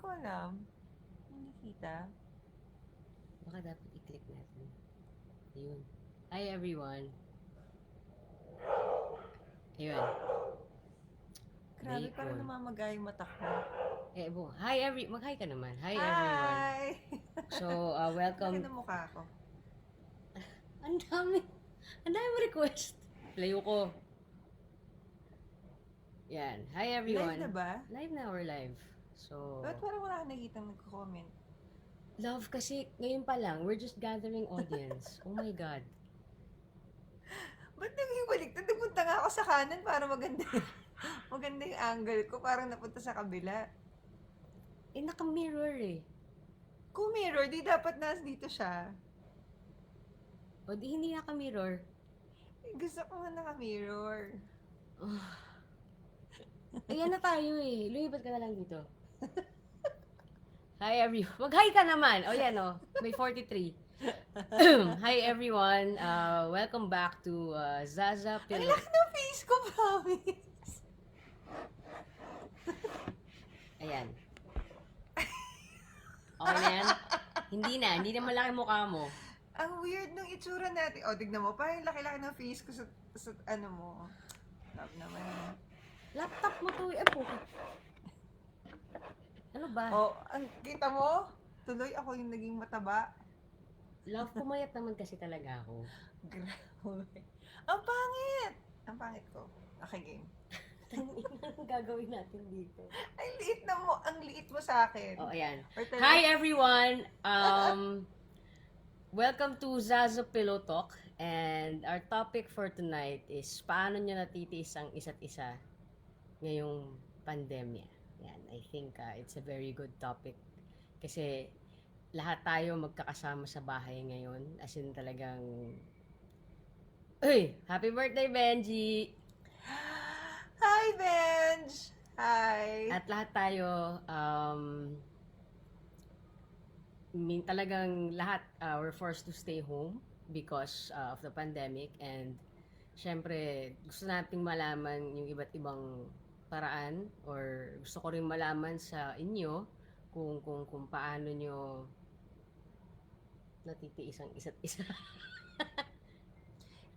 ko alam. Hindi kita. Baka dapat i-click natin. Ayun. Hi everyone. Ayun. Grabe, parang Bacon. namamagay yung mata ko. Mag-hi ka naman. Hi everyone. Hi! So, Laki welcome. ng mukha ko. Ang dami mo request. Layo ko. Yan. Hi everyone. Live na ba? Live na or live? So, Ba't parang wala kang nakikita nagko-comment? love kasi ngayon pa lang, we're just gathering audience. Oh my God. Ba't naging baliktad? Nagpunta nga ako sa kanan para maganda maganda yung angle ko. Parang napunta sa kabila. Eh, naka-mirror eh. Kung mirror, di dapat nas dito siya. O di hindi naka-mirror. Eh, gusto ko nga naka-mirror. Ayan na tayo eh. Lumipat ka na lang dito. Hi everyone. Mag-hi ka naman. O yan o. May 43. Hi everyone. Welcome back to Zaza Ang Pillow. laki ng face ko, promise. Ayan. Okay na yan? Hindi na malaki mukha mo. Ang weird ng itsura natin. O, tignan mo. Parang laki-laki ng face ko sa ano mo. Love naman. Laptop mo to eh. Po. Ano ba? O, kita mo? Tuloy ako yung naging mataba. Love, pumayat naman kasi talaga ako. Grabe. Ang pangit! Ang pangit ko. Okay, game. Anong gagawin natin dito? Ay, liit na mo. Ang liit mo sa akin. Oh, ayan. Or Hi everyone! Welcome to Zaza Pillow Talk. And our topic for tonight is paano nyo natitiis ang isa't isa ngayong pandemya. Yan, I think it's a very good topic. Kasi lahat tayo magkakasama sa bahay ngayon. As in talagang... Uy! Happy birthday, Benji! Hi, Benj! Hi! At lahat tayo, talagang lahat we're forced to stay home because of the pandemic, and syempre gusto nating malaman yung iba't ibang paraan, or gusto ko rin malaman sa inyo kung paano nyo natitiis ang isa't isa.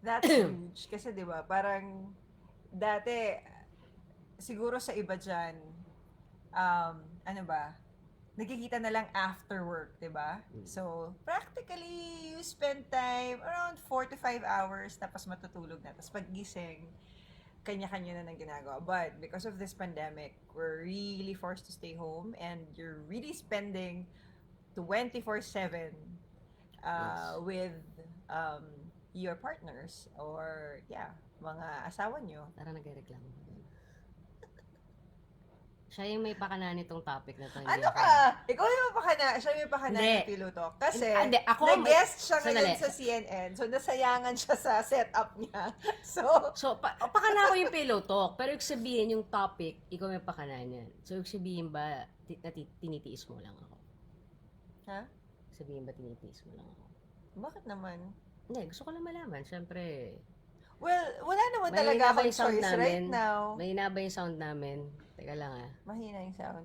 That's huge. Kasi 'di ba, parang dati siguro sa iba diyan ano ba? Nagkikita na lang after work, 'di ba? So, practically you spend time around 4 to 5 hours tapos matutulog na. Tapos paggising, kanya-kanya na ng ginagawa. But because of this pandemic, we're really forced to stay home, and you're really spending 24/7 with your partners or mga asawa nyo. Tara, nagreklamo. Siya yung may pakana nitong topic na to. Ano ka? Ikaw yung siya yung mapakana ng Pillow Talk. Kasi, ako nag-guest siya sandali. ngayon sa CNN. So, nasayangan siya sa setup niya. So, pakana ko yung Pillow Talk, pero ibig sabihin yung topic, ikaw may pakana niyan. So, ibig sabihin ba, tinitiis mo lang ako? Ha? Sabihin ba tinitiis mo lang ako? Bakit naman? Hindi, gusto ko lang malaman. Siyempre, Well, wala naman mahina talaga ba akong yung sound choice right namin? now. Mahina ba yung sound namin? Teka lang Mahina yung sound.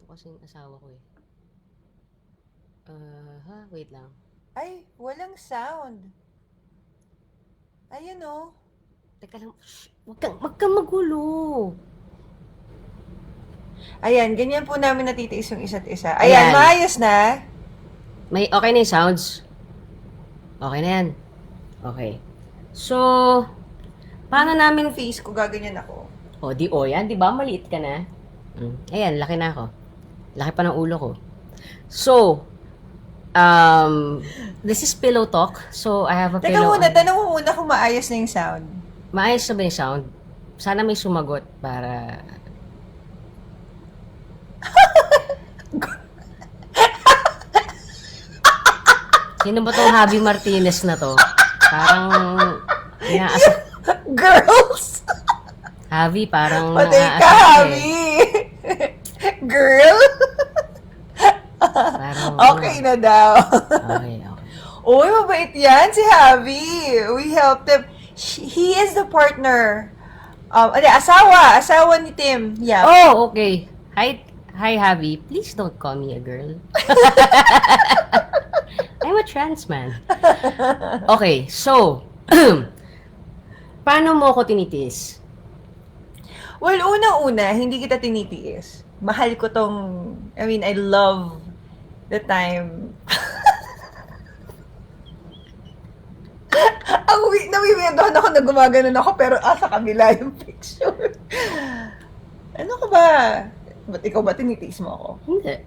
Ito kasi yung asawa ko eh. Wait lang. Ay, walang sound. Ayun oh. Teka lang, wag kang magulo. Ayan, ganyan po namin natitiis yung isa't isa. Ayan, maayos na. Okay na yung sounds? Okay na yan? Okay. So, paano namin... Face ko, gaganyan ako. Yan, di ba? Maliit ka na. Ayan, laki na ako. Laki pa ng ulo ko. So, this is Pillow Talk. So, I have a Teka pillow. muna, tanong mo muna kung maayos na yung sound. Maayos na ba yung sound? Sana may sumagot para... Sino ba tong Javi Martinez na to? Parang... Girls! Javi, parang... Patay ka, Javi! Girl! Parang... Okay na daw. Okay. Uy, mabait yan si Javi. We helped him. He is the partner. Asawa ni Tim. Yeah. Oh, okay. Hi, Hi, Javi. Please don't call me a girl. I'm a trans man. Okay, so, paano mo ko tinitiis? Well, una-una, hindi kita tinitiis. Mahal ko I love the time. Nawiwindohan ako na gumaganon ako, pero sa kabila yung picture. Ano ka ba? Ba't ikaw ba tinitiis mo ako? Hindi.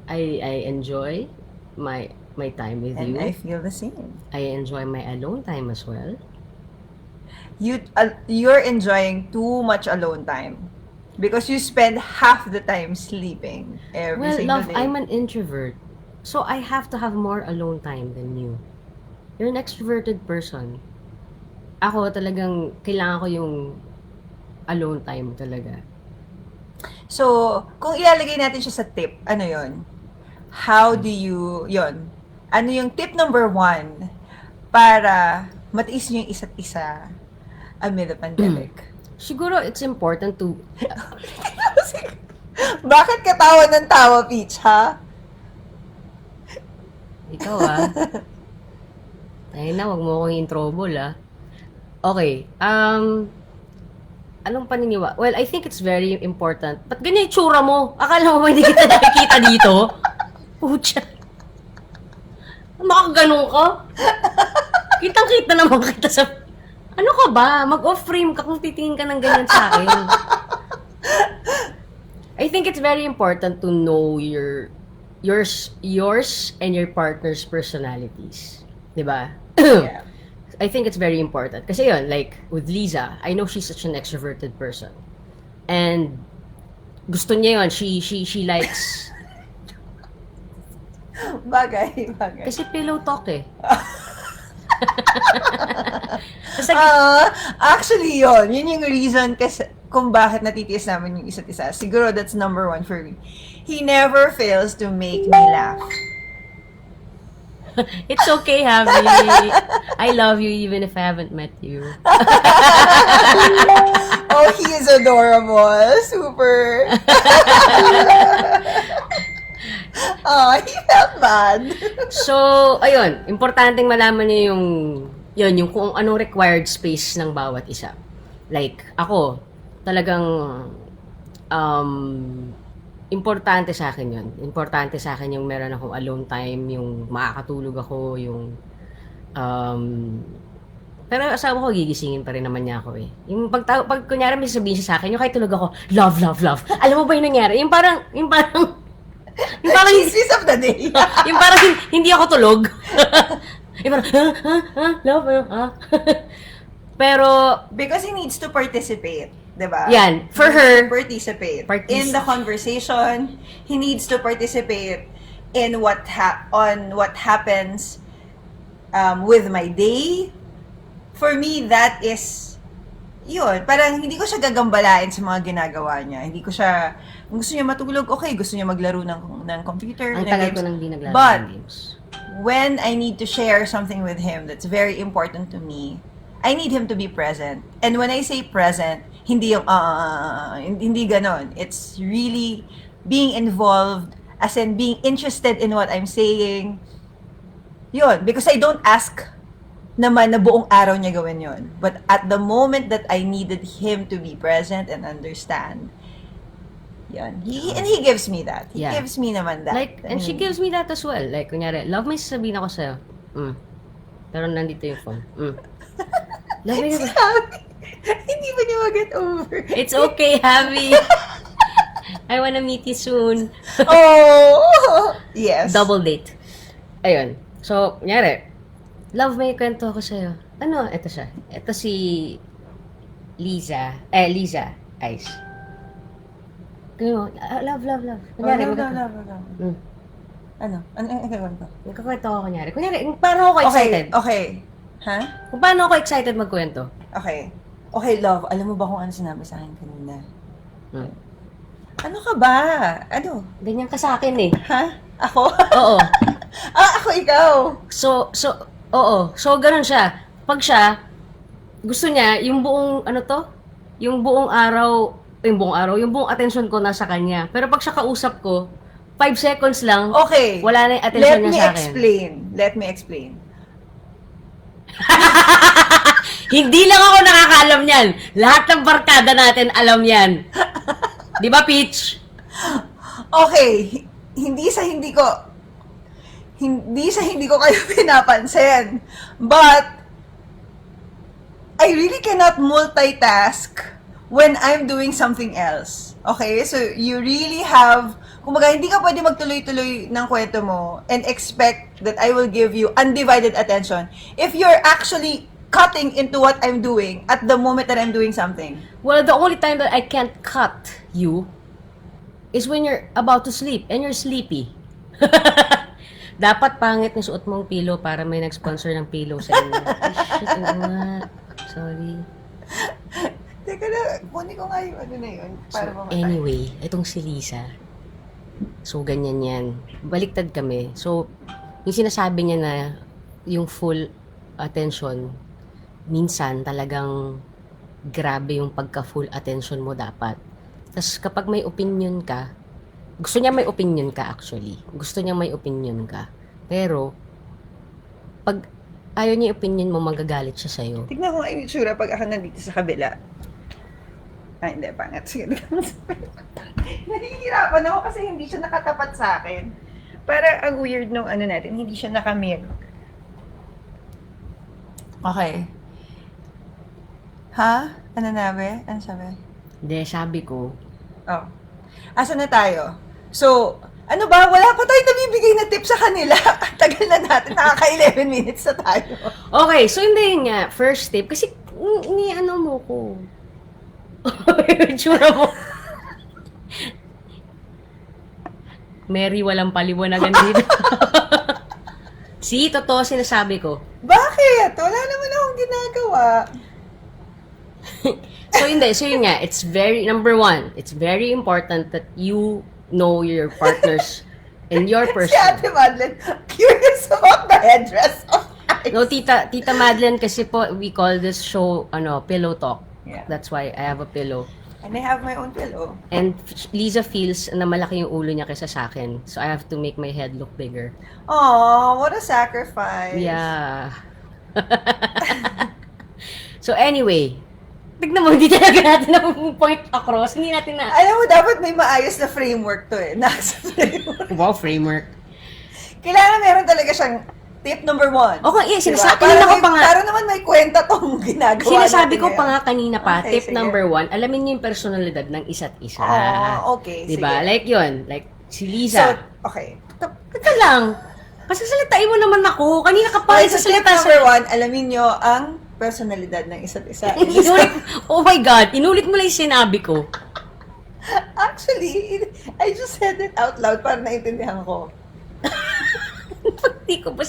I enjoy my time with And you. I feel the same. I enjoy my alone time as well. You're enjoying too much alone time because you spend half the time sleeping every Well, single love, day. I'm an introvert. So I have to have more alone time than you. You're an extroverted person. Ako talagang kailangan ko yung alone time talaga. So, kung ilalagay natin siya sa tip, ano yon? How do you, yon? Ano yung tip number 1 para matiis niyo yung isa't isa amid the pandemic? Siguro it's important to... Bakit ka tawa ng tawa, Peach, ha? Ikaw Ay na, wag mo akong in-trouble Okay, anong paniniwa? Well, I think it's very important. Ba't ganyan yung tsura mo? Akala mo ba hindi kita nakikita dito? Pucha. Makaganon ka? Kitang-kita naman kita sa... Ano ka ba? Mag-off frame ka kung titingin ka ng ganyan sa akin. I think it's very important to know yours and your partner's personalities. Diba? Yeah. I think it's very important. Kasi yun, like, with Liza, I know she's such an extroverted person. And, gusto niya yun. She likes... Bagay. Kasi pillow talk Kasi, Actually, yun yung reason kasi kung bakit natitiis namin yung isa't isa. Siguro that's number 1 for me. He never fails to make me laugh. it's okay, Javi. I love you even if I haven't met you. Oh, he is adorable. Super. Oh, he felt bad. So, ayun, importanteng malaman niyo yung kung anong required space ng bawat isa. Like, ako, talagang, importante sa akin yun. Importante sa akin yung meron akong alone time, yung makakatulog ako, yung, pero asawa ko, gigisingin pa rin naman niya ako Yung pag kunyari may sabihin siya sa akin, yung kahit tulog ako, love. Alam mo ba yung nangyari? Yung parang, Chismis of the day. yung parang hindi ako tulog. Yung parang, love, Pero, Because he needs to participate. Diba? Yan, for He needs her, to participate in the conversation. He needs to participate in what happens with my day. For me, that is yun. Parang hindi ko siya gagambalain sa mga ginagawa niya. Hindi ko siya, kung gusto niya matulog, okay. Gusto niya maglaro ng computer. ang ng tagal ko games. nang di naglaro But, ng games. when I need to share something with him that's very important to me, I need him to be present. And when I say present, hindi yung hindi ganon. It's really being involved, as in being interested in what I'm saying. Yun, because I don't ask naman na buong araw niya gawin yun. But at the moment that I needed him to be present and understand, yun. And he gives me that. He Yeah. gives me naman that. Like, and she gives me that as well. Like, kunyari, love, may sasabihin ako sa'yo. Pero nandito yung phone. Love, may Si Javi, hindi ba niya mag-get over? It's okay, Javi. I wanna meet you soon. Oh! Yes. Double date. Ayun. So, kunyari, love, may kwento ako sa'yo. Ano? Ito siya. Ito si Liza. Liza. Ice. Love. Kunyari, Love. Ano? Ano kwento? Magkakwento ako kunyari. Kunyari, paano ako excited? Okay. Ha? Kung paano ako excited magkwento? Okay. Okay, love. Alam mo ba kung ano sinabi sa akin kanina? Hmm. Ano ka ba? Ano? Ganyan ka sa akin Ha? Ako? Oo. Ako ikaw. Oo. So, ganun siya. Pag siya, gusto niya, yung buong, yung buong araw, yung buong araw, yung buong attention ko nasa kanya. Pero pag siya kausap ko, 5 seconds lang, Okay. wala na yung attention Let niya me sa akin. Let me explain. Hindi lang ako nakakaalam yan. Lahat ng barkada natin alam yan. Di ba, Peach? Okay. Hindi sa hindi ko kayo pinapansin. But I really cannot multitask when I'm doing something else. Okay? So, you really have, kumbaga, hindi ka pwede magtuloy-tuloy ng kwento mo and expect that I will give you undivided attention if you're actually cutting into what I'm doing at the moment that I'm doing something. Well, the only time that I can't cut you is when you're about to sleep and you're sleepy. Dapat pangit na suot mong pillow para may nag-sponsor ng pillow sa inyo. Ay, shit, oo nga. Sorry. Teka na, kunin ko nga yung ano na yun para So, mamatay. anyway, itong si Lisa. So, ganyan yan. Baliktad kami. So, yung sinasabi niya na yung full attention, minsan talagang grabe yung pagka-full attention mo dapat. Tapos kapag may opinion ka, gusto niya may opinion ka actually. Gusto niya may opinion ka. Pero, pag ayaw niya yung opinion mo, magagalit siya sa'yo. Tignan ko nga yung itsura pag ako nandito sa kabila. Ay, hindi, pangat. Sige, nahihirapan ako kasi hindi siya nakatapat sa akin. Para ang weird nung ano natin, hindi siya nakamir. Okay. Ha? Ano nabi? Ano sabi? Hindi, sabi ko, Oh. Asa na tayo? So, ano ba? Wala pa tayo nabibigay na tip sa kanila. Tagal na natin. Nakaka-11 minutes na tayo. okay, so hindi yun nga, first tip, kasi ni ano mo ko. Tsura mo. Mary, walang paliwanagan dito. See, totoo sinasabi ko. Bakit? Wala naman akong ginagawa. So yun nga, it's number one, it's very important that you know your partners and your Si person. Ate Madeleine, curious about the headdress of ice. No, Tita Madeleine, kasi po, we call this show, pillow talk. Yeah. That's why I have a pillow. And I have my own pillow. And Lisa feels na malaki yung ulo niya kaysa sa akin. So I have to make my head look bigger. Aw, what a sacrifice. Yeah. So anyway, tignan mo, hindi talaga natin na point across. Hindi natin na... Alam mo, dapat may maayos na framework to eh. Nasa framework. Wow, framework. Kailangan meron talaga siyang tip number 1. Okay, yeah, Diba? kanina ko pa nga. Para naman may kwenta tong ginagawa Sinasabi natin ko ngayon. pa nga kanina pa, Okay, tip sige. number 1, alamin niyo yung personalidad ng isa't isa. Okay, Diba? sige. Like yun, like si So, Liza. okay. Teka lang, pasasalitain mo naman ako. Kanina ka pa, Okay, so tip sasalita number 1, alamin nyo ang personalidad ng isa't isa. Oh my God, inulit mo lang yung sinabi ko. Actually, I just said it out loud para naintindihan ko. Hindi ko pa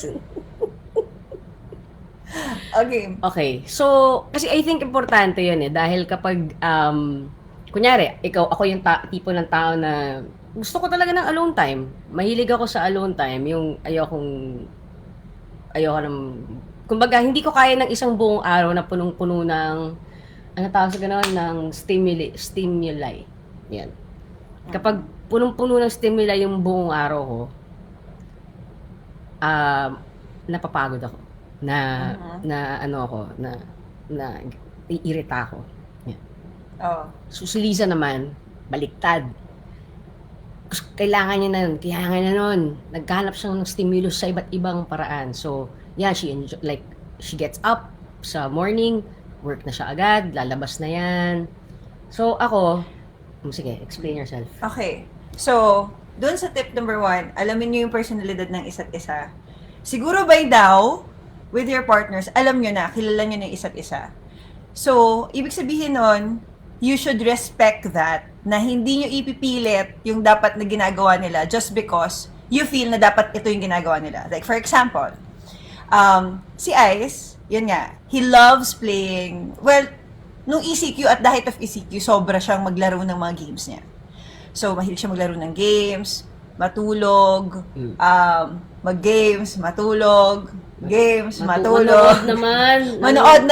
Okay. Okay, so, kasi I think importante yun eh, dahil kapag, kunyari, ako yung tipo ng tao na gusto ko talaga ng alone time. Mahilig ako sa alone time, yung ayoko ng, kumbaga, hindi ko kaya ng isang buong araw na punong-puno ng, ano tawag sa gano'n, ng stimuli. Yan. Kapag punong-puno ng stimuli yung buong araw ko, napapagod ako. Na iirita ako. Yan. Oh. So, si Lisa naman, baliktad. Kailangan niya na nun. Naghanap siya ng stimulus sa iba't ibang paraan. So, yeah, she gets up sa morning, work na siya agad, lalabas na yan. So, ako, sige, explain yourself. Okay. So, dun sa tip number 1, alamin nyo yung personalidad ng isa't isa. Siguro by now, with your partners, alam nyo na, kilala nyo na yung isa't isa. So, ibig sabihin nun, you should respect that, na hindi nyo ipipilit yung dapat na ginagawa nila just because you feel na dapat ito yung ginagawa nila. Like, for example, si Ice, yun nga, he loves playing, well, nung ECQ at the height of ECQ, sobra siyang maglaro ng mga games niya. So, mahilig siya maglaro ng games, matulog, mag-games, matulog, games, matulog. Naman. Magnood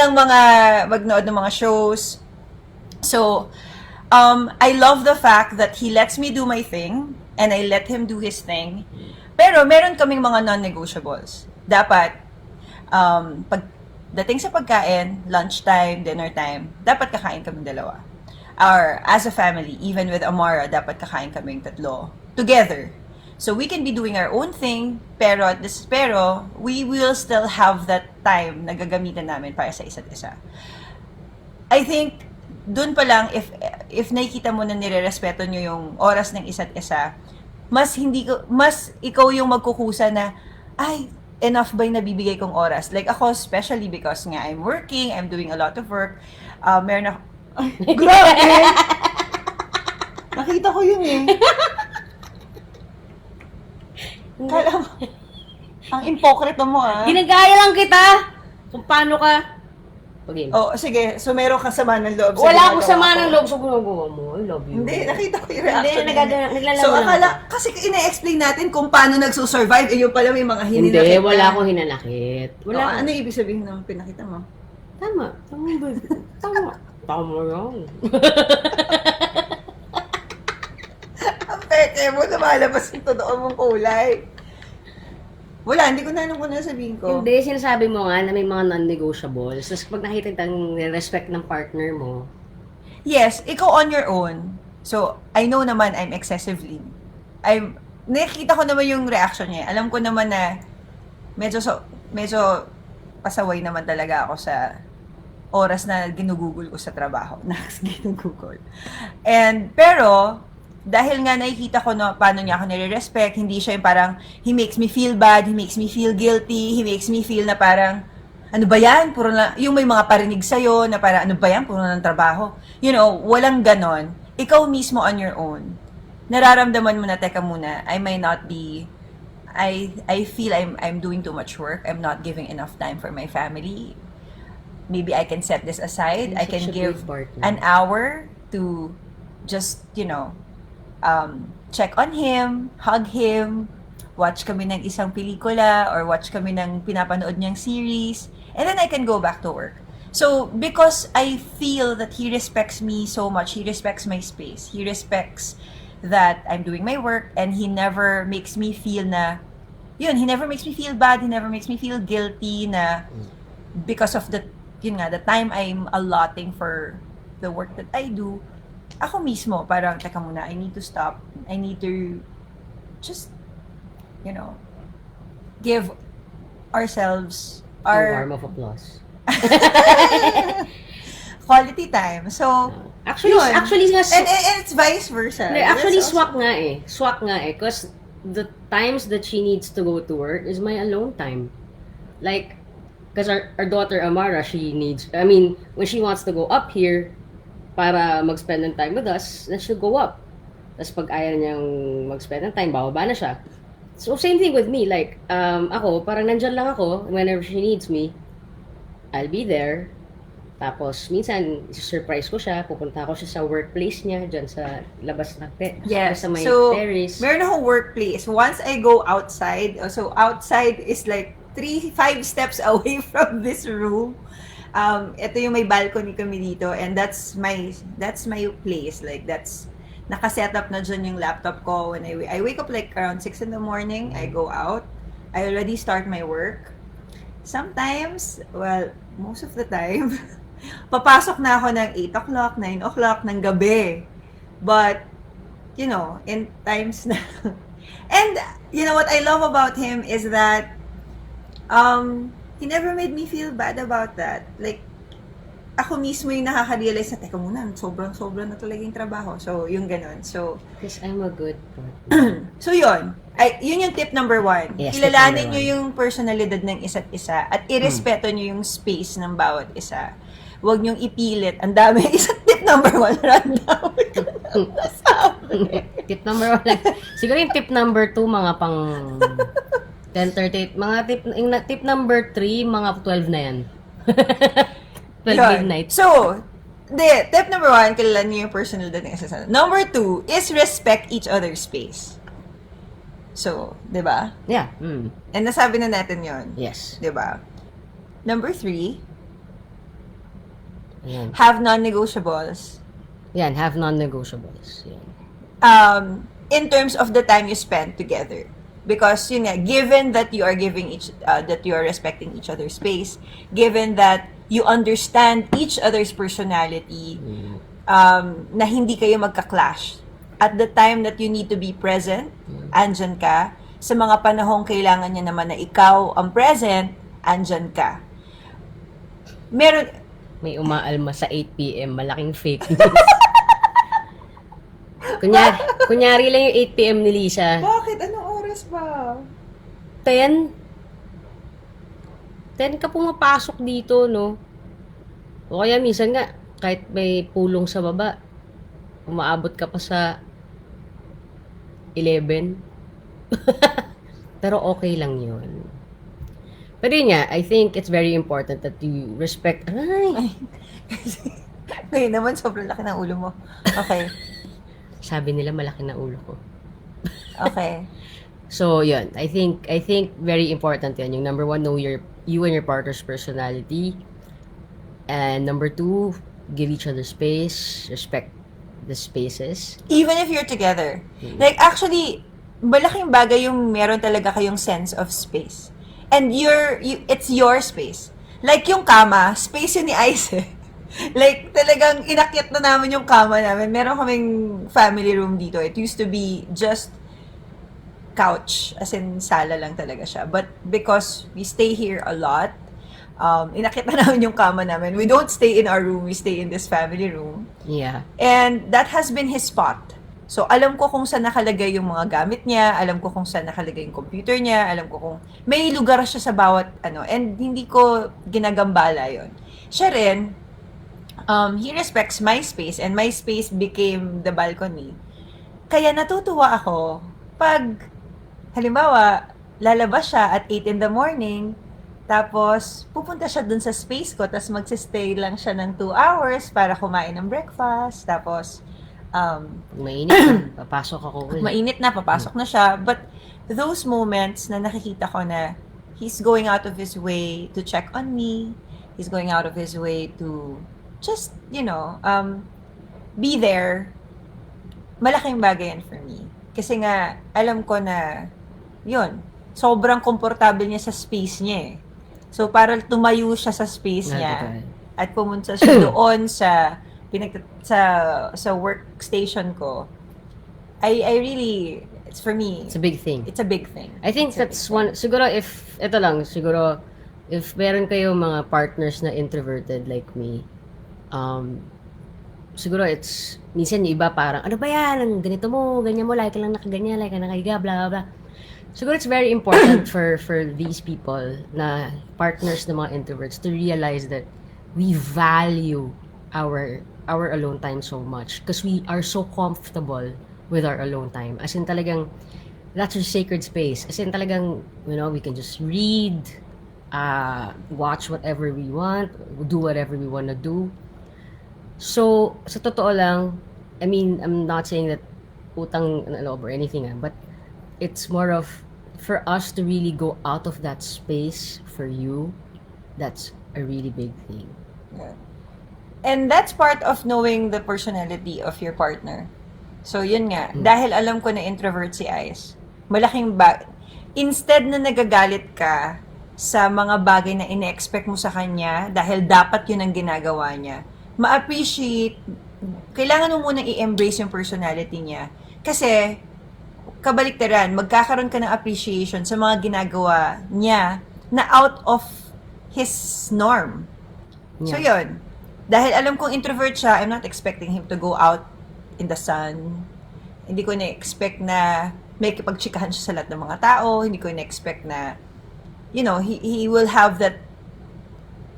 ng mga shows. So, I love the fact that he lets me do my thing and I let him do his thing. Pero meron kaming mga non-negotiables. Dapat, pag dating sa pagkain, lunchtime, dinner time, dapat kakain kaming dalawa. Or as a family, even with Amara, dapat kakain kaming tatlo together. So we can be doing our own thing, pero we will still have that time na gagamitan namin para sa isa't isa. I think doon pa lang if nakikita mo na nirerespeto nyo yung oras ng isa't isa, mas ikaw yung magkukusa na ay enough ba yung nabibigay kong oras? Like ako, especially because nga I'm working, I'm doing a lot of work. Meron ako grabe! Nakita ko yun eh. Kala mo, ang impokrito mo ah. Ginagaya lang kita kung paano ka. Pag-game. Oh, sige. So, meron kang sama ng loob. Wala akong sama ng loob sa ginagawa mo. I love you. Hindi, nakita ko yung reaction. Hindi, naglalaro So, lang akala, ako. kasi ina-explain natin kung paano nagsusurvive, eh yung pala may mga hininakit. Hindi, wala akong hinanakit. Wala akong... Ano ibig sabihin ng pinakita mo? Tama. Tama lang. Ang peke mo, lumalabas yung totoo mong kulay. Wala, hindi ko na alam kung ano sabihin ko. Hindi, sinasabi mo nga na may mga non-negotiables. Tapos pag nakita yung respect ng partner mo, Yes, ikaw on your own. So, I know naman I'm excessively. Nakikita ko naman yung reaction niya. Alam ko naman na medyo pasaway naman talaga ako sa oras na ginugugol ko sa trabaho. Ginugugol. Pero, dahil nga nakikita ko na paano niya ako nire-respect, hindi siya yung parang, he makes me feel bad, he makes me feel guilty, he makes me feel na parang, ano ba yan? Puro na, yung may mga parinig sa'yo na parang, ano ba yan? Puro na ng trabaho. You know, walang ganon. Ikaw mismo on your own. Nararamdaman mo na, teka muna, I may not be, I feel I'm doing too much work. I'm not giving enough time for my family. Maybe I can set this aside. I can give an hour to just, check on him, hug him, watch kami ng isang pelikula, or watch kami ng pinapanood niyang series, and then I can go back to work. So, because I feel that he respects me so much, he respects my space, he respects that I'm doing my work, and he never makes me feel na, he never makes me feel bad, he never makes me feel guilty na because of the time I'm allotting for the work that I do. Ako mismo, parang, teka muna, I need to stop. I need to just, give ourselves our warm of applause. quality time. So, Actually, and it's vice versa. Actually, swak nga eh. Because the times that she needs to go to work is my alone time. Like, because our daughter Amara, when she wants to go up here para mag-spend ng time with us, then she'll go up. Tapos pag ayaw niyang mag-spend ng time, bababa na siya. So, same thing with me. Like, ako, parang nandyan lang ako. Whenever she needs me, I'll be there. Tapos, minsan, surprise ko siya. Pupunta ko siya sa workplace niya, dyan sa labas na yes. sa may So, terrace. meron akong workplace. Once I go outside, so outside is like 3-5 steps away from this room. Ito yung may balcony kami dito, and that's my place. Like, nakaset up na dyan yung laptop ko. When I wake up like around 6 in the morning, I go out. I already start my work. Sometimes, well, most of the time, papasok na ako ng 8 o'clock, 9 o'clock ng gabi. But, in times na... And, what I love about him is that he never made me feel bad about that. Like, ako mismo yung nakaka-realize na, teka muna, sobrang na talaga yung trabaho. So, yung ganon. So, because I'm a good partner. So, yun. Yun yung tip number 1. Yes, Kilalanin nyo yung personalidad ng isa't isa at irespeto nyo yung space ng bawat isa. Huwag nyong ipilit. Ang dami. Isang tip number 1. Random. Tip number 1 lang. Siguro yung tip number 2, mga pang 10:30. Mga tip number 3, mga 12 na yan. 12 midnight. So, tip number 1, kilala niyo yung personalidad ng isa. Number 2 is respect each other's space. So, di ba? Yeah. And nasabi na natin yon. Yes. Di ba? Number 3, Ayan. have non-negotiables. Yan, have non-negotiables. Yan. In terms of the time you spend together. Because yun nga, given that you are that you are respecting each other's space, given that you understand each other's personality, na hindi kayo magka-clash. At the time that you need to be present, andyan ka. Sa mga panahong kailangan niya naman na ikaw ang present, andyan ka. Meron, May umaalma sa 8 p.m. Malaking fake news. Kunyari lang yung 8 p.m. ni Lisa. bakit? Anong oras ba? 10 ka pumapasok dito, no? O kaya minsan nga, kahit may pulong sa baba, umaabot ka pa sa 11. Pero okay lang yun. Pero yun nga, I think it's very important that you respect... Ay! Ngayon naman, sobrang laki ng ulo mo. Okay. Sabi nila, malaki na ulo ko. Okay. So, yun. I think very important yun. Yung number 1, know you and your partner's personality. And number 2, give each other space, respect the spaces. Even if you're together. Like, actually, malaking bagay yung meron talaga kayong sense of space. And it's your space. Like, yung kama, space yun ni Ice eh. Like, talagang inakyat na namin yung kama namin. Meron kaming family room dito. It used to be just couch. As in, sala lang talaga siya. But because we stay here a lot, inakyat na namin yung kama namin. We don't stay in our room. We stay in this family room. Yeah. And that has been his spot. So, alam ko kung saan nakalagay yung mga gamit niya, alam ko kung saan nakalagay yung computer niya, alam ko kung may lugar siya sa bawat and hindi ko ginagambala yon. Siya rin, he respects my space and my space became the balcony. Kaya natutuwa ako pag, halimbawa, lalabas siya at 8 in the morning, tapos pupunta siya dun sa space ko, tapos magsistay lang siya ng 2 hours para kumain ng breakfast, tapos Mainit na, papasok ako ulit. mainit na, papasok na siya. But those moments na nakikita ko na he's going out of his way to check on me, he's going out of his way to just, be there, malaking bagay yan for me. Kasi nga, alam ko na, yun, sobrang komportable niya sa space niya eh. So, para tumayo siya sa space niya at pumunta siya doon sa workstation ko, I really, it's for me, It's a big thing. it's a big thing. I think that's one, siguro if meron kayo mga partners na introverted like me, siguro it's, minsan yung iba parang, ano ba yan, ang ganito mo, ganyan mo, like ka lang nakaganyan, like ka nakahiga, blah, blah, blah. Siguro it's very important for these people na partners ng mga introverts to realize that we value our alone time so much because we are so comfortable with our alone time. As in talagang, that's our sacred space. As in talagang, we can just read, watch whatever we want, do whatever we want to do. So, sa totoo lang, I mean, I'm not saying that utang na loob or anything, but it's more of, for us to really go out of that space for you, that's a really big thing. Yeah. And that's part of knowing the personality of your partner. So, yun nga. Dahil alam ko na introvert si Ice, instead na nagagalit ka sa mga bagay na ine-expect mo sa kanya dahil dapat yun ang ginagawa niya, ma-appreciate, kailangan mo munang i-embrace yung personality niya. Kasi, kabaliktaran, magkakaroon ka ng appreciation sa mga ginagawa niya na out of his norm. Yeah. So, yun. Dahil alam kong introvert siya, I'm not expecting him to go out in the sun. Hindi ko na-expect na may kipagtsikahan siya sa lahat ng mga tao. Hindi ko na-expect na, he will have that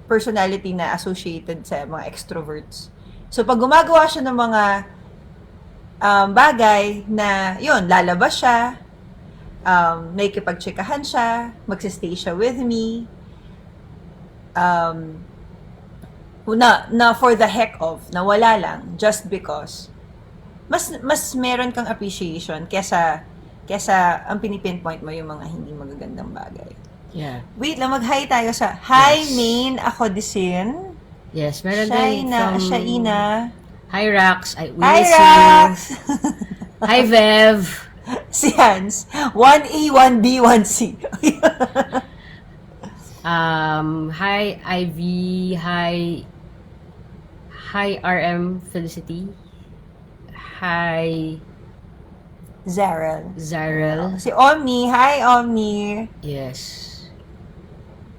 personality na associated sa mga extroverts. So, pag gumagawa siya ng mga bagay na, lalabas siya, may kipagtsikahan siya, magsistay siya with me, na for the heck of, na wala lang, just because, mas meron kang appreciation kesa ang pinipinpoint mo yung mga hindi magagandang bagay. Yeah. Wait lang, mag-hi tayo sa, hi, Yes. Main, ako Disin. Yes, meron din Shaina, from... Shaina. Hi, Rax. We Hi, miss you. Rax! Hi, Vev. Si Hans. 1E, 1B, 1C. Hi, Ivy. Hi, RM Felicity. Hi, Zarel. Zarel. Si Omni. Hi, Omni. Yes.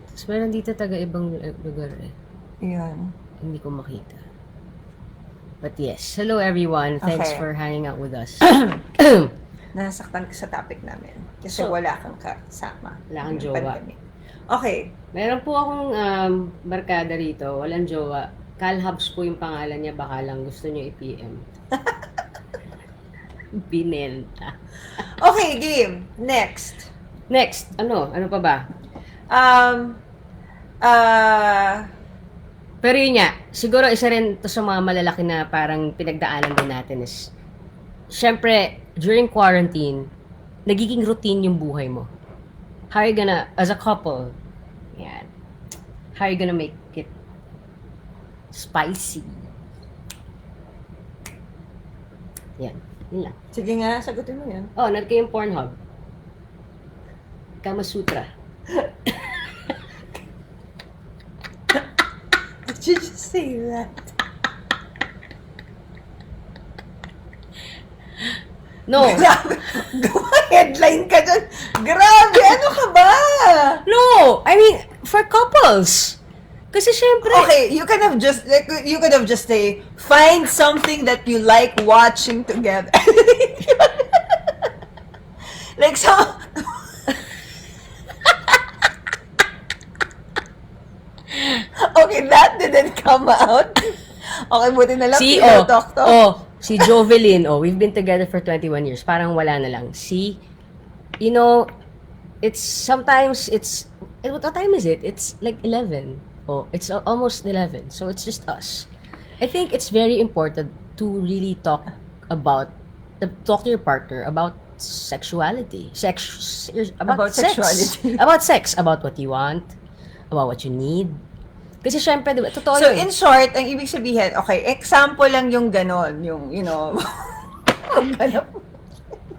Tapos meron dito taga-ibang lugar eh. Yun. Hindi ko makita. But yes, hello everyone. Thanks Okay. for hanging out with us. Nasaktan ka sa topic namin. Kasi So, wala kang kasama. wala kang Yung jowa. pandemic. Okay. Meron po akong barkada rito. Walang jowa. Calhabs po yung pangalan niya. Baka lang gusto niyo i-PM. Binenta. Okay, game. Next. Next, ano? Ano pa ba? Um, Pero yun nga, siguro isa rin to sa mga malalaki na parang pinagdaanan din natin is, syempre, during quarantine, nagiging routine yung buhay mo. How are you gonna, as a couple, yan, how are you gonna make it spicy? Yan, yun lang. sige nga, sagutin mo yan. Oh, nag kayong Pornhub. Kama Sutra. Did you just say that? No. Grabe. Headline ka dyan. Grabe, ano ka ba? No! I mean, for couples. Kasi syempre, Okay, you could have just say, find something that you like watching together. Like so. Okay, that didn't come out. Okay, buti na lang talk to. Si Jovelyn, we've been together for 21 years. Parang wala na lang. You know, sometimes what time is it? It's like 11. Oh, it's almost 11. So it's just us. I think it's very important to really talk to your partner about sexuality. About sex. sexuality. About sex. About what you want. About what you need. Kasi syempre, di ba, totoo So yun. in short, ang ibig sabihin, okay, example lang yung ganon, yung, you know,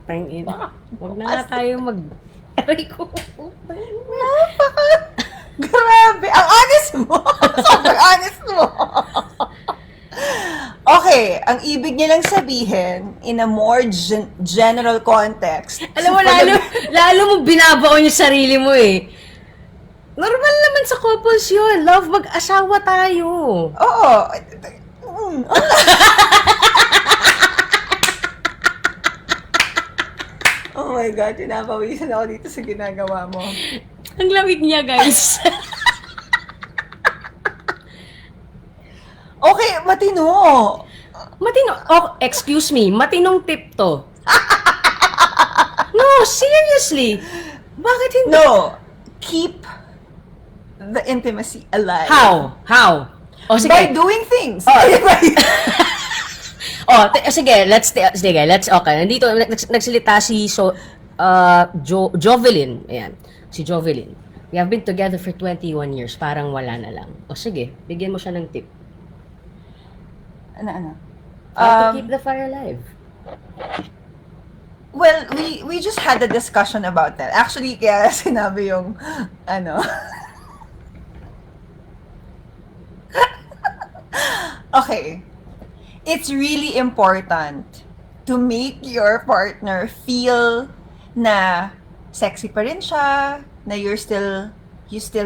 Parang huwag na nga tayo Aray ko. grabe, ang honest mo. Sobrang honest mo. Okay, ang ibig niya lang sabihin, in a more general context. Alam mo, lalo mo binabaon yung sarili mo eh. Normal naman sa couples yun. Love, mag-asawa tayo. Oo. Oh my God, pinapawisan ako dito sa ginagawa mo. Ang lamig niya, guys. Okay, matino. Excuse me, matinong tip to. No, seriously. Bakit hindi? No, keep the intimacy alive. How? O, sige. By doing things. Sige, okay. Nandito, nagsalita si Jovelyn. Ayan, si Jovelyn. We have been together for 21 years. Parang wala na lang. O, sige, bigyan mo siya ng tip. Ano? How to keep the fire alive. Well, we just had a discussion about that. Actually, kaya sinabi yung, Okay. It's really important to make your partner feel na sexy pa rin siya, na you still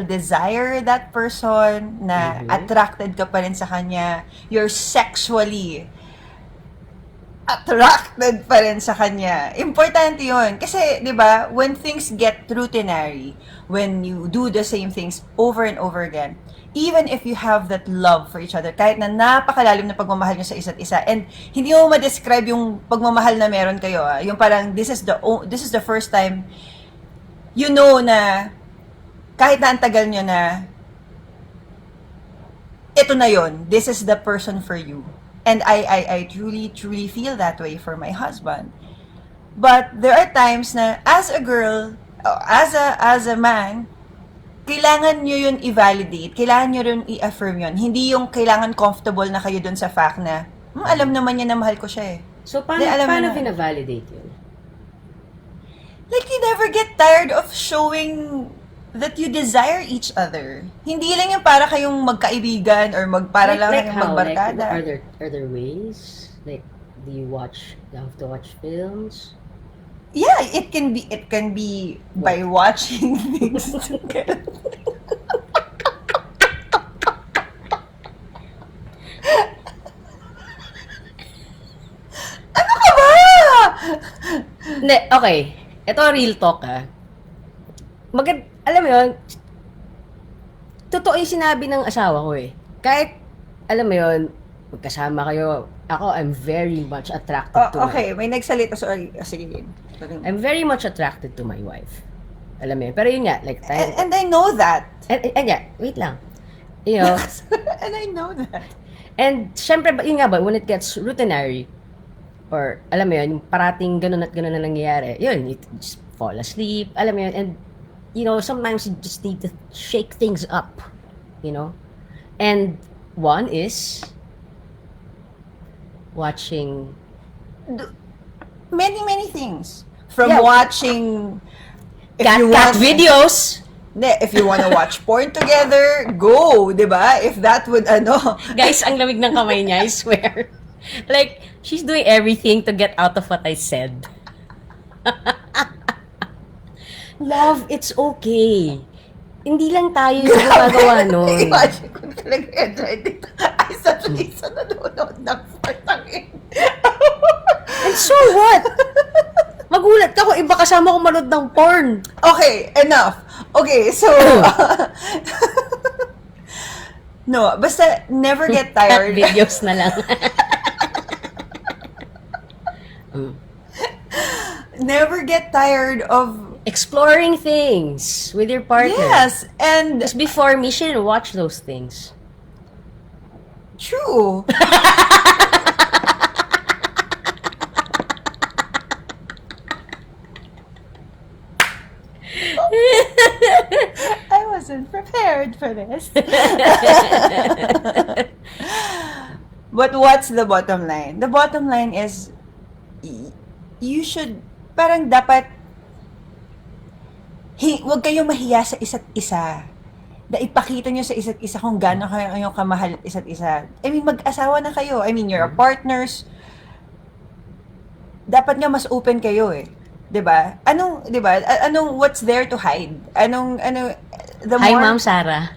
desire that person, na attracted ka pa rin sa kanya, you're sexually attracted pa rin sa kanya. Importante yun. Kasi, di ba, when things get routinary, when you do the same things over and over again, even if you have that love for each other, kahit na napakalalim na pagmamahal nyo sa isa't isa, and hindi mo ma-describe yung pagmamahal na meron kayo, yung parang this is the first time you know na kahit na ang tagal nyo na ito na yon, this is the person for you. And I truly feel that way for my husband. But there are times na as a girl, as a man, kailangan nyo yun i-validate, kailangan nyo rin i-affirm yun. Hindi yung kailangan comfortable na kayo dun sa fact na Alam naman niya na mahal ko siya eh. So, Di, alam paano mo na. bina-validate yun? Like, you never get tired of showing that you desire each other. Hindi lang yung para kayong magkaibigan or para lang kayong how? Like, magbarkada. are there ways? Like, do you have to watch films? Yeah, it can be by watching things. Ano ka ba? Hindi, okay. Ito real talk alam mo yun, totoo yung sinabi ng asawa ko eh. Kahit, alam mo yun, magkasama kayo, I'm very much attracted to okay, may nagsalita. Sorry. Sige. I'm very much attracted to my wife. Alam mo yun. Pero yun nga, like, And I know that. and yeah, wait lang. You know, And I know that. and syempre, yun nga ba, when it gets routinary, or, alam mo yun, yung parating ganun at ganun na nangyayari, yun, you just fall asleep, alam mo yun, and, you know, sometimes you just need to shake things up, you know? And one is watching Many things. From Yeah. watching cat videos. If you wanna watch porn together, go, 'di ba? If that would Guys, ang lamig ng kamay niya, I swear. Like, she's doing everything to get out of what I said. Love, it's okay. Hindi lang tayo yung gumagawa nun. Imagine ko talaga enjoy dito. Ay, sa Lisa nanonood ng portangin. And so what? Magulat ka kung iba kasama ko manood ng porn. Okay, enough. Okay, so no, basta never get Cat tired. videos na lang. Never get tired of Exploring things with your partner. Yes, and Because before me, she didn't watch those things. true. I wasn't prepared for this. But what's the bottom line? The bottom line is you should parang dapat huwag kayong mahiya sa isa't isa. Na ipakita nyo sa isa't isa kung gaano kayo kamahal isa't isa. I mean, mag-asawa na kayo. I mean, you're partners. Dapat nga mas open kayo eh. 'Di ba? Anong what's there to hide? The Hi, more Ma'am Sarah.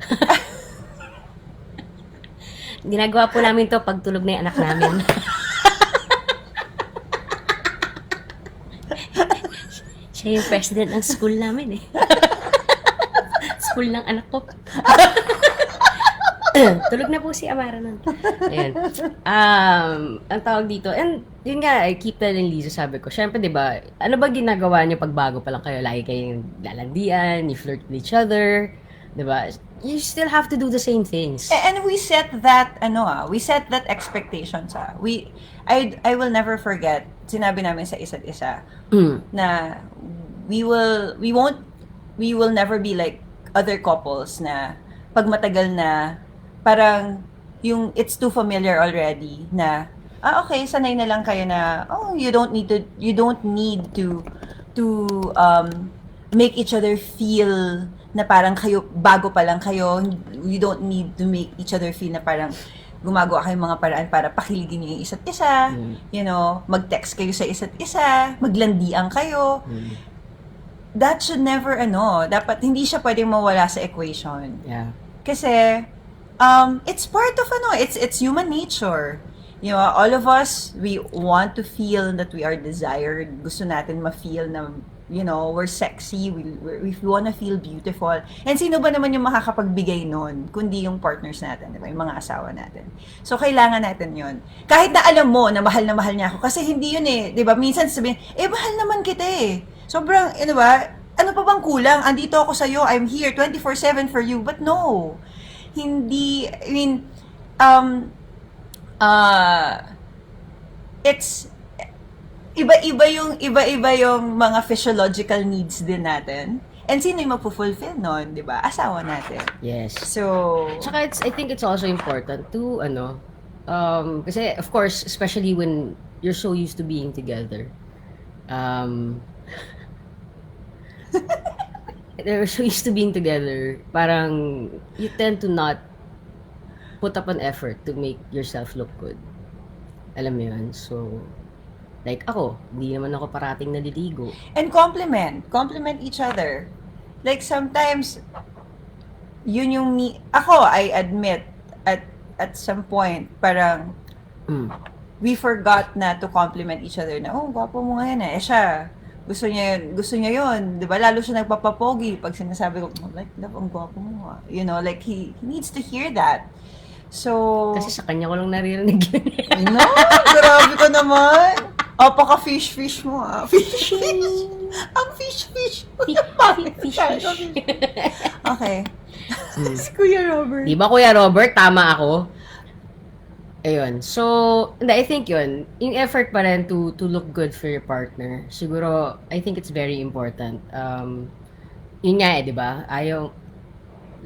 Ginagawa po namin to pag tulog na yung anak namin. Siya yung president ng school namin eh. School ng anak ko. Tulog na po si Amara nun. Ayan. Ang tawag dito, and yun nga, I keep telling Lisa, sabi ko, syempre, di ba, ano ba ginagawa niyo pag bago pa lang kayo? Lagi kayong lalandian, you flirt with each other, di ba? You still have to do the same things. And we set that we set that expectations I will never forget sinabi namin sa isa't isa na we will never be like other couples na pag matagal na parang yung it's too familiar already na okay, sanay na lang kayo na you don't need to make each other feel na parang kayo bago pa lang kayo. You don't need to make each other feel na parang gumagawa kayong mga paraan para pakiligin niyo yung isa't isa, you know, mag-text kayo sa isa't isa, maglandian kayo. That should never dapat hindi siya pwedeng mawala sa equation. Yeah. Kasi it's part of it's human nature. You know, all of us, we want to feel that we are desired. Gusto natin ma-feel na, you know, we're sexy, we want to feel beautiful. And sino ba naman yung makakapagbigay nun, kundi yung partners natin, diba? Yung mga asawa natin. So, kailangan natin yun. Kahit na alam mo na mahal niya ako, kasi hindi yun eh, diba? Minsan sabihin, mahal naman kita eh. Sobrang, diba? Ano pa bang kulang? Andito ako sa'yo, I'm here 24/7 for you. But no. Hindi, I mean, it's iba-iba yung mga physiological needs din natin. And sino yung magpo-fulfill nun, 'di ba? Asawa natin. Yes. So, Tsaka I think it's also important to Kasi, of course, especially when you're so used to being together, um, they're so used to being together, parang you tend to not put up an effort to make yourself look good. Alam mo yun? So, like ako, hindi naman ako parating naliligo. And compliment each other. Like sometimes, yun yung ako, I admit, at some point, parang, Mm. we forgot na to compliment each other na, oh, gwapo mo ngayon eh. Eh siya, gusto niya yun. Di ba? Lalo siya nagpapapogi pag sinasabi ko, oh, like, love, ang gwapo mo. You know, like, he needs to hear that. So, Kasi sa kanya ko lang naririnig yun. no, grabe ka naman. Apaka-fish mo ah. Fish. Ang fish. Fish. Okay. Si Kuya Robert. Di ba, Kuya Robert? Tama ako. Ayun. So, I think yun. Yung effort pa rin to look good for your partner. Siguro, I think it's very important. Yun nga di ba? Ayaw,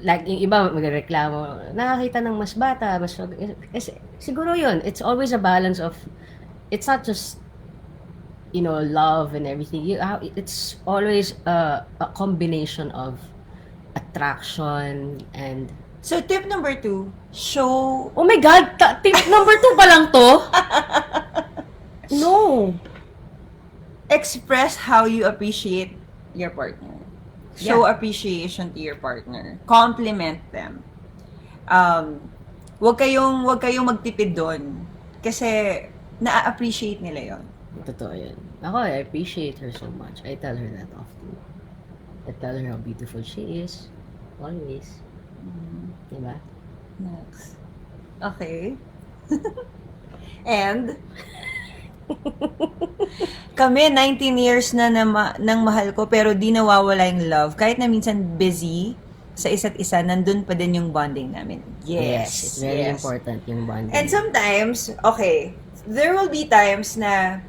like, yung iba magreklamo, nakakita ng mas bata, kasi, siguro yun, it's always a balance of, it's not just, love and everything. It's always a combination of attraction and So, tip number 2, show... oh my God! Tip number 2 pa lang to? No. Express how you appreciate your partner. Show appreciation to your partner. Compliment them. Wag kayong magtipid doon. Kasi, na-appreciate nila yon. Totoo yan. Ako, I appreciate her so much. I tell her that often. I tell her how beautiful she is. Always. Diba? Next. Okay. And, kami, 19 years na nang mahal ko, pero di nawawala yung love. Kahit na minsan busy sa isa't isa, nandun pa din yung bonding namin. Yes. It's very important yung bonding. And sometimes, okay, there will be times na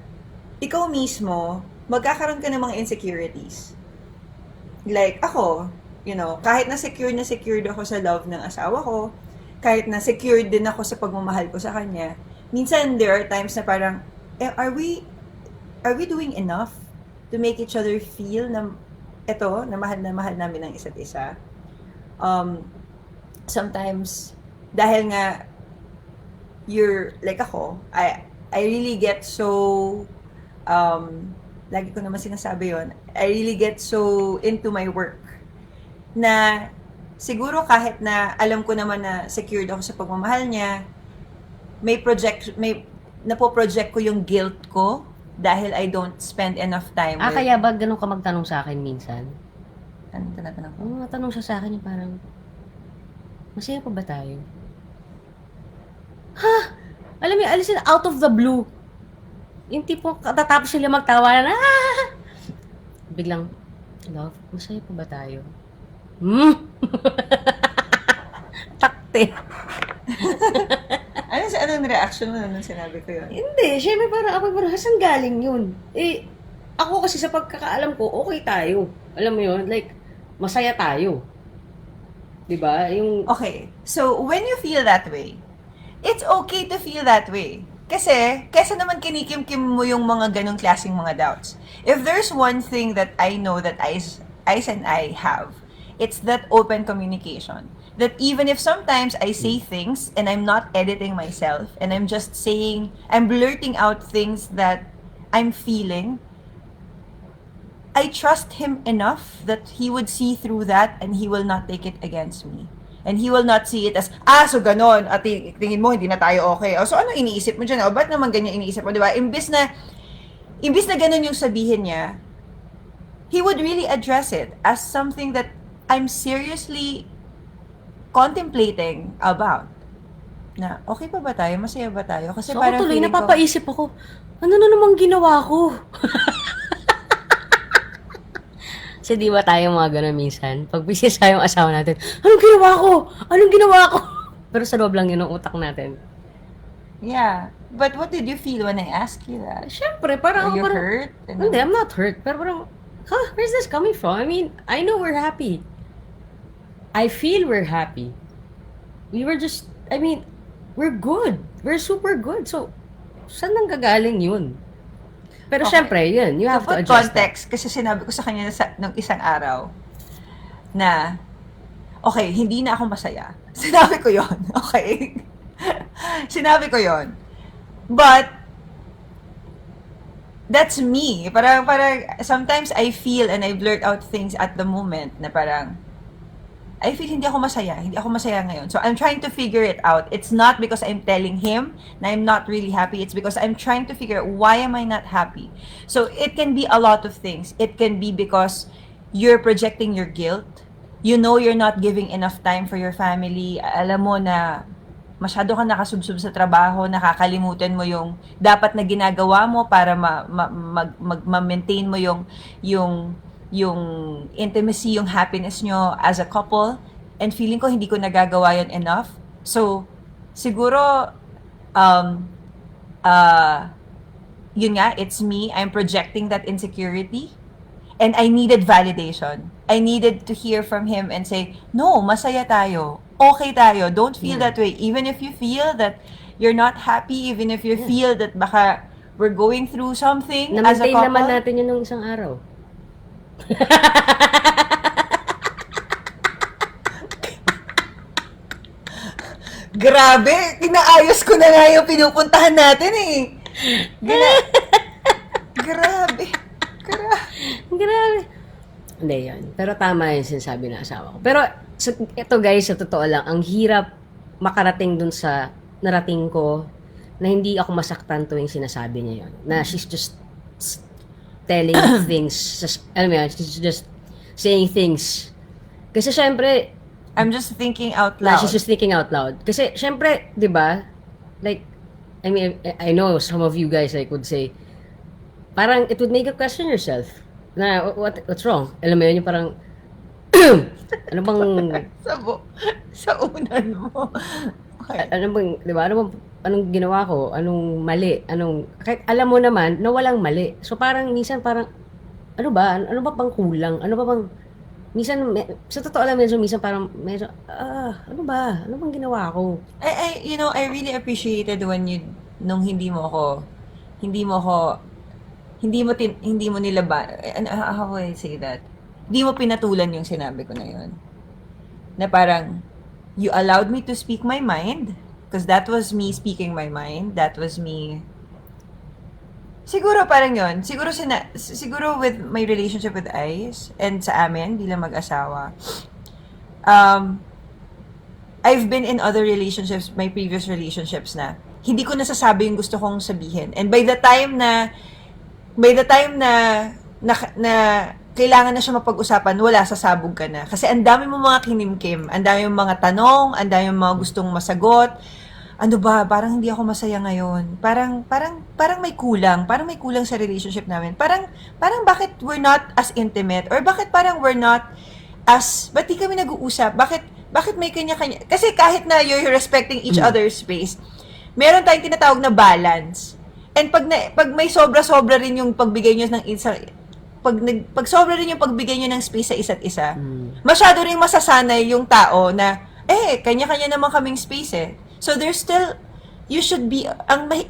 ikaw mismo, magkakaroon ka ng mga insecurities. Like, ako, kahit na secured ako sa love ng asawa ko, kahit na secured din ako sa pagmamahal ko sa kanya, minsan there are times na parang, are we doing enough to make each other feel na mahal namin ng isa't isa? Sometimes, dahil nga, you're, like ako, I really get so, lagi ko naman sinasabi yon, I really get so into my work, na siguro kahit na alam ko naman na secured ako sa pagmamahal niya, napo-project ko yung guilt ko dahil I don't spend enough time with... Kaya ba ganun ka magtanong sa akin minsan? Anong tinatanong ko? Matanong siya sa akin yung parang, masaya pa ba tayo? Ha? Alam mo, alisin out of the blue. Yung tipo, katatapos sila magtawanan, biglang, love, masaya pa ba tayo? Takte. Anong reaction mo nung sinabi ko yun? Hindi, syempre parang saan galing yun? Ako kasi sa pagkakaalam ko, okay tayo. Alam mo yun, like, masaya tayo. Diba? Okay, so when you feel that way, it's okay to feel that way. Kasi, kesa naman kinikim-kim mo yung mga ganong klaseng mga doubts. If there's one thing that I know that Ice and I have, it's that open communication. That even if sometimes I say things and I'm not editing myself and I'm just saying, I'm blurting out things that I'm feeling, I trust him enough that he would see through that and he will not take it against me. And he will not see it as, so ganon, at tingin mo, hindi na tayo okay. So ano iniisip mo dyan? Ba't naman ganyan iniisip mo, di ba? Imbis na ganon yung sabihin niya, he would really address it as something that I'm seriously contemplating about. Na, okay pa ba tayo? Masaya ba tayo? Kasi so parang ako tuloy, feeling ko, napapaisip ako, ano na namang ginawa ko? Kasi di ba tayo mga gano'n minsan? Pag bisisa yung asawa natin, anong ginawa ko? Anong ginawa ko? Pero sa loob lang yun ng utak natin. yeah. But what did you feel when I asked you that? Siyempre, parang Are you parang, hurt? Hindi, I'm not hurt. Pero parang, where's this coming from? I mean, I know we're happy. I feel we're happy. We were just, we're good. We're super good. So, saan nang gagaling yun? Pero Okay. syempre, yun, you To have to put adjust that. context, kasi sinabi ko sa kanya nung isang araw na, okay, hindi na ako masaya. Sinabi ko yon, okay? Sinabi ko yon. But, that's me. Parang, sometimes I feel and I blurt out things at the moment na parang, I feel hindi ako masaya. Hindi ako masaya ngayon. So, I'm trying to figure it out. It's not because I'm telling him na I'm not really happy. It's because I'm trying to figure out why am I not happy. So, it can be a lot of things. It can be because you're projecting your guilt. You know you're not giving enough time for your family. Alam mo na masyado kang nakasubsob sa trabaho, nakakalimutan mo yung dapat na ginagawa mo para ma-maintain mo yung intimacy, yung happiness nyo as a couple. And feeling ko hindi ko nagagawa yun enough. So, siguro, yun nga, it's me. I'm projecting that insecurity. And I needed validation. I needed to hear from him and say, no, masaya tayo. Okay tayo. Don't feel that way. Even if you feel that you're not happy, even if you feel that baka we're going through something as a Na-maintain couple. naman natin yun nung isang araw. Grabe, inaayos ko na nga yung pinupuntahan natin eh. Grabe. Grabe. Hindi yun. Pero tama yung sinasabi ng asawa ko. Pero ito guys, sa totoo lang, ang hirap makarating dun sa narating ko na hindi ako masaktan tuwing sinasabi niya yun. Na she's just telling things. Alam mo yun, she's just saying things. Kasi syempre, I'm just thinking out loud. she's just thinking out loud. Kasi syempre, di ba, like, I mean, I know some of you guys like would say, parang it would make you question yourself. Na, what's wrong? Alam mo yun, yung parang, ano bang, sa unan mo. Okay. ano bang, di ba, anong ginawa ko? Anong mali? Kahit alam mo naman na walang mali. So parang, minsan parang, ano ba bang kulang? Ano ba bang, minsan, sa totoo lang, minsan parang, medyo, ano bang ginawa ko? I really appreciated when nung hindi mo nilaba, how would I say that? Hindi mo pinatulan yung sinabi ko na yun. Na parang, you allowed me to speak my mind, because that was me speaking my mind, that was me, siguro parang yun, siguro with my relationship with Ice, and sa amin, bilang mag-asawa, I've been in other relationships, my previous relationships na, hindi ko nasasabi yung gusto kong sabihin. And by the time na kailangan na siya mapag-usapan, wala, sasabog ka na. Kasi ang dami mo mga kinimkim, ang dami mo mga tanong, ang dami mo mga gustong masagot. Ano ba, parang hindi ako masaya ngayon. Parang may kulang sa relationship namin. Parang bakit we're not as intimate? Or bakit parang we're not ba't di kami nag-uusap? Bakit may kanya-kanya? Kasi kahit na you're respecting each other's space, meron tayong tinatawag na balance. And pag may sobra-sobra rin yung pagbigay nyo ng pag sobra rin yung pagbigay nyo ng space sa isa't isa, masyado rin masasanay yung tao na, kanya-kanya naman kaming space eh. So there's still, you should be,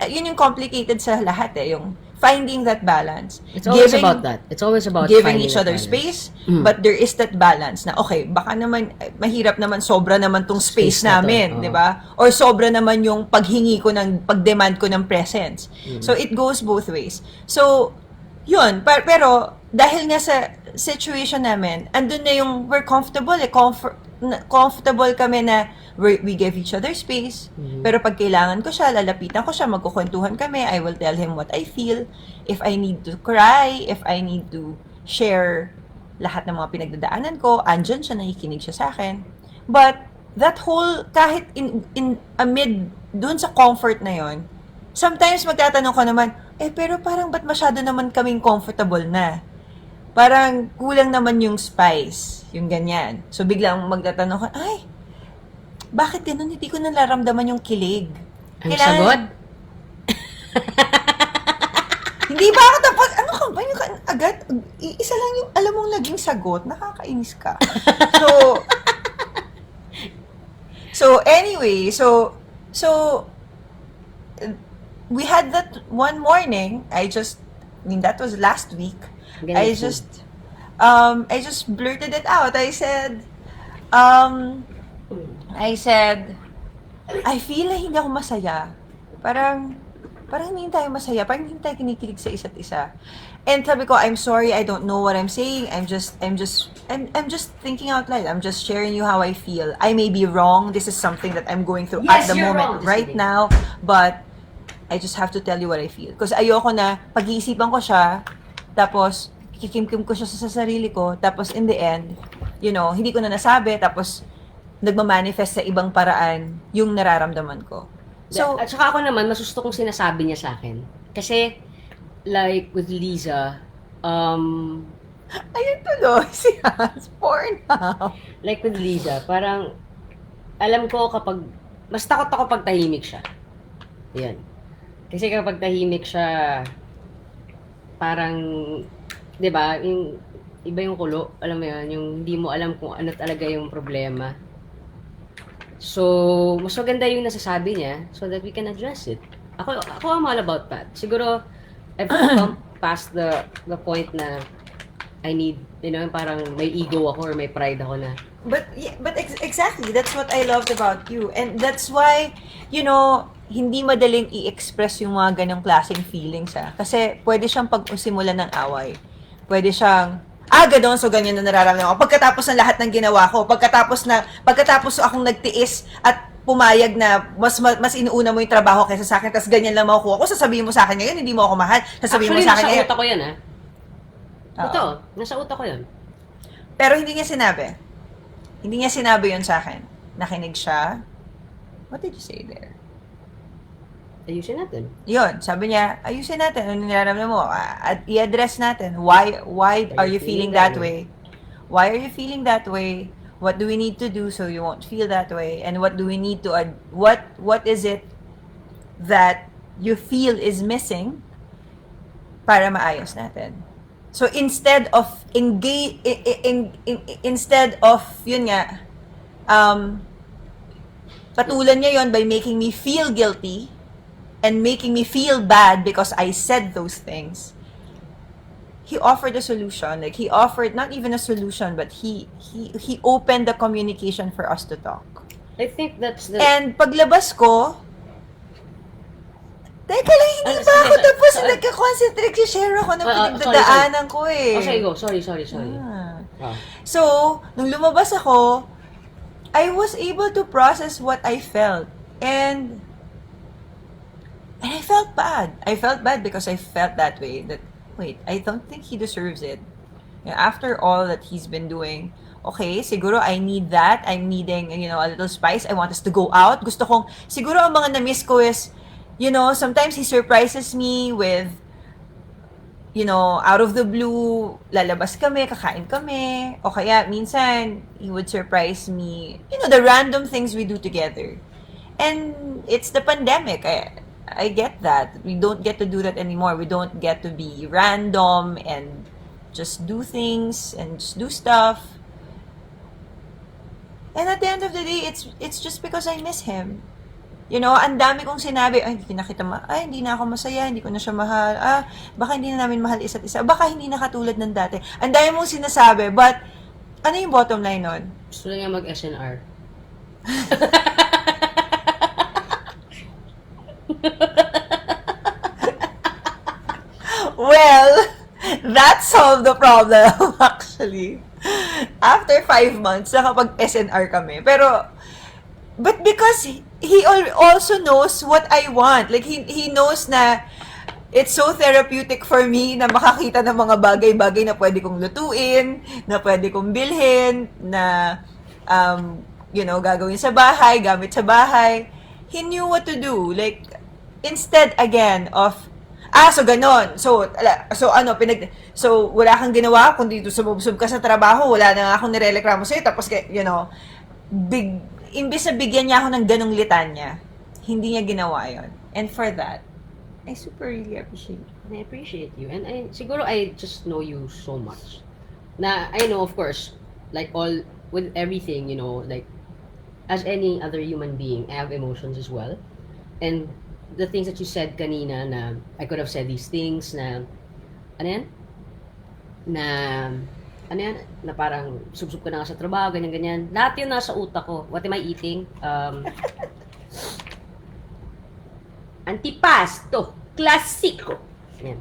yun yung complicated sa lahat eh, yung finding that balance. It's always about that. It's always about giving finding each that other balance. space, but there is that balance na, okay, baka naman, mahirap naman, sobra naman tong space na to, namin, di ba? Or sobra naman yung paghingi ko pag-demand ko ng presence. So, it goes both ways. So, yun. Pero, dahil nga sa situation namin, andun na yung, we're comfortable comfortable kami na we give each other space. Pero pag kailangan ko siya, lalapitan ko siya, magkukwentuhan kami, I will tell him what I feel. If I need to cry, if I need to share lahat ng mga pinagdadaanan ko, andyan siya, nakikinig siya sa akin. But that whole, kahit in amid dun sa comfort na yon, sometimes magtatanong ko naman, pero parang ba't masyado naman kaming comfortable na? Parang kulang naman yung spice, yung ganyan. So biglang magtatanong ko, bakit ganun? Hindi ko nararamdaman yung kilig. Ang sagot? Hindi ba ako tapos, ano ka ba yung agad? Isa lang yung alam mong naging sagot, nakakainis ka. So anyway, so So, we had that one morning, that was last week. I Ganun food. just, I just blurted it out. Um, I said, I feel na hindi ako masaya. Parang, parang hindi tayo masaya. Parang hindi tayo kinikilig sa isa't isa. And sabi ko, I'm sorry, I don't know what I'm saying. I'm just thinking out loud. I'm just sharing you how I feel. I may be wrong. This is something that I'm going through Yes, at the you're moment, wrong. Just right kidding. now. But, I just have to tell you what I feel. Because ayoko na, pag-iisipan ko siya, tapos, kikimkim ko siya sa sarili ko, tapos in the end, hindi ko na nasabi, tapos, nagmamanifest sa ibang paraan yung nararamdaman ko. So, At saka ako naman, mas gusto kong sinasabi niya sa akin. Kasi, like with Liza, ayun tuloy, si Hans, for now. like with Liza, parang, alam ko kapag, mas takot ako pag tahimik siya. Yan. Kasi kapag tahimik siya, parang, di ba, yung, iba yung kulo, alam mo yun, yung hindi mo alam kung ano talaga yung problema. So, mas maganda yung nasasabi niya so that we can address it. Ako I'm all about that. Siguro, I've come past the point na I need, parang may ego ako or may pride ako na. But exactly, that's what I loved about you. And that's why, hindi madaling i-express yung mga ganong klaseng feelings, Kasi pwede siyang pag-usimulan ng away. Pwede siyang, ganon, so ganyan na nararamdaman ko. Pagkatapos ng lahat ng ginawa ko, pagkatapos akong nagtiis at pumayag na mas inuuna mo yung trabaho kaysa sa akin, tapos ganyan lang makukuha ko, sasabihin mo sa akin ngayon, hindi mo ako mahal. Sasabihin mo Actually, sa akin nasa ngayon. utak ko yan, Oo. Totoo, nasa utak ko yan. Pero hindi niya sinabi. Hindi niya sinabi yun sa akin. Nakinig siya. What did you say there? Ayusin natin. Yun, sabi niya, ayusin natin. Ano nararamdaman mo? At i-address natin. Why are you feeling that way? Why are you feeling that way? What do we need to do so you won't feel that way? And what do we need to what is it that you feel is missing para maayos natin? So instead of instead of yun nga patulan niya yon by making me feel guilty and making me feel bad because I said those things. He offered a solution. Like, he offered not even a solution, but he opened the communication for us to talk. I think that's the... And paglabas ko, teka lang, hindi pa ako tapos nagka-concentrate, share ako ng pinagdadaanan ko eh. Okay, go. Sorry. So, nung lumabas ako, I was able to process what I felt. And I felt bad. I felt bad because I felt that way. That, wait, I don't think he deserves it. After all that he's been doing, okay, siguro I need that. I'm needing, a little spice. I want us to go out. Gusto kong, siguro ang mga na-miss ko is, sometimes he surprises me with, out of the blue, lalabas kami, kakain kami. O kaya, minsan, he would surprise me, the random things we do together. And it's the pandemic. I get that. We don't get to do that anymore. We don't get to be random and just do things and just do stuff. And at the end of the day, it's just because I miss him. Ang dami kong sinabi, hindi na ako masaya, hindi ko na siya mahal, baka hindi na namin mahal isa't isa, baka hindi na katulad ng dati. Ang dami mong sinasabi, but, ano yung bottom line nun? Gusto na nga mag-SNR. Well, that solved the problem, actually. After 5 months, nakapag-SNR kami. Pero, but because he also knows what I want. Like, he knows na it's so therapeutic for me na makakita ng mga bagay-bagay na pwede kong lutuin, na pwede kong bilhin, na, gagawin sa bahay, gamit sa bahay. He knew what to do. Like, instead, again, of, so ganon. So, wala kang ginawa, kundi sumubsob ka sa trabaho, wala na akong nirereklamo sa'yo, tapos, imbis na bigyan niya ako ng ganong litanya, hindi niya ginawa yon. And for that, I super really appreciate you. I appreciate you. And siguro I just know you so much. Na, I know, of course, like with everything, like, as any other human being, I have emotions as well. And the things that you said kanina na I could have said these things na ano yan? Na ano yan? Na parang subsub ka na nga sa trabaho, ganyan-ganyan. Lahat yun nasa utak ko. What am I eating? Antipasto. Klasiko. Yan.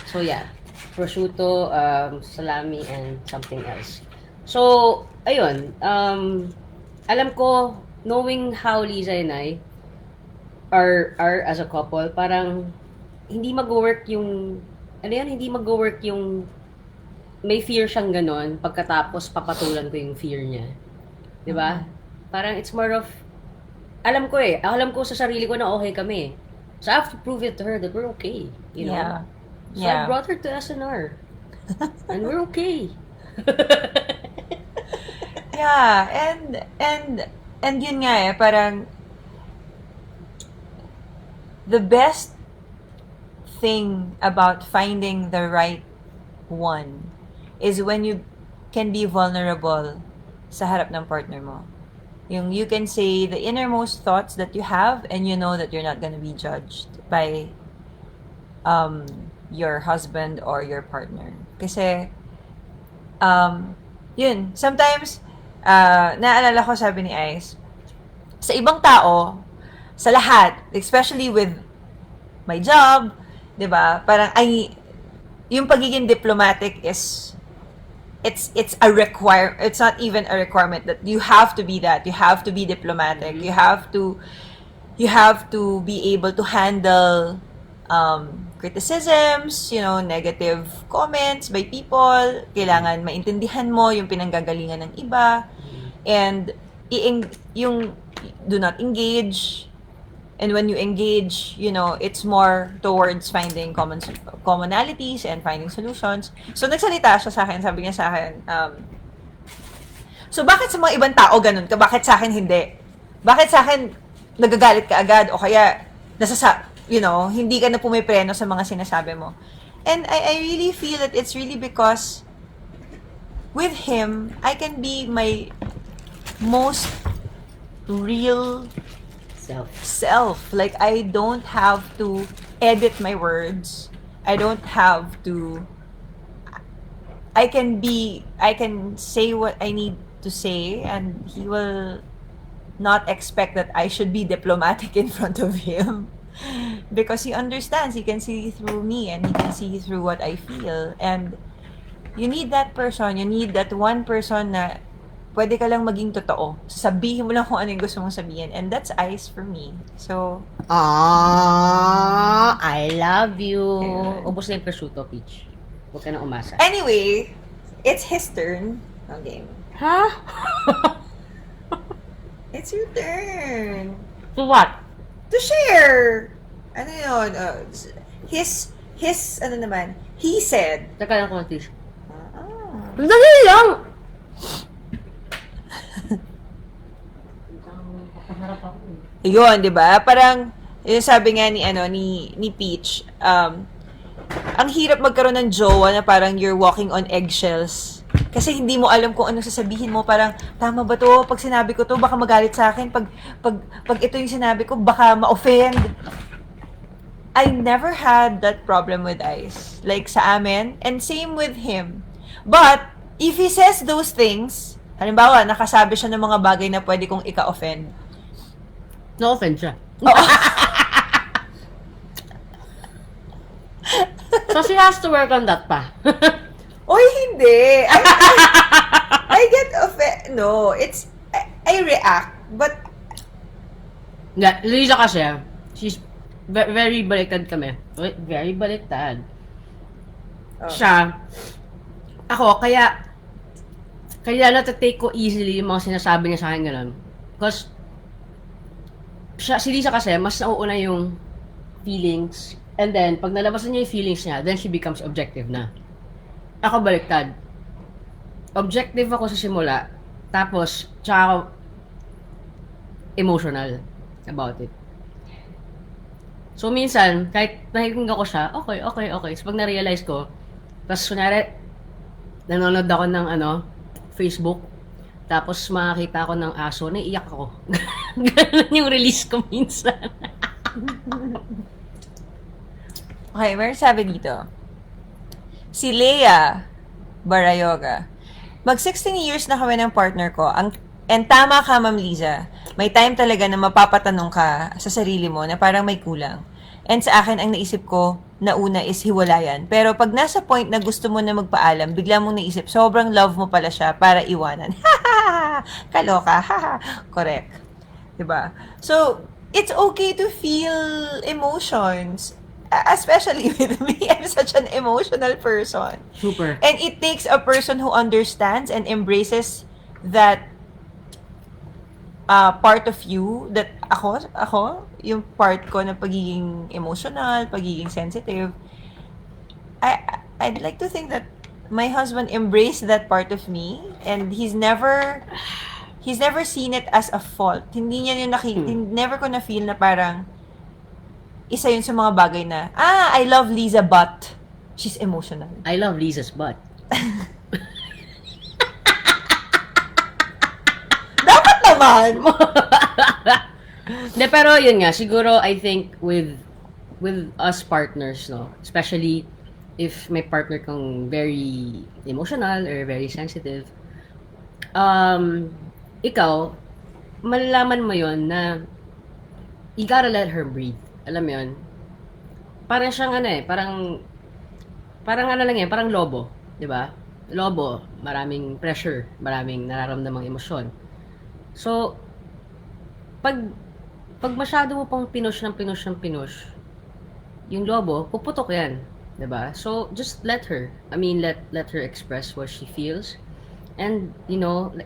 So yeah. Prosciutto, salami, and something else. So, ayun. Alam ko, knowing how Liza and I are as a couple, parang hindi mag-work yung ano yan, hindi mag-work yung may fear siyang ganon, pagkatapos papatulan ko yung fear niya. 'Di ba? Parang it's more of alam ko sa sarili ko na okay kami. So I have to prove it to her that we're okay, you know. So I brought her to SNR. And we're okay. Yeah, and yun nga parang the best thing about finding the right one is when you can be vulnerable sa harap ng partner mo. Yung you can say the innermost thoughts that you have and you know that you're not gonna be judged by your husband or your partner. Kasi yun, sometimes naalala ko sabi ni Ice, sa ibang tao, sa lahat, especially with my job, 'di ba? Parang yung pagiging diplomatic is it's not even a requirement that you have to be that. You have to be diplomatic. You have to be able to handle criticisms, negative comments by people. Kailangan maintindihan mo yung pinanggagalingan ng iba, and yung do not engage. And when you engage, it's more towards finding commonalities and finding solutions. So, nagsalita siya sa akin, sabi niya sa akin, so bakit sa mga ibang tao ganun ka? Bakit sa akin hindi? Bakit sa akin nagagalit ka agad? O kaya, hindi ka na pumipreno sa mga sinasabi mo? And I really feel that it's really because with him, I can be my most real self. Like, I don't have to edit my words. I can say what I need to say, and he will not expect that I should be diplomatic in front of him. Because he understands, he can see through me, and he can see through what I feel. And you need that person, you need that one person na pwede ka lang maging totoo. Sabihin mo lang kung ano yung gusto mong sabihin. And that's Ice for me. So, I love you. Ubus na yung prosciutto, Peach. Huwag ka na umasa. Anyway, it's his turn. Okay. Huh? It's your turn. To what? To share. Ano yun? His, ano naman? He said. Teka lang ko, Peach. Ah. Dali lang! Yun, 'di ba? Parang yung sabi nga ni Peach, ang hirap magkaroon ng jowa na parang you're walking on eggshells. Kasi hindi mo alam kung anong sasabihin mo, parang tama ba 'to? Pag sinabi ko 'to, baka magalit sa akin. Pag ito yung sinabi ko, baka ma-offend. I never had that problem with Ice. Like sa amin, and same with him. But if he says those things, halimbawa, nakasabi siya ng mga bagay na pwede kong ika-offend. Na-offend siya. So she has to work on that pa. Oy, hindi. I get offended. No, I react, but Yeah, Lisa kasi, she's very baliktad kami. Very baliktad. Oh. Siya, ako, kaya na-take ko easily yung mga sinasabi niya sa akin gano'n. Because, si Lisa kasi, mas nauuna yung feelings. And then, pag nalabasan niya yung feelings niya, then she becomes objective na. Ako baliktad. Objective ako sa simula. Tapos, tsaka ako emotional about it. So, minsan, kahit nakikinggan ko siya, okay. So, pag na-realize ko, tapos, kunwari, nanonood ako ng Facebook, Tapos makakita ako ng aso, naiiyak ako. Ganun yung release ko minsan. Okay, meron sabi dito. Si Leia Barayoga. Mag 16 years na kami ng partner ko. And tama ka, Ma'am Liza. May time talaga na mapapatanong ka sa sarili mo na parang may kulang. And sa akin, ang naisip ko na una is hiwalayan. Pero pag nasa point na gusto mo na magpaalam, bigla mong naisip, sobrang love mo pala siya para iwanan. Kaloka. Correct. Diba? So, it's okay to feel emotions. Especially with me, I'm such an emotional person. Super. And it takes a person who understands and embraces that part of you, that ako, yung part ko na pagiging emotional, pagiging sensitive. I'd like to think that my husband embraced that part of me, and he's never seen it as a fault. Hindi niya yun never ko na feel na parang isa yun sa mga bagay na, I love Liza but she's emotional. I love Liza's butt. Dapat naman! De, pero yun nga, siguro I think with us partners, no, especially if may partner kang very emotional or very sensitive, ikaw, malalaman mo yun na you gotta let her breathe. Alam mo yun? Parang siyang parang ano lang yan, parang lobo. 'Di ba? Lobo, maraming pressure, maraming nararamdamang emosyon. So, pag masyado mo pang pinush, yung lobo, puputok yan. 'Di ba? So, just let her. I mean, let her express what she feels. And, you know,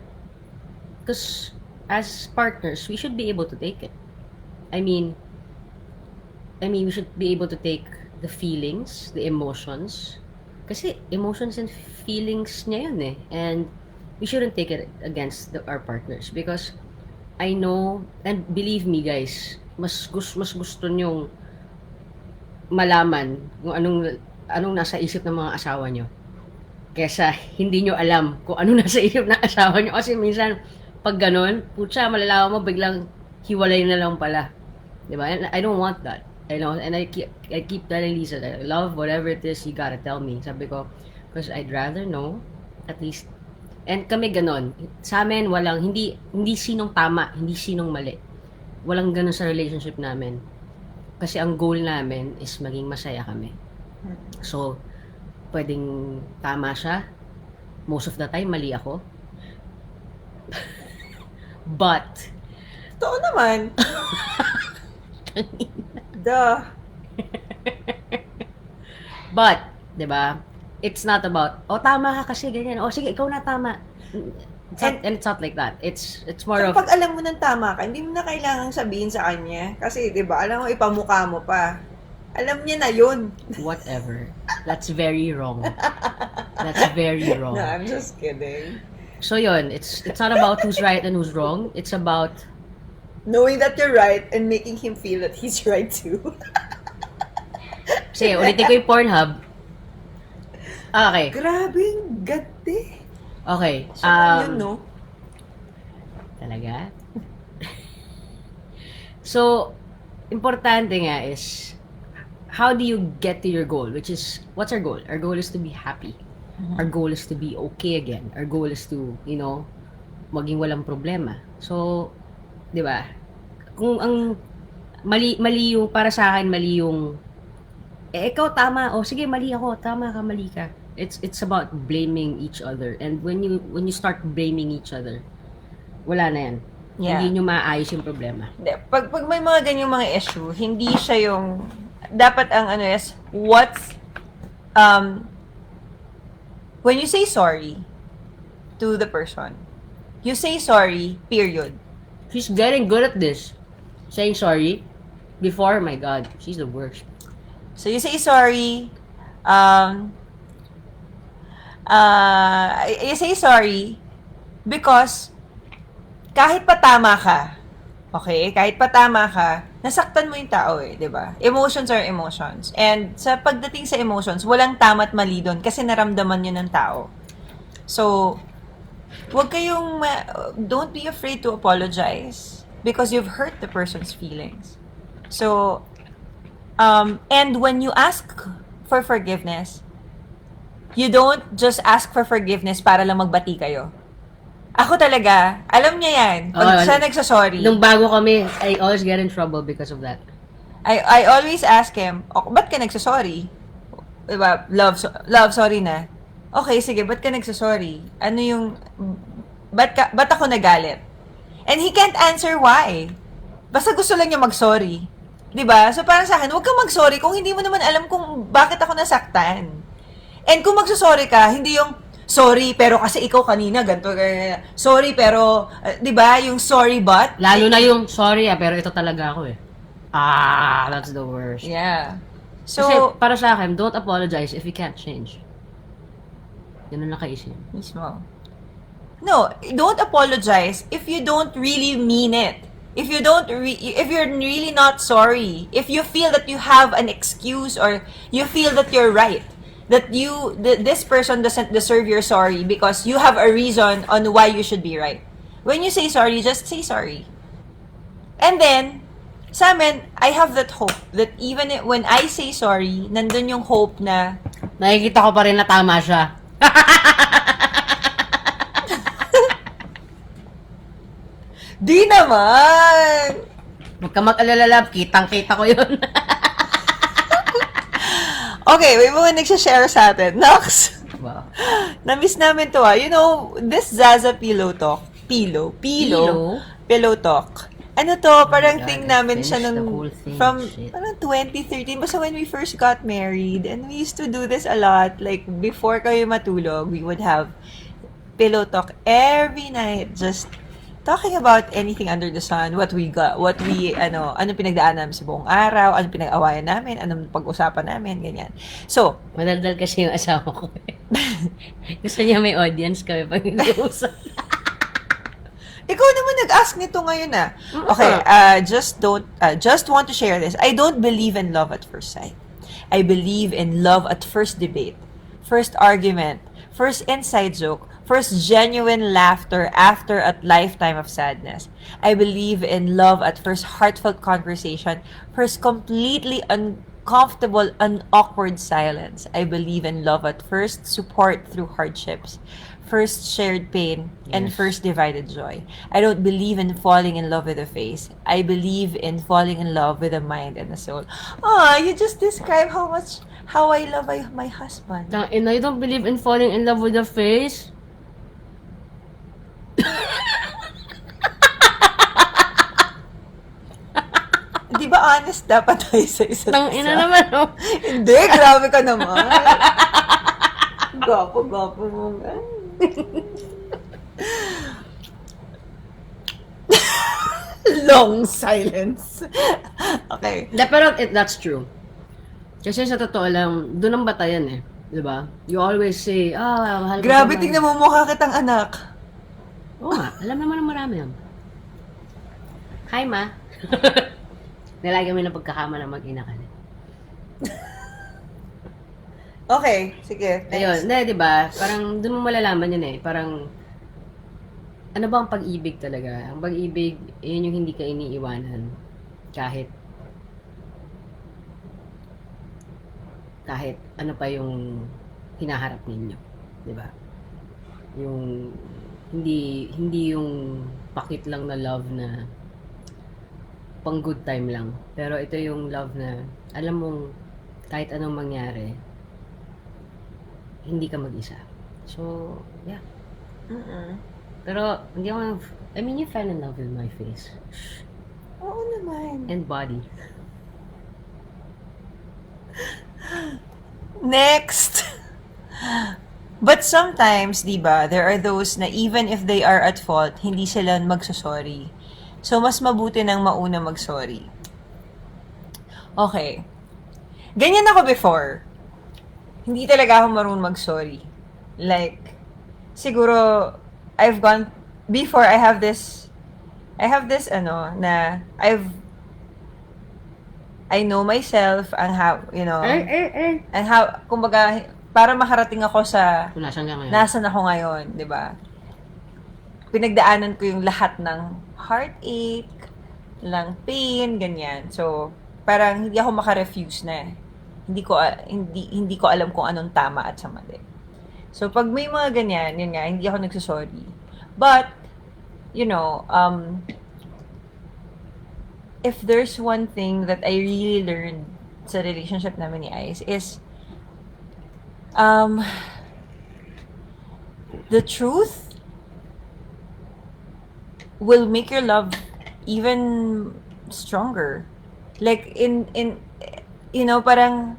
because as partners, we should be able to take it. I mean, we should be able to take the feelings, the emotions. Kasi emotions and feelings niya yun eh. And we shouldn't take it against our partners. Because I know, and believe me guys, mas gusto nyong malaman kung anong nasa isip ng mga asawa nyo. Kesa hindi nyo alam kung anong nasa isip ng asawa nyo. Kasi minsan, pag ganun, putya, malalaman mo, biglang hiwalay na lang pala. Diba? And I don't want that. I know, and I keep telling Lisa that I love whatever it is you gotta tell me. Sabi ko, because I'd rather know, at least. And kami ganon. Sa amin, hindi sinong tama, hindi sinong mali. Walang ganon sa relationship namin. Kasi ang goal namin is maging masaya kami. So, pwedeng tama siya. Most of the time, mali ako. But, Totoo naman. Duh. But, 'di ba? It's not about, tama ka kasi ganyan. Sige, ikaw na tama. It's not like that. It's more of, Pag alam mo ng tama ka, hindi mo na kailangang sabihin sa kanya. Kasi, di ba, alam mo, ipamukha mo pa. Alam niya na yun. whatever. That's very wrong. That's very wrong. No, I'm just kidding. So yun, it's not about who's right and who's wrong. It's about Knowing that you're right and making him feel that he's right too. Sige, ulitin ko yung Pornhub. Okay. Grabing gati. Okay. Yun, no? Talaga? So, importante nga is, how do you get to your goal? Which is, what's our goal? Our goal is to be happy. Our goal is to be okay again. Our goal is to, maging walang problema. So, di ba? Kung ang mali yung, para sa akin, mali yung, ikaw tama, sige, mali ako, tama ka, mali ka. It's about blaming each other. And when you start blaming each other, wala na yan. Yeah. Hindi nyo maayos yung problema. Pag may mga ganyang mga issue, hindi siya yung, dapat ang is, when you say sorry to the person, you say sorry, period. She's getting good at this. Saying sorry. Before, my God, she's the worst. So you say sorry, you say sorry because kahit pa tama ka, okay? Kahit pa tama ka, nasaktan mo yung tao eh, di ba? Emotions are emotions. And sa pagdating sa emotions, walang tama at mali doon kasi naramdaman yun ng tao. So, don't be afraid to apologize because you've hurt the person's feelings. So, and when you ask for forgiveness, you don't just ask for forgiveness para lang magbati kayo. Ako talaga, alam niya yan. Pag siya nagsasorry, Nung bago kami, I always get in trouble because of that. I always ask him, ba't ka nagsasorry? Diba? Love, sorry na. Okay, sige, ba't ka nagsasorry? Ano yung, ba't ako nagalit? And he can't answer why. Basta gusto lang niya mag-sorry. Diba? So parang sa akin, huwag kang mag-sorry kung hindi mo naman alam kung bakit ako nasaktan. And kung magsasorry ka, hindi yung, sorry, pero kasi ikaw kanina, ganito, ganyan. Sorry, pero, di ba, yung sorry but? Lalo na yung, sorry pero ito talaga ako eh. That's the worst. Yeah. Kasi So, para sa akin, don't apologize if you can't change. Yun ang nakaisip. mismo. No, don't apologize if you don't really mean it. If you're really not sorry. If you feel that you have an excuse or you feel that you're right. That this person doesn't deserve your sorry because you have a reason on why you should be right. When you say sorry, just say sorry. And then, sa amin, I have that hope that even when I say sorry, nandun yung hope na Nakikita ko pa rin na tama siya. di naman! Huwag ka mag-alala, love. Kitang-kita ko yun. Okay, may mga nagsha-share sa atin. Nox! Wow. Na-miss namin to You know, this Zaza pillow talk. Pillow talk. Ano to, parang God, thing I namin siya finished the nung, whole thing. from, Shit. parang 2013, basta when we first got married, and we used to do this a lot, like, before kayo matulog, we would have pillow talk every night, just talking about anything under the sun, anong pinagdaan namin sa buong araw, anong pinag-awayan namin, anong pag-usapan namin, ganyan. So, Madaldal kasi yung asawa ko. Gusto niya may audience kami pag nag-uusap. ikaw naman nag-ask nito ngayon Okay, just want to share this. I don't believe in love at first sight. I believe in love at first debate, first argument, first inside joke, first genuine laughter after a lifetime of sadness. I believe in love at first heartfelt conversation, first completely uncomfortable and awkward silence. I believe in love at first support through hardships, first shared pain, and Yes. first divided joy. I don't believe in falling in love with a face. I believe in falling in love with a mind and a soul. You just described how I love my husband. And I don't believe in falling in love with the face. Di ba honest dapat tayo sa isa't Tang isa? ina naman, oh. Hindi, grabe ka naman. Gwapo mo nga. Long silence. Okay. Pero that's true. Kasi sa totoo lang, doon ang batayan eh. Diba? You always say, mahal ko Grabe, siya, tingnan mo mukha kitang anak. Oo nga, alam naman ng marami yan. Hi, ma. Nalagi kami ng pagkakama ng mag-ina ka. Okay, sige. Ayun, Next. diba? Parang doon mo malalaman yun eh. Parang, ano ba ang pag-ibig talaga? Ang pag-ibig, yun yung hindi ka iniiwanan. Kahit ano pa yung hinaharap ninyo. Diba? Yung, hindi yung pakit lang na love na pang good time lang. Pero ito yung love na, alam mong, kahit anong mangyari, hindi ka mag-isa. So, yeah. Pero, hindi ako, you fell in love with my face. Oo naman. And body. Next. But sometimes, di ba, there are those na even if they are at fault, hindi sila magsasorry. So, mas mabuti nang mauna magsorry. Okay. Ganyan ako before. Hindi talaga ako marunong mag-sorry. Like, siguro, before I have this, na, I know myself, and how, and how, kumbaga, para makarating ako sa, Kung nasan ka ngayon. nasan ako ngayon, di ba? pinagdaanan ko yung lahat ng heartache, lang pain, ganyan. So, parang hindi ako maka-refuse na. Hindi ko alam kung anong tama at sa mali. So, pag may mga ganyan, yun nga, hindi ako nagsusorry. But, you know, if there's one thing that I really learned sa relationship namin ni Ice is, the truth will make your love even stronger. Like, you know, parang,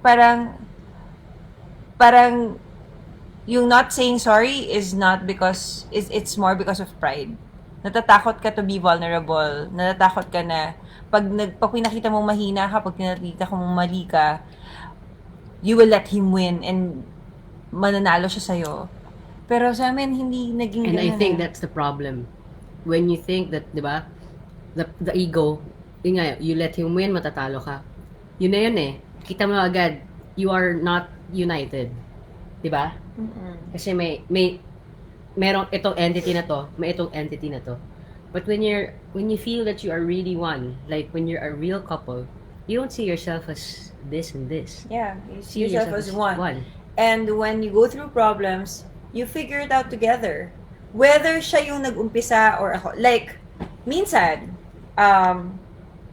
yung not saying sorry is not because, it's more because of pride. Natatakot ka to be vulnerable. Natatakot ka na, pag pinakita mong mahina ka, pag pinakita mong mali ka, you will let him win and mananalo siya sa'yo. Pero sa amin, hindi naging And I ganun think eh. that's the problem. When you think that, di ba, the ego, yun nga, you let him win, matatalo ka. Yun na yun eh. Kita mo agad, you are not united. Di ba? Kasi merong itong entity na to, may itong entity na to. But when you feel that you are really one, like when you're a real couple, you don't see yourself as this and this. Yeah, you see yourself as one. one. And when you go through problems, you figure it out together. Whether siya yung nag-umpisa or ako. Like, minsan,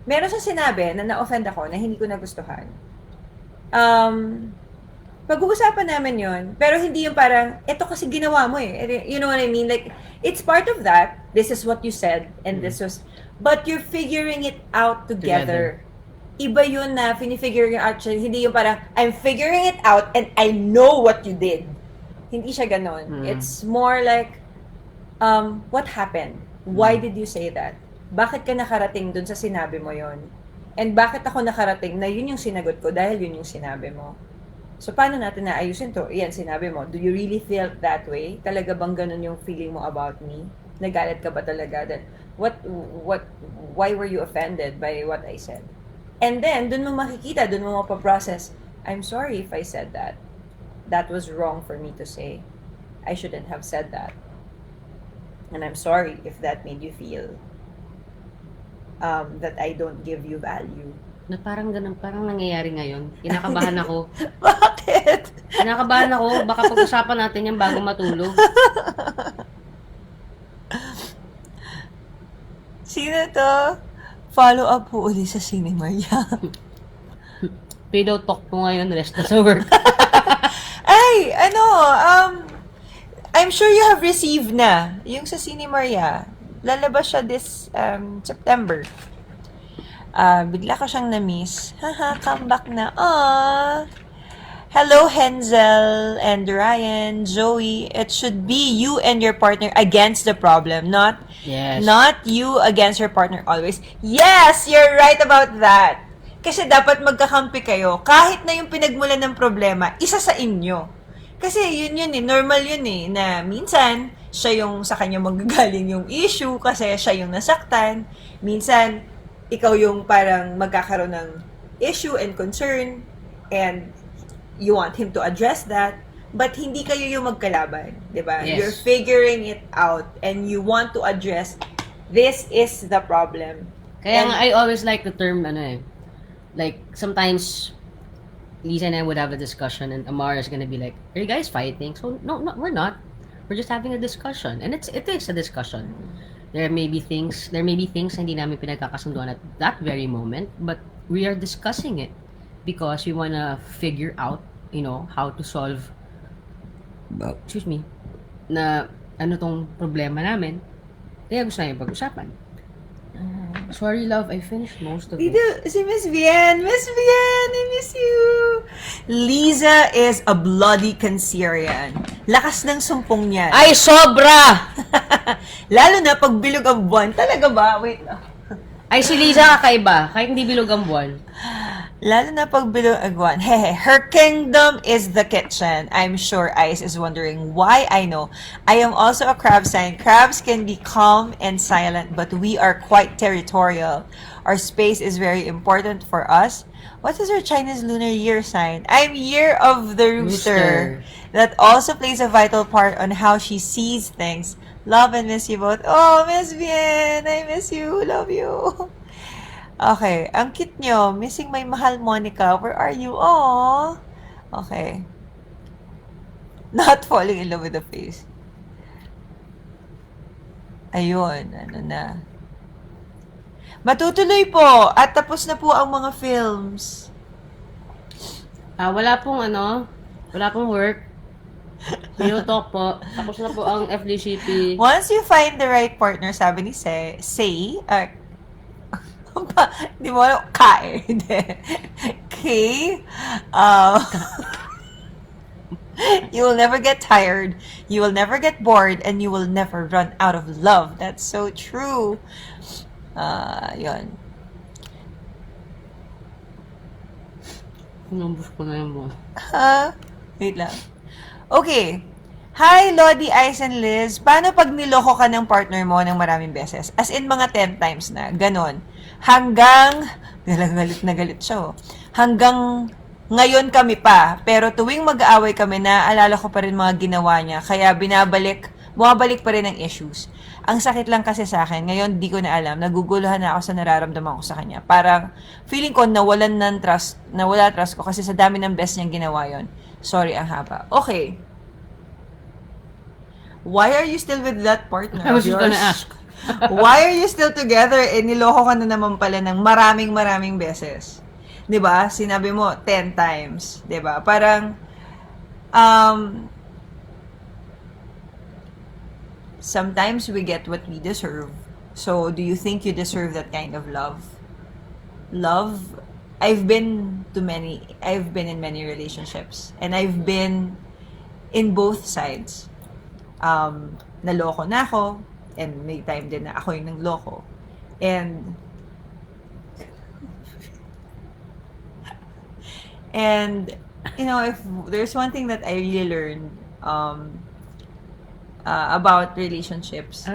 meron siya sinabi na na-offend ako na hindi ko nagustuhan. Pag-uusapan namin yun, pero hindi yung parang, eto kasi ginawa mo eh. You know what I mean? Like, it's part of that. This is what you said, and this was, but you're figuring it out together. Iba yun na figure yung out siya. Hindi yung parang, I'm figuring it out and I know what you did. Hindi siya ganon. It's more like, what happened? Why did you say that? Bakit ka nakarating dun sa sinabi mo yon? And bakit ako nakarating na yun yung sinagot ko dahil yun yung sinabi mo? So, paano natin naayusin to? Iyan, sinabi mo, do you really feel that way? Talaga bang ganun yung feeling mo about me? Nagalit ka ba talaga? Then, why were you offended by what I said? And then, dun mo makikita, dun mo mapaprocess, I'm sorry if I said that. That was wrong for me to say. I shouldn't have said that. And I'm sorry if that made you feel that I don't give you value. Na parang ganun, parang nangyayari ngayon. Kinakabahan ako. Bakit? Kinakabahan ako. Baka pag-usapan natin yan bago matulog. Sino to? Follow up po uli sa Sine Maria. Pillow talk po ngayon, rest na sa work. Ay, I'm sure you have received na yung sa Sine Maria. Lalabas siya this September. Bigla ko siyang na-miss. Haha, comeback na. Aww. Hello, Henzel and Ryan, Joey. It should be you and your partner against the problem, not you against your partner always. Yes, you're right about that. Kasi dapat magkakampi kayo. Kahit na yung pinagmulan ng problema, isa sa inyo. Kasi yun eh, normal yun eh, na minsan, siya yung sa kanya magagaling yung issue kasi siya yung nasaktan. Minsan, ikaw yung parang magkakaroon ng issue and concern and you want him to address that, but hindi kayo yung magkalaban, di ba? Yes. You're figuring it out and you want to address, this is the problem. Kaya And nga, I always like the term, like, sometimes, Lisa and I would have a discussion and Amara is gonna be like, are you guys fighting? So, no, we're not. We're just having a discussion. And it is a discussion. There may be things na hindi namin pinagkakasunduan at that very moment, but we are discussing it because we wanna figure out, how to solve, na ano tong problema namin. Kaya gusto namin pag-usapan. Sorry, love, I finished most of it. Si Miss Vian, I miss you. Lisa is a bloody Cancerian. Lakas ng sumpong niya. Ay, sobra! Lalo na pag bilog ang buwan. Talaga ba? Wait. Ay, si Lisa kakaiba. Kahit hindi bilog ang buwan. Lalo na pag bilog ang buwan. Hehe, her kingdom is the kitchen. I'm sure Ice is wondering why I know. I am also a crab sign. Crabs can be calm and silent, but we are quite territorial. Our space is very important for us. What is your Chinese lunar year sign? I'm year of the rooster. That also plays a vital part on how she sees things. Love and miss you both. Oh, Miss Bien! I miss you. Love you. Okay. Ang cute nyo. Missing my mahal Monica. Where are you? Oh. Okay. Not falling in love with the face. Ayun. Ano na. Matutuloy po. At tapos na po ang mga films. Wala pong work. Pilotalk po. Tapos na po ang FDCP. Once you find the right partner, sabi ni di mo alam, hindi. Uh, you will never get tired, you will never get bored, and you will never run out of love. That's so true. Yun. Inubos ko na yun mo. Wait lang. Okay. Hi, Lodi, Ice, and Liz. Paano pag niloko ka ng partner mo ng maraming beses? As in, mga 10 times na. Ganon. Hanggang, galit na galit siya, oh. Hanggang ngayon kami pa. Pero tuwing mag-aaway kami, naaalala ko pa rin mga ginawa niya. Kaya bumabalik pa rin ang issues. Ang sakit lang kasi sa akin, ngayon di ko na alam, naguguluhan na ako sa nararamdaman ko sa kanya. Parang, feeling ko nawala trust ko kasi sa dami ng best niyang ginawa yon. Sorry, ang haba. Okay. Why are you still with that partner I was just gonna ask. Why are you still together? Niloko ka na naman pala ng maraming beses. 'Di ba? Sinabi mo 10 times, 'di ba? Parang sometimes we get what we deserve. So, do you think you deserve that kind of love? Love, I've been in many relationships, and I've been in both sides. Naloko na ako, and may time din na ako yung nangloko. And if there's one thing that I really learned about relationships,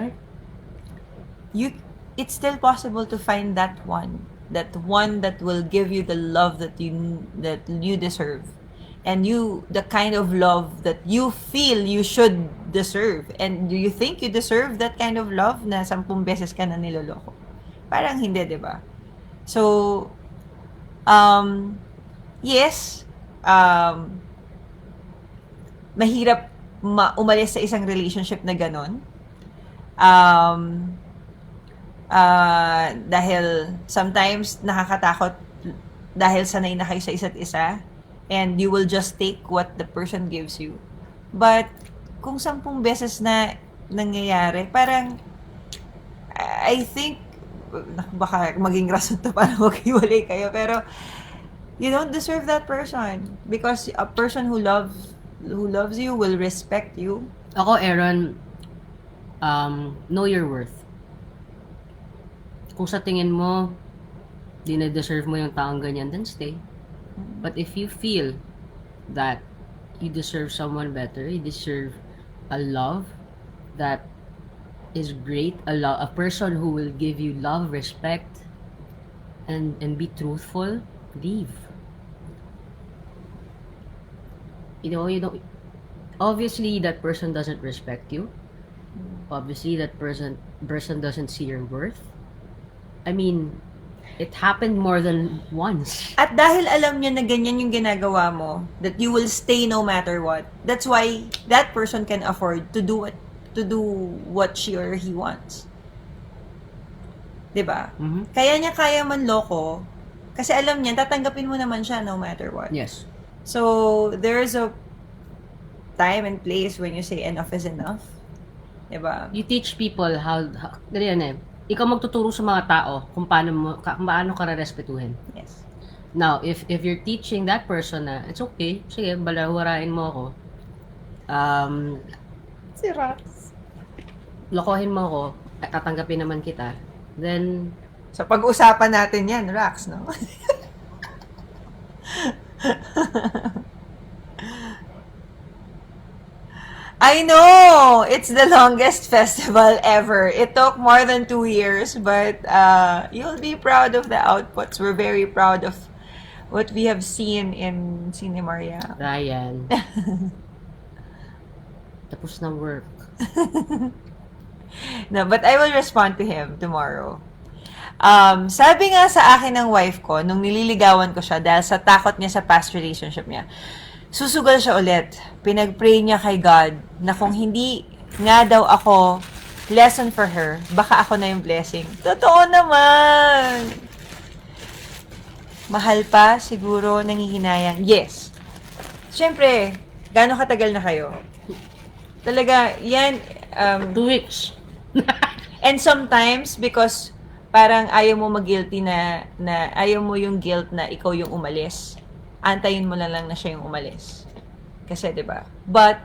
it's still possible to find that one that will give you the love that you deserve, and the kind of love that you feel you should deserve. And do you think you deserve that kind of love na 10 beses ka na niloloko? Parang hindi, 'di ba? So yes, mahirap umalis sa isang relationship na ganon. Dahil sometimes nakakatakot dahil sanay na kayo sa isa't isa, and you will just take what the person gives you. But kung 10 beses na nangyayari, parang I think baka maging rason to para maghiwalay kayo, pero you don't deserve that person, because a person who loves you will respect you. Ako, Aaron, know your worth. Kung sa tingin mo, di na-deserve mo yung taong ganyan, then stay. But if you feel that you deserve someone better, you deserve a love that is great, a person who will give you love, respect, and be truthful, leave. You don't, obviously that person doesn't respect you. Obviously that person doesn't see your worth. I mean, it happened more than once. At dahil alam niya na ganyan yung ginagawa mo, that you will stay no matter what, that's why that person can afford to do what she or he wants. 'Di ba? Mm-hmm. Kaya manloko kasi alam niya tatanggapin mo naman siya no matter what. Yes. So there's a time and place when you say enough is enough. 'Di ba? You teach people how ganyan ikaw magtuturo sa mga tao kung paano ka rerespetuhin. Yes. Now, if you're teaching that person na it's okay, sige, balawarain mo ako. Si Rax. Lokohin mo ako, at tatanggapin naman kita. Then So pag-usapan natin 'yan, Rax, no? I know! It's the longest festival ever. It took more than 2 years, but you'll be proud of the outputs. We're very proud of what we have seen in Cine Maria. Ryan. Tapos ng work. No, but I will respond to him tomorrow. Sabi nga sa akin ng wife ko, nung nililigawan ko siya dahil sa takot niya sa past relationship niya, susugal siya ulit. Pinag-pray niya kay God na kung hindi nga daw ako lesson for her, baka ako na yung blessing. Totoo naman! Mahal pa, siguro, nangihinayang. Yes. Siyempre, gaano katagal na kayo? Talaga, yan, 2 weeks. and sometimes, because parang ayaw mo mag-guilty na ayaw mo yung guilt na ikaw yung umalis. Antayin mo na lang na siya yung umalis. Kasi, di ba? But,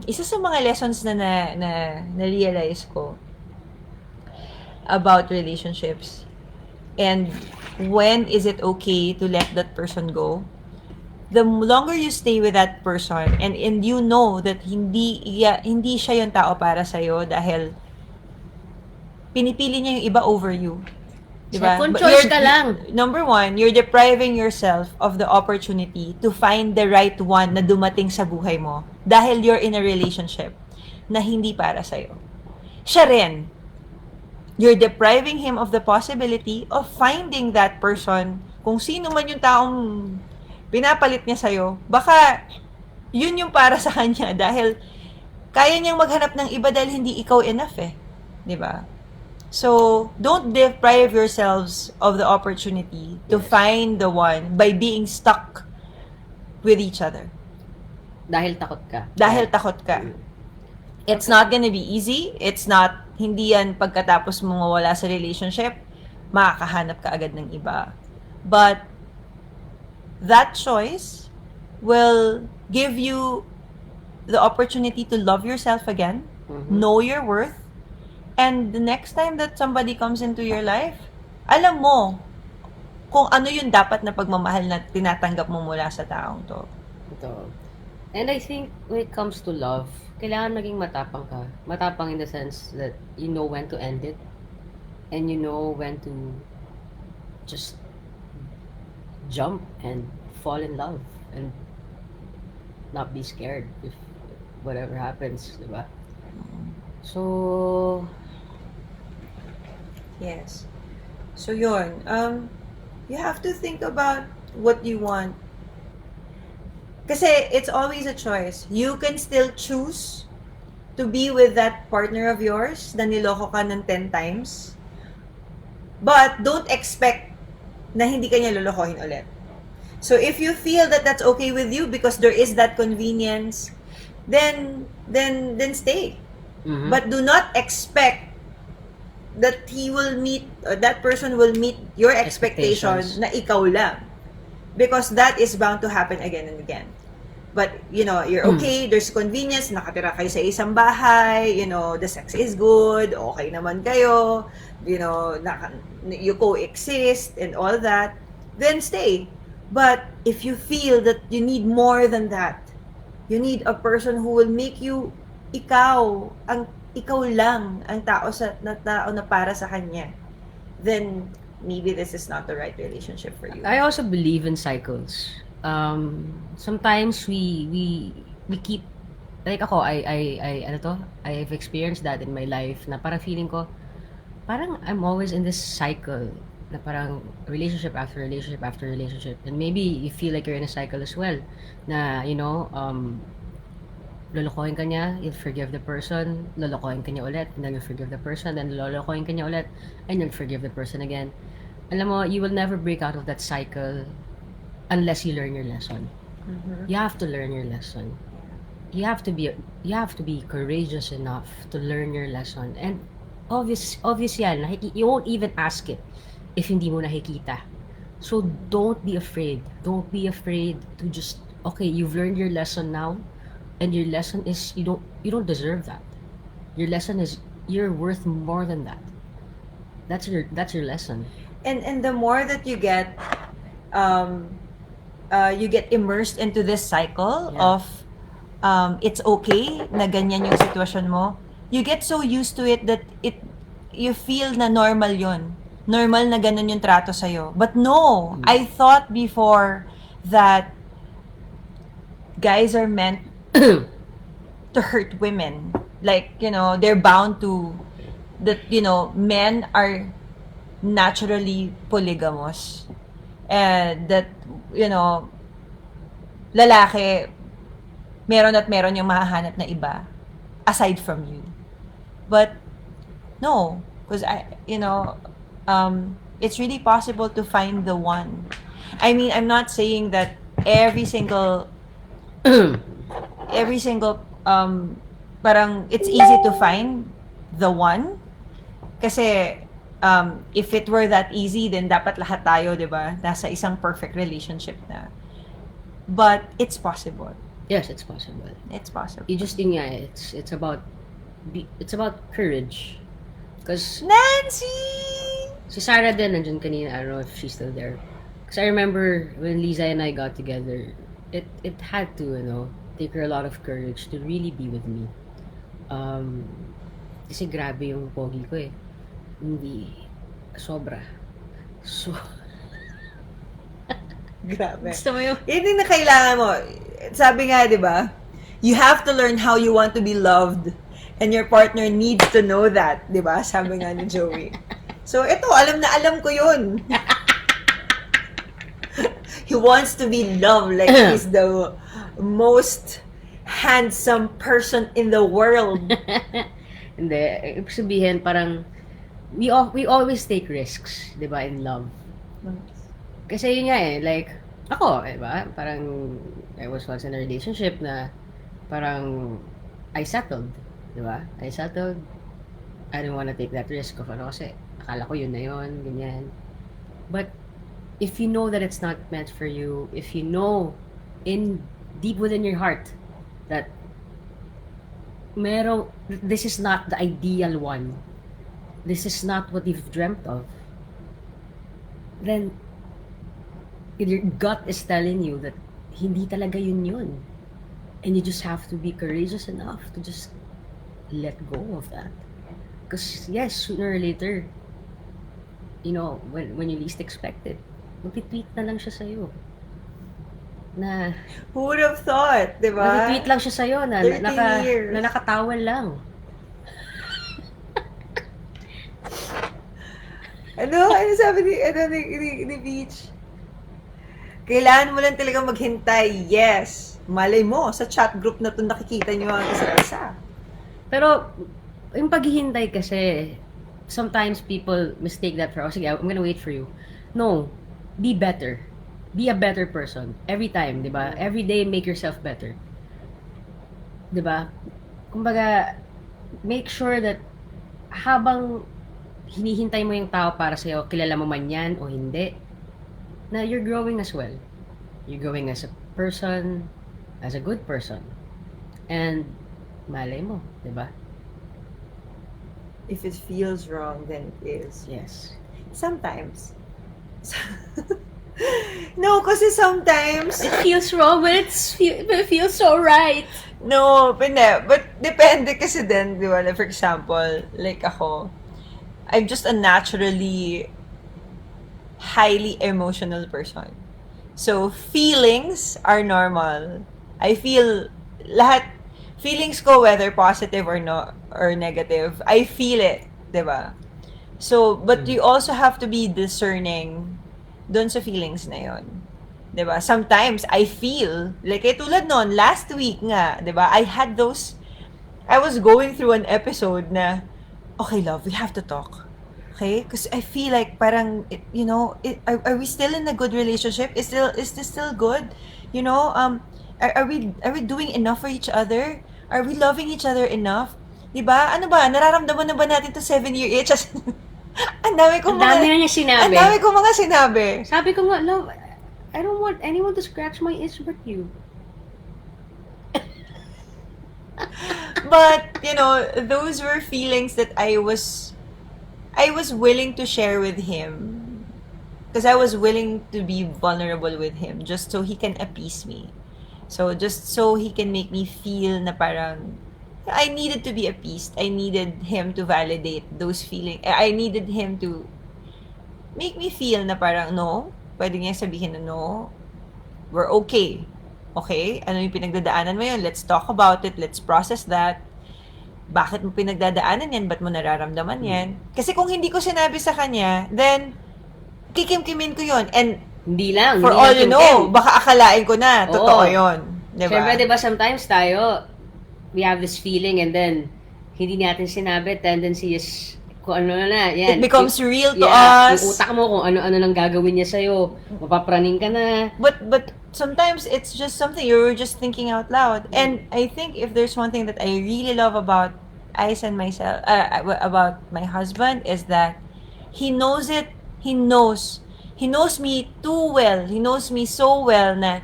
isa sa mga lessons na realize ko about relationships and when is it okay to let that person go, the longer you stay with that person and you know that hindi siya yung tao para sa'yo dahil pinipili niya yung iba over you. Diba? Second But choice ka lang. Number one, you're depriving yourself of the opportunity to find the right one na dumating sa buhay mo dahil you're in a relationship na hindi para sa'yo. Siya rin. You're depriving him of the possibility of finding that person, kung sino man yung taong pinapalit niya sa'yo, baka yun yung para sa kanya dahil kaya niyang maghanap ng iba dahil hindi ikaw enough eh. Diba? So, don't deprive yourselves of the opportunity to find the one by being stuck with each other. Dahil takot ka. Dahil takot ka. It's not gonna be easy. It's not, hindi yan pagkatapos mo mawala sa relationship, makakahanap ka agad ng iba. But, that choice will give you the opportunity to love yourself again, know your worth, and the next time that somebody comes into your life, alam mo kung ano yung dapat na pagmamahal na tinatanggap mo mula sa taong to. Ito. And I think when it comes to love, kailangan maging matapang ka. Matapang in the sense that you know when to end it and you know when to just jump and fall in love and not be scared if whatever happens, diba? So, yes. So yun, you have to think about what you want. Kasi it's always a choice. You can still choose to be with that partner of yours na niloko ka ng 10 times. But don't expect na hindi ka niya lolokohin ulit. So if you feel that that's okay with you because there is that convenience, then stay. But do not expect that he will meet or that person will meet your expectations na ikaw lang. Because that is bound to happen again and again. But, you know, you're okay, there's convenience, nakatira kayo sa isang bahay, you know, the sex is good, okay naman kayo, you know, you coexist and all that, then stay. But if you feel that you need more than that, you need a person who will make you ikaw lang ang tao na para sa kanya, then maybe this is not the right relationship for you. I also believe in cycles. Sometimes we keep, like ako, I've experienced that in my life na parang feeling ko, parang I'm always in this cycle na parang relationship after relationship after relationship. And maybe you feel like you're in a cycle as well na, you know, lolokohin ka niya, you'll forgive the person, lolokohin ka niya ulit, and then you'll forgive the person, then lolokohin ka niya ulit, and you'll forgive the person again. Alam mo, you will never break out of that cycle unless you learn your lesson. You have to learn your lesson. You have to be courageous enough to learn your lesson. And obvious yan, you won't even ask it if hindi mo nakikita. So don't be afraid. Don't be afraid to just, okay, you've learned your lesson now, and your lesson is you don't deserve that. Your lesson is you're worth more than that. That's your lesson. And the more that you get immersed into this cycle of it's okay na ganyan yung sitwasyon mo, you get so used to it that you feel na normal yon. Normal na ganun yung trato sa'yo. But no, I thought before that guys are meant to hurt women. like, they're bound to that, men are naturally polygamous, and that, you know lalaki, meron at meron yung mahahanap na iba aside from you. But no, because it's really possible to find the one. I mean, I'm not saying that every single parang it's easy to find the one, kasi if it were that easy, then dapat lahat tayo, 'di ba, nasa isang perfect relationship na. But it's possible. Yes, it's possible. It's possible. You just think, yeah, it's about courage. Because Nancy! si Sarah din nandyan kanina. I don't know if she's still there. Because I remember when Lisa and I got together, it had to, take her a lot of courage to really be with me. Kasi grabe yung pogi ko eh. Hindi, sobra. So, Grabe. gusto mo yung... Yun yung na kailangan mo. Sabi nga, di ba? You have to learn how you want to be loved. And your partner needs to know that. Di ba? Sabi nga ni Joey. So, ito, alam na alam ko yun. He wants to be loved like he's the most handsome person in the world. Hindi. Ibig sabihin, parang, we always take risks, di ba, in love. Kasi yun nga eh, like, ako, di ba, parang, I was once in a relationship na, parang, I settled, di ba? I settled, I didn't wanna take that risk of kasi, akala ko yun na yun, ganyan. But, if you know that it's not meant for you, if you know, deep within your heart, that, this is not the ideal one, this is not what you've dreamt of, then, your gut is telling you that hindi talaga yun. And you just have to be courageous enough to just let go of that. Because yes, sooner or later, when you least expect it, mag-tweet na lang siya sa'yo. Na, Who would have thought, di ba? mag-tweet lang siya sa'yo na, 13 years. na nakatawal lang. Ano sabi ni Beach? Kailangan mo lang talaga maghintay. Yes. Malay mo, sa chat group na to nakikita nyo ang isa't isa. Pero, yung paghihintay kasi, sometimes people mistake that for, sige, I'm gonna wait for you. No. Be better. Be a better person. Every time, di ba? Every day, make yourself better. Di ba? Kumbaga, make sure that habang hinihintay mo yung tao para sa'yo, kilala mo man yan o hindi, na you're growing as well. You're growing as a person, as a good person. And, malay mo, di ba? If it feels wrong, then it is. Yes. Sometimes. No, kasi sometimes... It feels wrong, but it feels so right. No, but depende kasi din, di ba? Like, for example, like ako, I'm just a naturally highly emotional person. So, feelings are normal. I feel feelings ko, whether positive or no, or negative, I feel it, 'di ba? So, but you also have to be discerning dun sa feelings na yon. 'Di ba? Sometimes I feel like tulad noon last week nga, 'di ba? I was going through an episode na, okay, love, we have to talk. Okay? Because I feel like parang, are we still in a good relationship? Is this still good? Are we doing enough for each other? Are we loving each other enough? Diba? Ano ba? Nararamdaman na ba natin to 7-year itch? Ang dami kong na niya sinabi. Ang dami kong mga sinabi. Sabi ko nga, love, I don't want anyone to scratch my itch but you. But, those were feelings that I was willing to share with him. Because I was willing to be vulnerable with him just so he can appease me. So, just so he can make me feel na parang I needed to be appeased. I needed him to validate those feelings. I needed him to make me feel na parang, no, pwede niya sabihin na no, we're okay. Okay? Ano yung pinagdadaanan mo yun? Let's talk about it. Let's process that. bakit mo pinagdadaanan yan? Ba't mo nararamdaman yan? Kasi kung hindi ko sinabi sa kanya, then, kikimkimin ko yun. And, Hindi lang. for hindi all lang you know, baka akalain ko na, totoo Oo. yun. Diba? Siyempre, di ba, sometimes tayo, we have this feeling and then, hindi natin sinabi, tendency is, kung ano na, yan. It becomes real to Yung us. utak mo, kung ano-ano nang gagawin niya sa'yo, mapapraning ka na. But sometimes it's just something you're just thinking out loud. And I think if there's one thing that I really love about Ice and myself, about my husband, is that he knows it. He knows me too well. He knows me so well na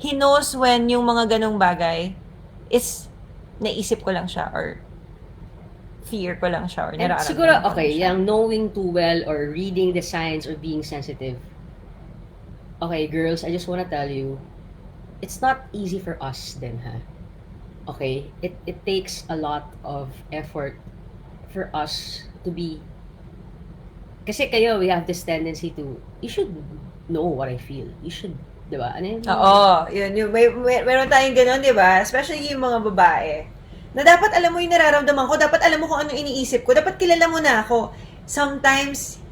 he knows when yung mga ganong bagay is naisip ko lang siya or fear ko lang siya or And nararamdaman siguro, ko lang okay, siya. yung knowing too well or reading the signs or being sensitive. Okay, girls, I just wanna tell you, it's not easy for us then, ha? Okay? It takes a lot of effort for us to be... Kasi kayo, we have this tendency to, you should know what I feel. You should, di ba? Ano yun? Oo, yun. Meron tayong ganun, di ba? Especially yung mga babae. Na dapat alam mo yung nararamdaman ko, dapat alam mo kung anong iniisip ko, dapat kilala mo na ako. Sometimes,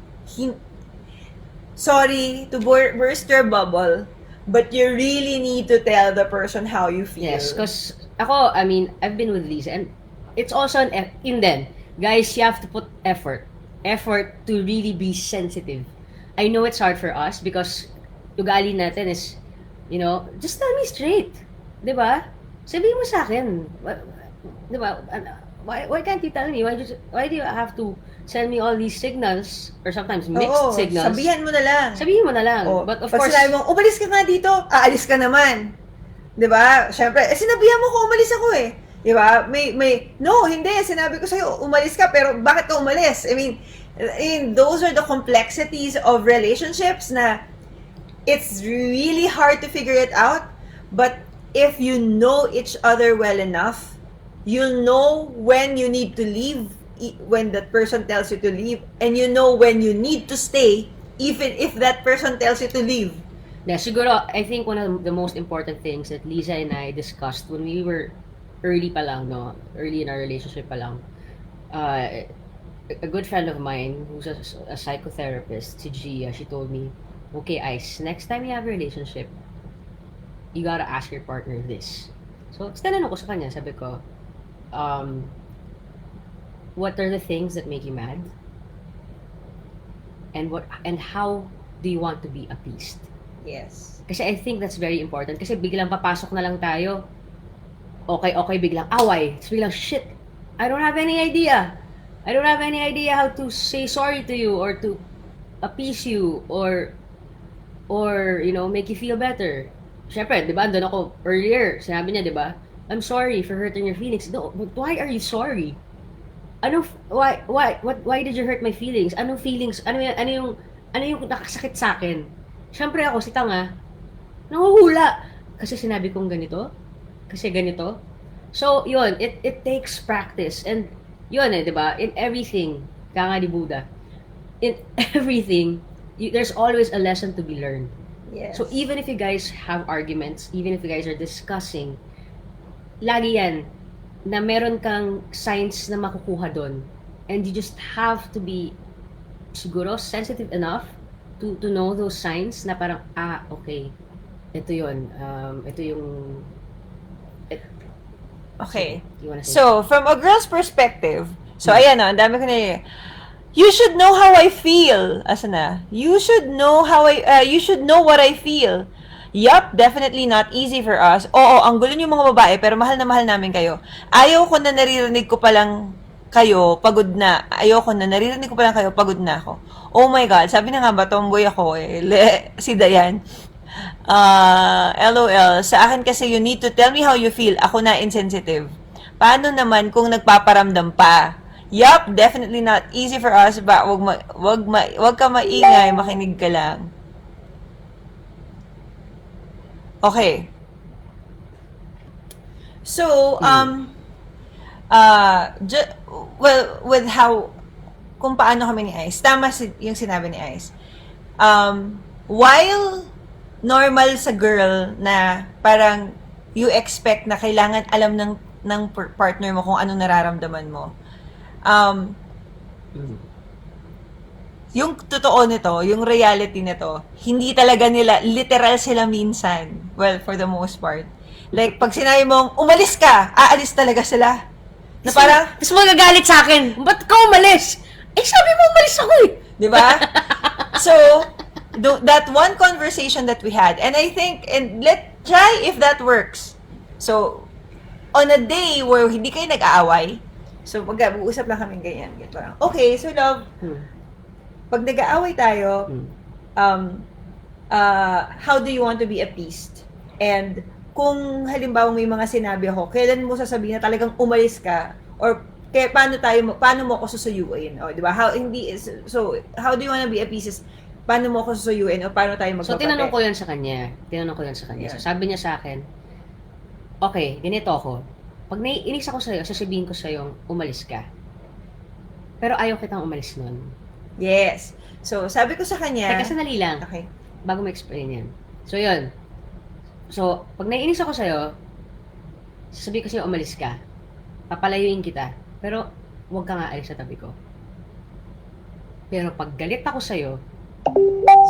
sorry to burst your bubble, but you really need to tell the person how you feel. Yes, because ako, I mean, I've been with Lisa and it's also in then, guys, you have to put effort to really be sensitive. I know it's hard for us because ugali natin is, you know, just tell me straight. 'Di ba? Sabihin mo sa akin. 'Di ba? Why can't you tell me? Why do you have to send me all these signals or sometimes mixed signals? Sabihan mo na lang. Sabihin mo na lang. Oo. But of Pag course, sinabi mo, umalis ka nga dito, aalis ka naman. 'Di ba? Syempre, sinabihan mo ko umalis ako eh. 'Di ba? No, hindi, sinabi ko sa'yo, umalis ka, pero bakit ka umalis? I mean, those are the complexities of relationships na it's really hard to figure it out, but if you know each other well enough, you'll know when you need to leave, when that person tells you to leave, and you know when you need to stay, even if that person tells you to leave. yeah, siguro, I think one of the most important things that Lisa and I discussed when we were early pa lang, no? Early in our relationship pa lang. A good friend of mine who's a psychotherapist, si Gia, she told me, okay, Ice, next time you have a relationship, you gotta ask your partner this. So, tinanong ko sa kanya, sabi ko, what are the things that make you mad? And how do you want to be appeased? Yes. Kasi I think that's very important. Kasi biglang papasok na lang tayo, okay, biglang away. It's biglang, shit, I don't have any idea how to say sorry to you or to appease you or you know, make you feel better. Syempre, 'di ba? Doon ako earlier, sinabi niya, 'di ba? I'm sorry for hurting your feelings. No, but why are you sorry? Why did you hurt my feelings? Anong feelings? Ano yung nakasakit sa akin? Syempre ako si tanga, nanguhula kasi sinabi kong ganito, kasi ganito. So, 'yun, it takes practice and yun 'di ba? In everything, kaya nga ni Buddha, in everything, there's always a lesson to be learned. Yes. So even if you guys have arguments, even if you guys are discussing, lagi yan na meron kang signs na makukuha doon. And you just have to be siguro sensitive enough to know those signs na parang, okay, ito yun. Ito yung... Okay. You wanna say? So, from a girl's perspective, so ayan o, ang dami ko na you should know how I feel. Asa na? You should know you should know what I feel. Yup, definitely not easy for us. Oo, ang gulo yung mga babae, pero mahal na mahal namin kayo. Ayaw ko na naririnig ko palang kayo, pagod na. Ayoko na, naririnig ko palang kayo, pagod na ako. Oh my God, sabi na nga ba, tomboy ako eh. Si Dayan. LOL, sa akin kasi you need to tell me how you feel. Ako na insensitive. Paano naman kung nagpaparamdam pa? Yup, definitely not easy for us, but wag ka maingay, makinig ka lang. Okay. So, well, with how, kung paano kami ni Ice, tama yung sinabi ni Ice. While normal sa girl na parang you expect na kailangan alam ng ng partner mo kung anong nararamdaman mo. Um, yung totoo nito, yung reality nito, hindi talaga nila, literal sila minsan. Well, for the most part. Like, pag sinabi mong, umalis ka, aalis talaga sila. Na parang, Tapos magagalit sa akin, ba't ka umalis? Eh, sabi mo umalis ako eh. di ba? So, that one conversation that we had, and I think, and try if that works. So, on a day where hindi kayo nag-aaway, so mag-uusap lang kami ganyan. Parang, okay, so love, pag nag-aaway tayo, how do you want to be appeased? And kung halimbawa may mga sinabi ako, kailan mo sasabihin na talagang umalis ka? Or kaya paano mo ako susuyuin? O, di ba? How do you want to be appeased? Paano mo ako susuyuin? O paano tayo magpapate? So, tinanong ko yan sa kanya. Yeah. So, sabi niya sa akin, okay, ganito ako. Pag naiinis ako sa'yo, sasabihin ko sa'yo, umalis ka. Pero ayaw kitang umalis nun. Yes. So, sabi ko sa kanya... Teka, sanali lang. Okay. Bago ma-explain yan. So, yun. So, pag naiinis ako sa'yo, sasabihin ko sa'yo, umalis ka. Papalayuin kita. Pero, huwag ka nga alis sa tabi ko. Pero pag galit ako sa'yo,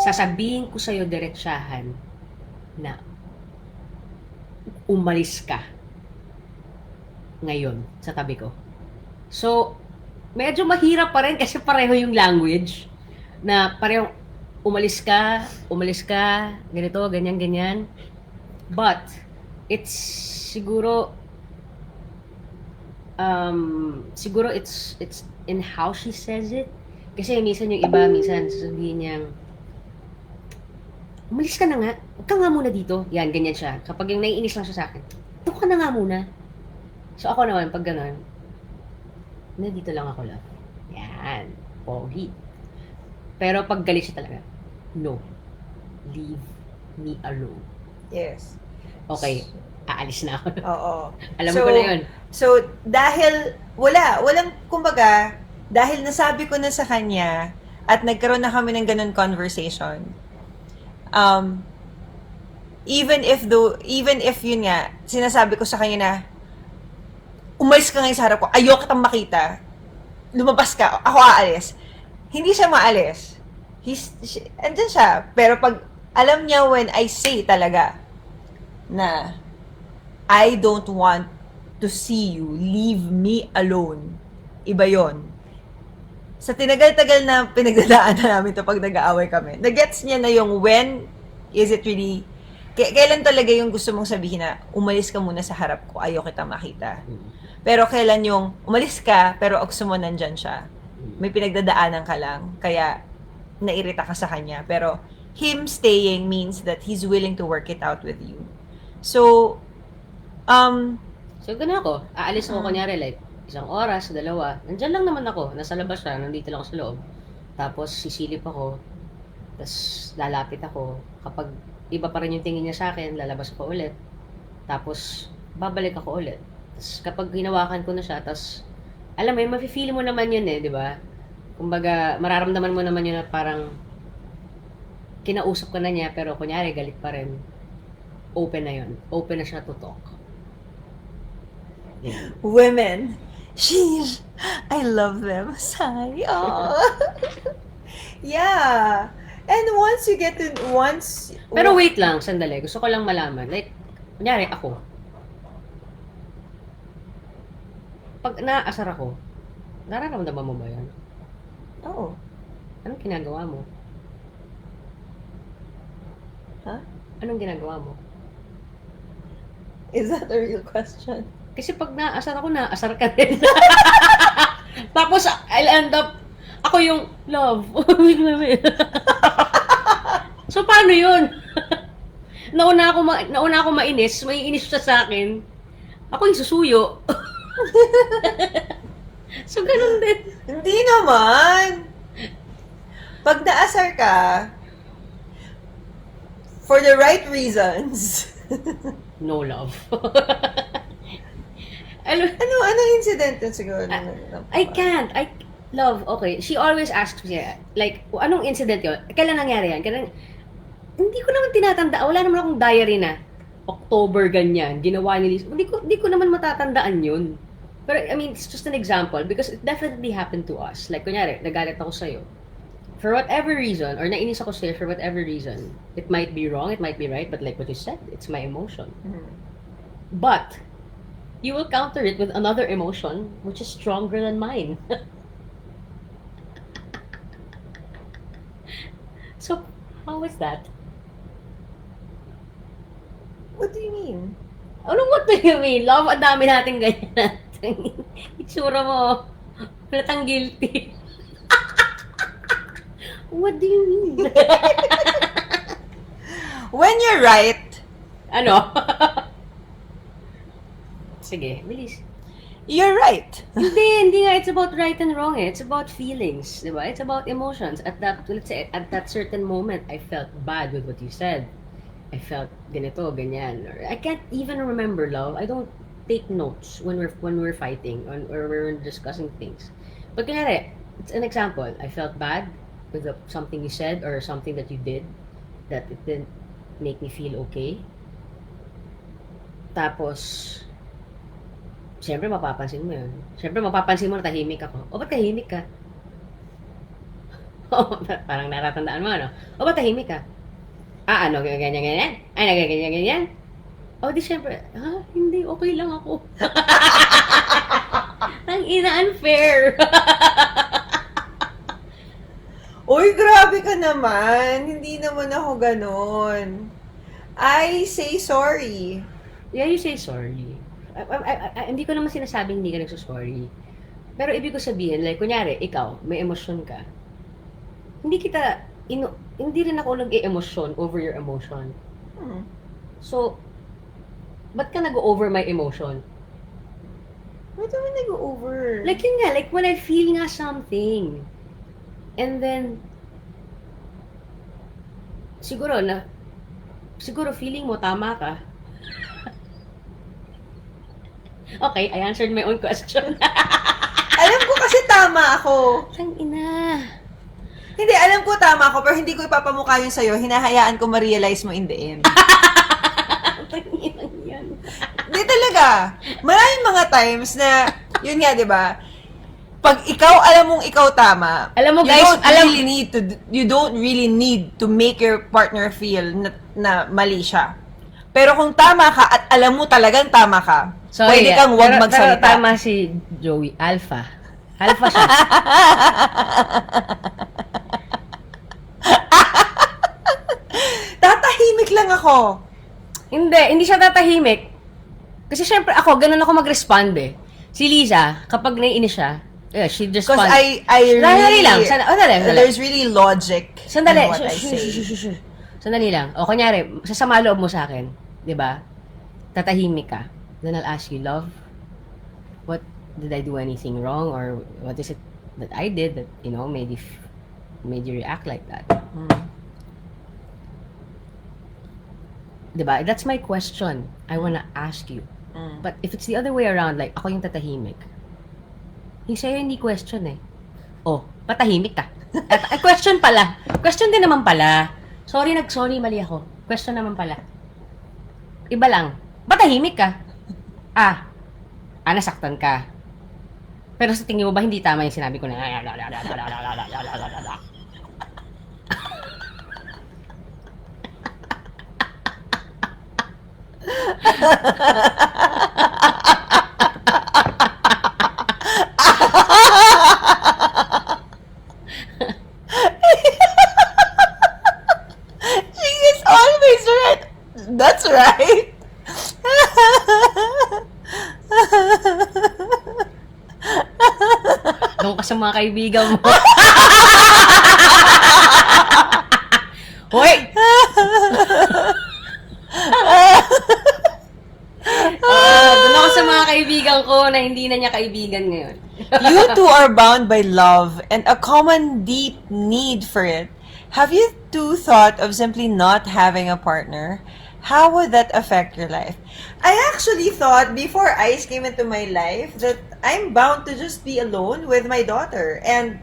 sasabihin ko sa'yo diretsahan na umalis ka ngayon sa tabi ko. So, medyo mahirap pa rin kasi pareho yung language na parehong umalis ka, ganito, ganyan, ganyan. But, it's siguro it's in how she says it. Kasi minsan yung iba, minsan sasabihin niyang, umalis ka na nga, huwag ka nga muna dito. Yan, ganyan siya. Kapag yung naiinis lang siya sa akin, doon ka na nga muna. So ako naman, pag gano'n, dito lang ako lang. Yan, pogi. Pero pag galit siya talaga, no. Leave me alone. Yes. Okay, aalis na ako. Oo. Alam ko na yun. So, dahil, walang, kumbaga, dahil nasabi ko na sa kanya, at nagkaroon na kami ng ganun conversation, even if yun nga, sinasabi ko sa kanya na, umalis ka ngayon sa harap ko, ayoko kitang makita, lumabas ka, ako aalis. Hindi siya maalis. Andyan siya. Pero pag, alam niya when I say talaga, na, I don't want to see you, leave me alone. Iba yon. Sa tinagal-tagal na pinagdadaanan namin ito pag nag-aaway kami, nagets niya na yung when is it really, kailan talaga yung gusto mong sabihin na umalis ka muna sa harap ko, ayaw kita makita. Pero kailan yung umalis ka, pero gusto mo nandyan siya. May pinagdadaanan ka lang, kaya nairita ka sa kanya. Pero him staying means that he's willing to work it out with you. So, So, ganun ako. Aalis ako kunyari, like, 1 oras, 2. Nandyan lang naman ako. Nasa labas siya, nandito lang ako sa loob. Tapos, sisilip ako. Tapos, lalapit ako. Kapag iba pa rin yung tingin niya sa akin, lalabas ako ulit. Tapos, babalik ako ulit. Tapos, kapag hinawakan ko na siya, tapos, alam mo yun, mafe-feel mo naman yun eh, di ba? Kumbaga, mararamdaman mo naman yun na parang kinausap ka na niya, pero kunyari, galit pa rin. Open na yun. Open na siya to talk. Yeah. women. Sheesh. I love them. Sigh. Oh. Yeah. And once you get to, Pero wait lang, sandali. Gusto ko lang malaman. Like, kunyari ako. Pag naasar ako, nararamdaman mo ba yan? Oo. Anong ginagawa mo? Huh? Anong ginagawa mo? Is that a real question? Kasi pag naasar ako, naasar ka rin. Tapos, I'll end up, ako yung love. So, paano yun? nauna ako mainis, maiinis siya sa akin. Ako yung susuyo. So, ganun din. Hindi naman. Pag naasar ka, for the right reasons. No love. Ano incident yun siguro? Love, okay. She always asks me, like, anong incident yun? Kailan nangyari yan? Hindi ko naman tinatanda. Wala naman akong diary na. October ganyan, ginawa ni Lisa. Hindi ko naman matatandaan yun. Pero, I mean, it's just an example because it definitely happened to us. Like, kunyari, nagalit ako sa'yo. For whatever reason, or nainis ako sa'yo for whatever reason, it might be wrong, it might be right, but like what you said, it's my emotion. But, you will counter it with another emotion, which is stronger than mine. So, how is that? What do you mean? What do you mean? Love, ang dami natin ganyan. Itsura mo, halatang guilty. What do you mean? When you're right, Ano? Sige, bilis. you're right. Hindi nga. It's about right and wrong eh. It's about feelings, di ba? It's about emotions. Let's say, at that certain moment, I felt bad with what you said. I felt ganito, ganyan. Or I can't even remember, love. I don't take notes when we're fighting or we're discussing things. But kunyari, it's an example. I felt bad with something you said or something that you did that it didn't make me feel okay. Tapos, siyempre mapapansin mo yun. Siyempre mapapansin mo na tahimik ako. O, ba't tahimik ka? Parang natatandaan mo, ano? O, ba't tahimik ka? Ano, ganyan? Ay, nagaganyan-ganyan? O, di siyempre, hindi, okay lang ako. Ang ina-unfair. Uy, grabe ka naman. Hindi naman ako ganon. I say sorry. Yeah, you say sorry. Hindi ko naman sinasabing hindi ka nagsusorry. Pero ibig ko sabihin, like, kunyari, ikaw, may emosyon ka. Hindi rin ako nag-e-emosyon over your emotion. So, ba't ka nag-over my emotion? Ba't naman nag-over? Like, yun nga, like, when I feel nga something, and then, siguro feeling mo tama ka. Okay, I answered my own question. Alam ko kasi tama ako. Ang ina. Hindi, alam ko tama ako, pero hindi ko ipapamukha yun sa'yo. Hinahayaan ko ma-realize mo in the end. Yan. Hindi talaga. Maraming mga times na, yun nga, di ba? Pag ikaw, alam mong ikaw tama, Alam mo, guys, you don't really need to make your partner feel na mali siya. Pero kung tama ka at alam mo talagang tama ka, pwede kang huwag magsalita. Pero tama si Joey. Alpha. Alpha siya. Tatahimik lang ako. Hindi siya tatahimik. Kasi syempre ako, ganun ako mag-respond eh. Si Lisa, kapag naiinis siya, she responds. Because I really, lang. Sandali. there's really logic Sandali. in what I say. Sandali lang. O, kunyari, sasama loob mo sa akin. Diba? Tatahimik ka. Then I'll ask you, love, what did I do anything wrong? Or what is it that I did that, made you react like that? Diba? That's my question. I wanna ask you. But if it's the other way around, like, ako yung tatahimik, yung sa'yo hindi question eh. Oh, patahimik ka. At question pala. Question din naman pala. Sorry, mali ako. Question naman pala. Iba lang. Patahimik ka. Nasaktan ka. Pero sa tingin mo ba hindi tama yung sinabi ko na She is always right. That's right. doon ka sa mga kaibigan mo. Hoy! Doon ako sa mga kaibigan ko na hindi na niya kaibigan ngayon. You two are bound by love and a common deep need for it. Have you two thought of simply not having a partner? How would that affect your life? I actually thought before Ice came into my life that I'm bound to just be alone with my daughter. And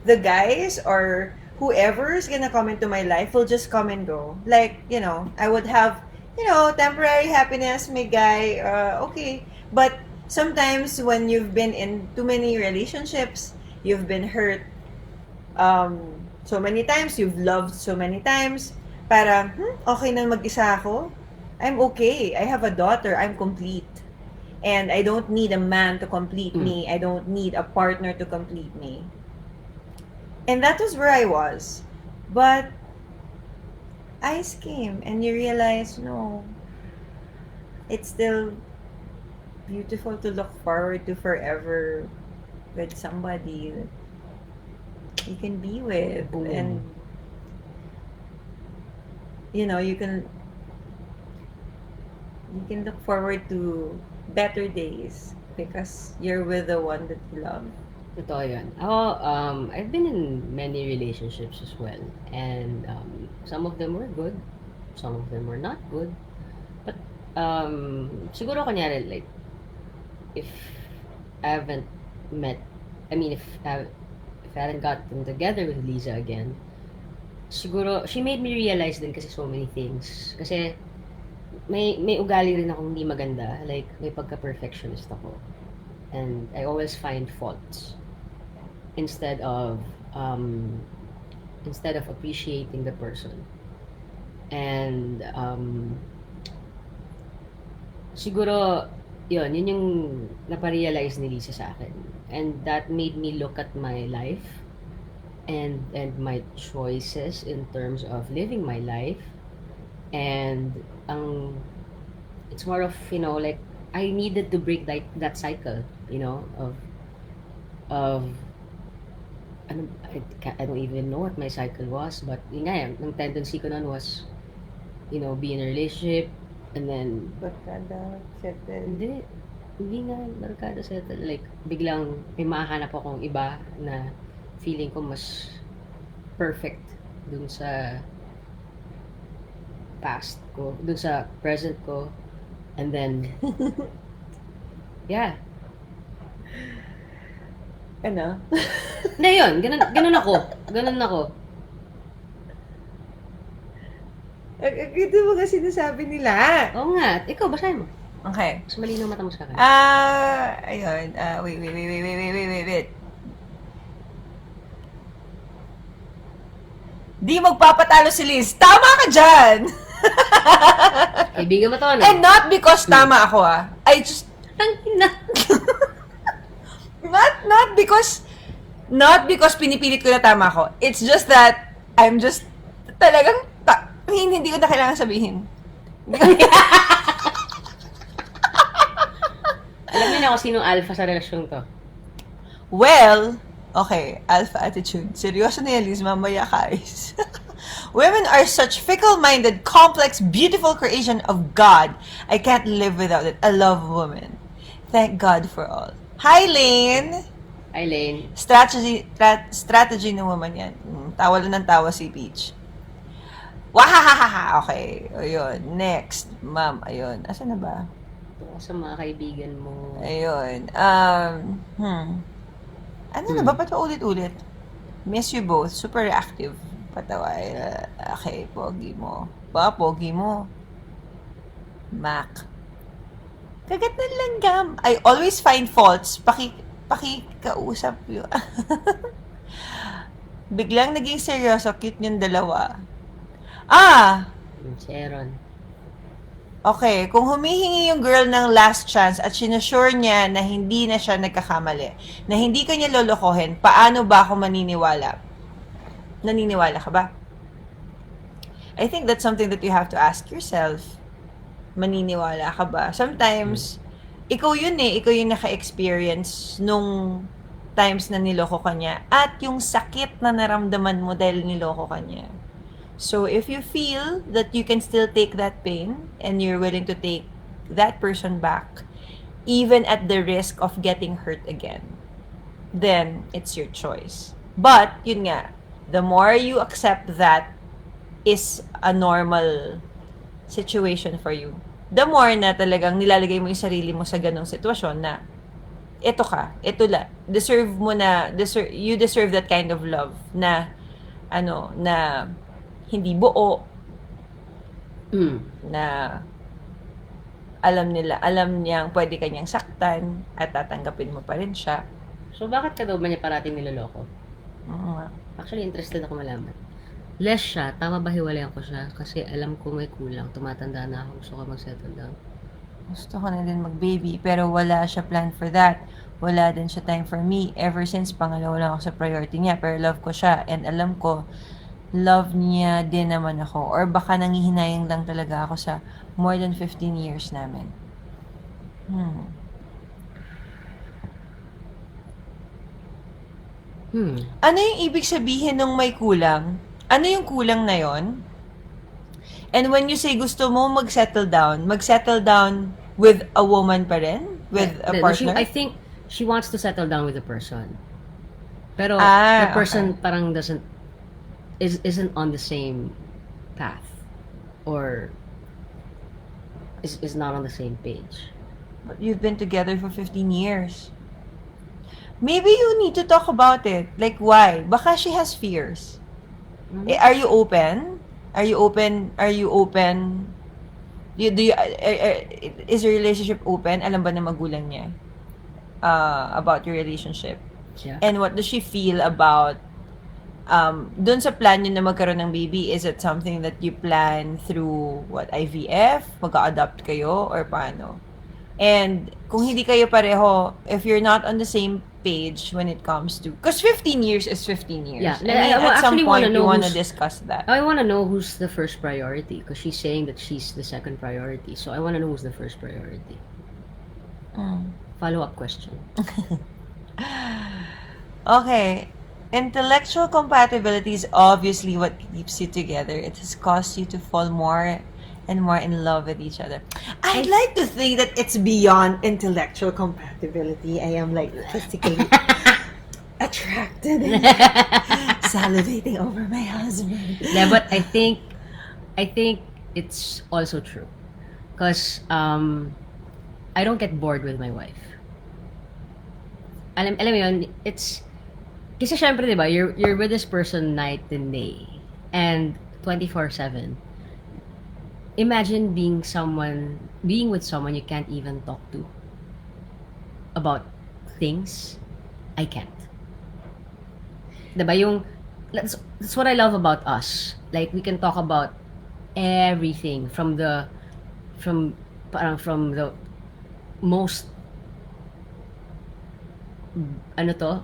the guys or whoever is gonna come into my life will just come and go. Like, I would have temporary happiness, may guy, okay. But sometimes when you've been in too many relationships, you've been hurt so many times, you've loved so many times, parang, okay na mag-isa ako. I'm okay. I have a daughter. I'm complete. And I don't need a man to complete me. I don't need a partner to complete me. And that was where I was. But ice came and you realize, no, it's still beautiful to look forward to forever with somebody that you can be with. Boom. And you can look forward to better days because you're with the one that you love. Totoo yun. Ako, I've been in many relationships as well. And some of them were good. Some of them were not good. But, siguro kunyari, like, if I haven't met, if I hadn't gotten together with Lisa again, siguro, she made me realize din kasi so many things. Kasi, may ugali rin akong hindi maganda. Like, may pagka-perfectionist ako. And I always find faults. Instead of appreciating the person. And siguro yun yung naparealize ni Lisa sa akin. And that made me look at my life and my choices in terms of living my life. And it's more of, like, I needed to break that cycle, of I don't even know what my cycle was, but yun nga, ang tendency ko nun was, be in a relationship, and then, Barkada, settle. hindi nga barkada settle, like, biglang may mahanap akong iba na feeling ko mas perfect dun sa past ko, dun sa present ko, and then, yeah. Ano? Hindi, yun. Ganun ako. Ito mo kasi sinasabi nila. Oo nga. Ikaw, basahin mo. Okay. Mas malinaw mata mo sa akin. Ayun. Wait. Di magpapatalo si Liz. Tama ka dyan! Kaibigan mo to, ano? And not because tama ako, I just... Not because pinipilit ko na tama ko. It's just that I'm just talagang hindi ko na kailangan sabihin. Alam niyo na kung sinong alpha sa relasyon to. Well, okay, alpha attitude. Seryoso na yan, Liz, mamaya guys. Women are such fickle-minded, complex, beautiful creation of God. I can't live without it. I love women. Thank God for all. Hi, Lane! Eileen. Strategy ng woman yan. Tawa lang ng tawa si Peach. Wahahaha! Okay. Ayun. Next. Ma'am. Ayun. Asan na ba? Ito sa mga kaibigan mo. Ayun. Ano na ba? Ba't ulit-ulit? Miss you both. Super reactive. Patawa. Okay. Pogi mo. Pogi mo. Mac. Kagat ng langgam. I always find faults. Pakikausap yun. Biglang naging seryoso. Cute yung dalawa. Si Aaron. Okay, kung humihingi yung girl ng last chance at sinasure niya na hindi na siya nagkakamali, na hindi ka niya lolokohin, paano ba ako maniniwala? Naniniwala ka ba? I think that's something that you have to ask yourself. Maniniwala ka ba? Sometimes, ikaw yun ikaw yung naka-experience nung times na niloko ka niya at yung sakit na naramdaman mo dahil niloko ka niya. So, if you feel that you can still take that pain and you're willing to take that person back, even at the risk of getting hurt again, then it's your choice. But, yun nga, the more you accept that is a normal situation for you, the more na talagang nilalagay mo yung sarili mo sa ganong sitwasyon na ito you deserve that kind of love na hindi buo, na alam niyang pwede kanyang saktan at tatanggapin mo pa rin siya. So, bakit ka daw ba niya parating niloloko? Oo nga. Actually, interested ako malaman. Less siya, tama ba hiwalayan ko siya? Kasi alam ko may kulang, tumatanda na ako, gusto ko mag-settle down. Gusto ko na din mag-baby, pero wala siya plan for that. Wala din siya time for me. Ever since, pangalawa lang ako sa priority niya. Pero love ko siya. And alam ko, love niya din naman ako. Or baka nangihinayang lang talaga ako sa more than 15 years namin. Ano yung ibig sabihin ng may kulang? Ano yung kulang na yon? And when you say gusto mo mag-settle down with a woman pa rin? With a partner? I think she wants to settle down with a person. Pero the person parang isn't on the same path. Or is not on the same page. But you've been together for 15 years. Maybe you need to talk about it. Like, why? Baka she has fears. Are you open? Are you open? Is your relationship open? Alam ba ng magulang niya about your relationship? Yeah. And what does she feel about dun sa plan nyo na magkaroon ng baby? Is it something that you plan through IVF? Mag-a-adopt kayo? Or paano? And kung hindi kayo pareho, if you're not on the same page when it comes to, because 15 years is 15 years. Yeah. I mean, at some point you want to discuss that. I want to know who's the first priority, because she's saying that she's the second priority. So I want to know who's the first priority. Follow-up question. Okay. Intellectual compatibility is obviously what keeps you together. It has caused you to fall more and more in love with each other. I'd like to think that it's beyond intellectual compatibility. I am like physically attracted and salivating over my husband. Yeah, but I think it's also true. Because I don't get bored with my wife. Alam mo yun, it's kasi syempre, di ba, you're with this person night and day and 24/7. Imagine being with someone you can't even talk to about things. I can't. Diba yung that's what I love about us. Like, we can talk about everything from the most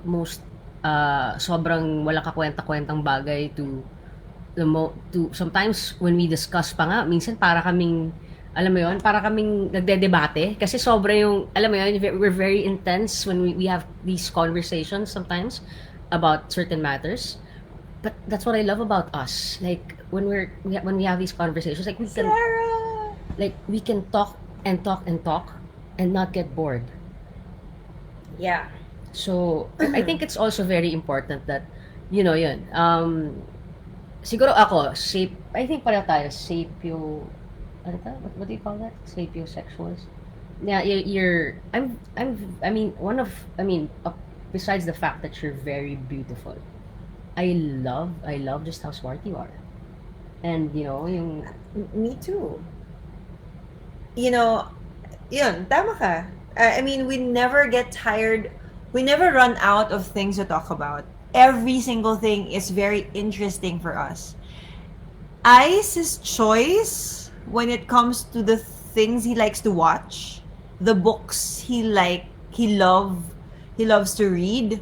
most sobrang wala kakwenta-kwentang bagay to sometimes when we discuss pa nga, minsan para kaming, alam mo yun, para kaming nagdedebate kasi sobra yung, alam mo yun, we're very intense when we have these conversations sometimes about certain matters. But that's what I love about us. Like, when we have these conversations, like we can talk and talk and talk and not get bored. Yeah. So, I think it's also very important that, you know, yun. Siguro ako, I think pareho tayo, what do you call that? Sapiosexuals. Yeah, besides the fact that you're very beautiful, I love just how smart you are. And, you know, yung... Me too. You know, yun, tama ka. I mean, we never get tired. We never run out of things to talk about. Every single thing is very interesting for us. Ice's choice when it comes to the things he likes to watch, the books he loves to read,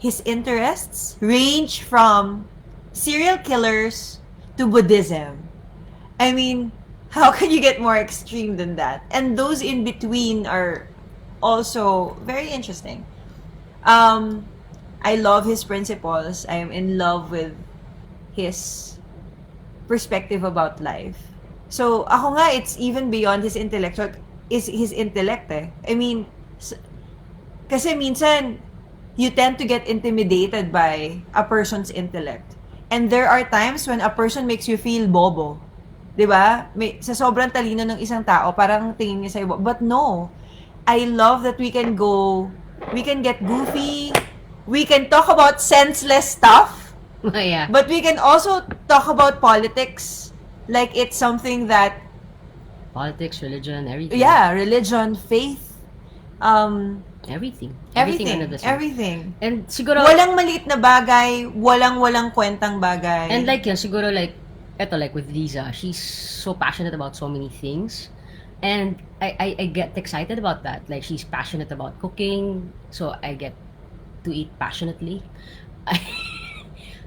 his interests range from serial killers to Buddhism. I mean, how can you get more extreme than that? And those in between are also very interesting. I love his principles. I am in love with his perspective about life. So, ako nga, it's even beyond his intellect eh. I mean, kasi minsan, you tend to get intimidated by a person's intellect. And there are times when a person makes you feel bobo. Diba? Sa sobrang talino ng isang tao, parang tingin niya sa'yo, but no. I love that we can get goofy, we can talk about senseless stuff, Yeah. but we can also talk about politics like it's something that, Politics, religion, everything. yeah, religion, faith, Everything. Everything under everything, the sun. everything. And siguro, Walang maliit na bagay, walang kwentang bagay. and like yun, siguro like, eto like with Lisa, she's so passionate about so many things. And I get excited about that. Like she's passionate about cooking, so I get to eat passionately.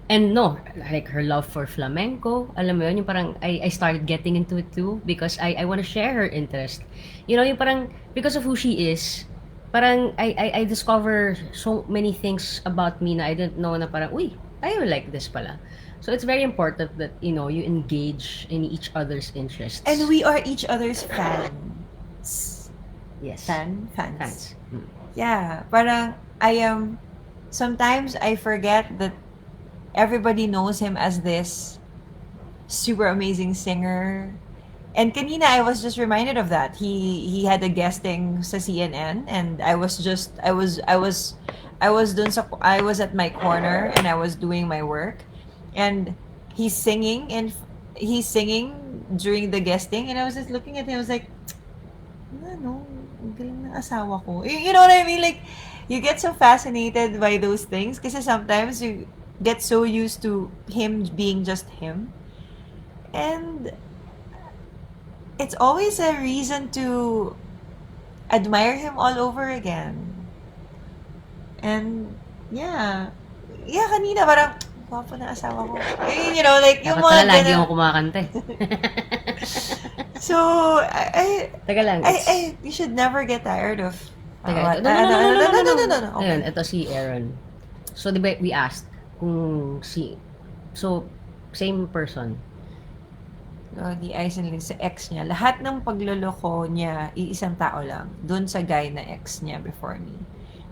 And no, like her love for flamenco, alam mo yun, yung parang I started getting into it too because I want to share her interest. You know, yung parang because of who she is, parang I discover so many things about me na I didn't know na parang, uy, I will like this pala. So it's very important that, you know, you engage in each other's interests. And we are each other's fans. Yes. Fans. Fans. Yeah, parang I am, sometimes I forget that everybody knows him as this super amazing singer. And kanina I was just reminded of that. He had a guesting sa CNN, and I was at my corner and I was doing my work, and he's singing and he's singing during the guesting, and I was just looking at him. I was like, ano, ang galing ng asawa ko. You know what I mean? Like, you get so fascinated by those things kasi sometimes you get so used to him being just him. And it's always a reason to admire him all over again. And yeah, kanina parang gwapo na asawa ko. You know, like yung Dapat mga pala lagi ganun. akong kumakanta eh. So, Teka lang. you should never get tired of. Teka, what? no. Okay. Ayun, ito si Aaron. So, di ba, we asked kung so, same person. Di ayos na sa ex niya. Lahat ng pagloloko niya, iisang tao lang. Doon sa guy na ex niya before me.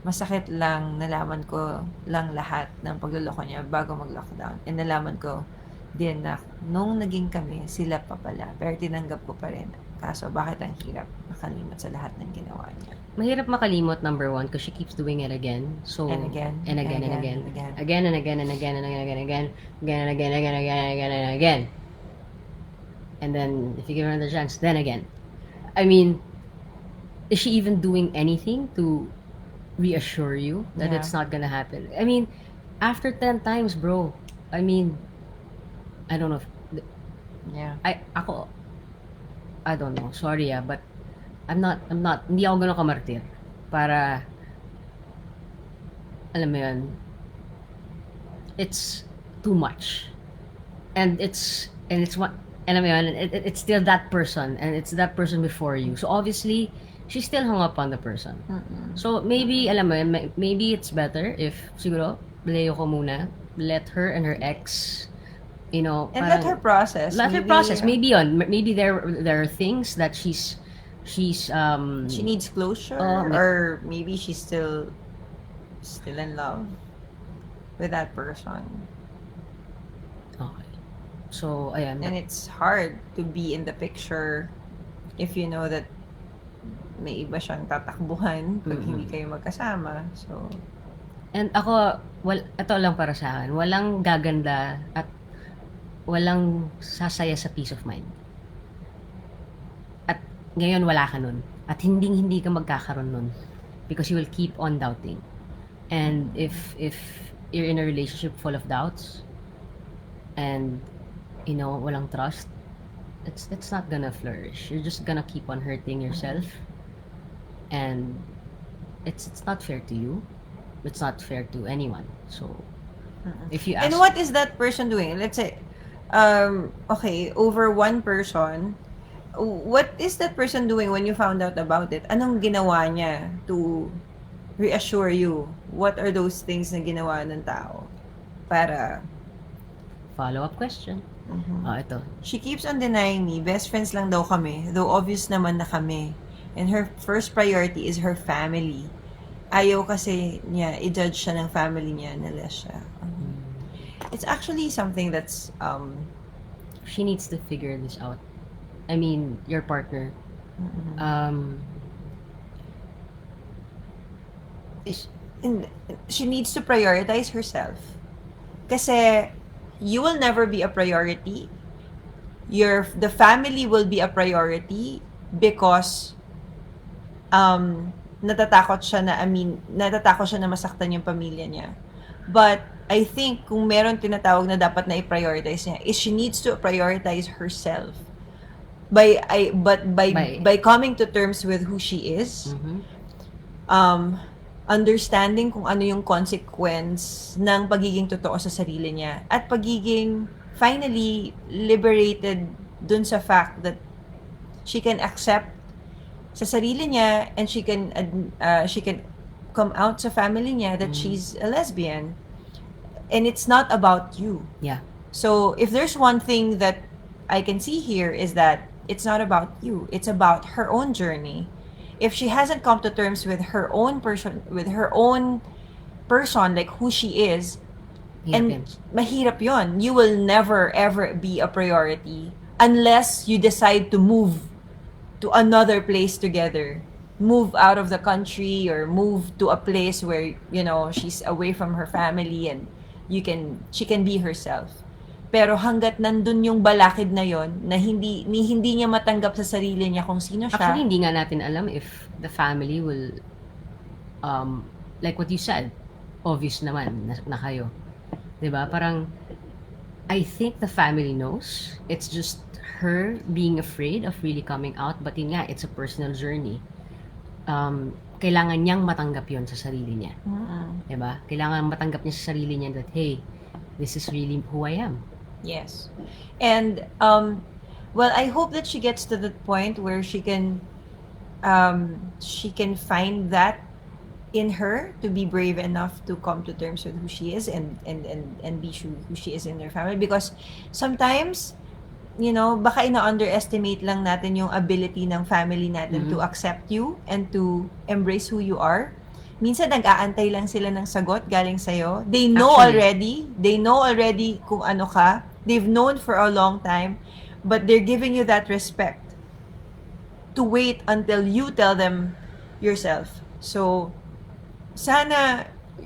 Masakit lang, nalaman ko lang lahat ng pagloloko niya bago mag-lockdown. And nalaman ko din na nung naging kami, sila pa pala. Pero tinanggap ko pa rin. Kaso bakit ang hirap makalimot sa lahat ng ginawa niya? Mahirap makalimot, number one, because she keeps doing it again. So, And again. And again. Again. Again and again and again and again and again. Again and again and again and again and again. And then, if you give her another chance, then again. I mean, is she even doing anything to reassure you that Yeah. it's not gonna happen? I mean, after 10 times, bro, I mean, I don't know. Yeah. I don't know. Sorry, but I'm not, hindi ako ganun kamartir. Para, alam mo yun, it's too much. And it's what, alam mo yun, it's still that person, and it's that person before you. So obviously, she's still hung up on the person. So maybe, alam mo yun, maybe it's better if, siguro, layo ko muna, let her and her ex, you know, And let her process. let her process. Maybe there are things that she's she needs closure, or maybe she's still in love with that person. Okay. So, ayan. And it's hard to be in the picture if you know that may iba siyang tatakbuhan pag hindi kayo magkasama. So, And ako, ito lang para sa akin, walang gaganda at walang sasaya sa peace of mind. At ngayon wala ka nun. At hindi ka magkakaroon nun. Because you will keep on doubting. And if you're in a relationship full of doubts, and, you know, walang trust, it's not gonna flourish. You're just gonna keep on hurting yourself. And it's not fair to you. It's not fair to anyone. So, if you ask... and what is that person doing? Let's say, okay, over one person, what is that person doing when you found out about it? Anong ginawa niya to reassure you? What are those things na ginawa ng tao para... Follow-up question. Ito. She keeps on denying me. Best friends lang daw kami. Though obvious naman na kami. And her first priority is her family. Ayaw kasi niya, i-judge siya ng family niya, Nila siya. It's actually something that's... she needs to figure this out. I mean, your partner. And she needs to prioritize herself. Kasi you will never be a priority the family will be a priority because natatakot siya na masaktan yung pamilya niya. But I think kung meron tinatawag na dapat na i-prioritize niya is she needs to prioritize herself by coming to terms with who she is. Understanding kung ano yung consequence ng pagiging totoo sa sarili niya at pagiging finally liberated dun sa fact that she can accept sa sarili niya and she can come out sa family niya that she's a lesbian, and it's not about you. Yeah. So if there's one thing that I can see here is that it's not about you, it's about her own journey. If she hasn't come to terms with her own person, like who she is, and mahirap yon, you will never ever be a priority unless you decide to move to another place together, move out of the country or move to a place where she's away from her family and she can be herself. Pero hanggat nandun yung balakid na yon na hindi niya matanggap sa sarili niya kung sino siya. Actually, hindi nga natin alam if the family will like what you said, obvious naman na kayo. 'Di ba? Parang I think the family knows. It's just her being afraid of really coming out, but yun nga, it's a personal journey. Kailangan niyang matanggap yon sa sarili niya. Diba? Kailangan matanggap niya sa sarili niya that, hey, this is really who I am. Yes. And, well, I hope that she gets to the point where she can find that in her to be brave enough to come to terms with who she is and be who she is in her family. Because sometimes, baka ina-underestimate lang natin yung ability ng family natin to accept you and to embrace who you are. Minsan nag-aantay lang sila ng sagot galing sa'yo. They know already kung ano ka. They've known for a long time, but they're giving you that respect to wait until you tell them yourself. So, sana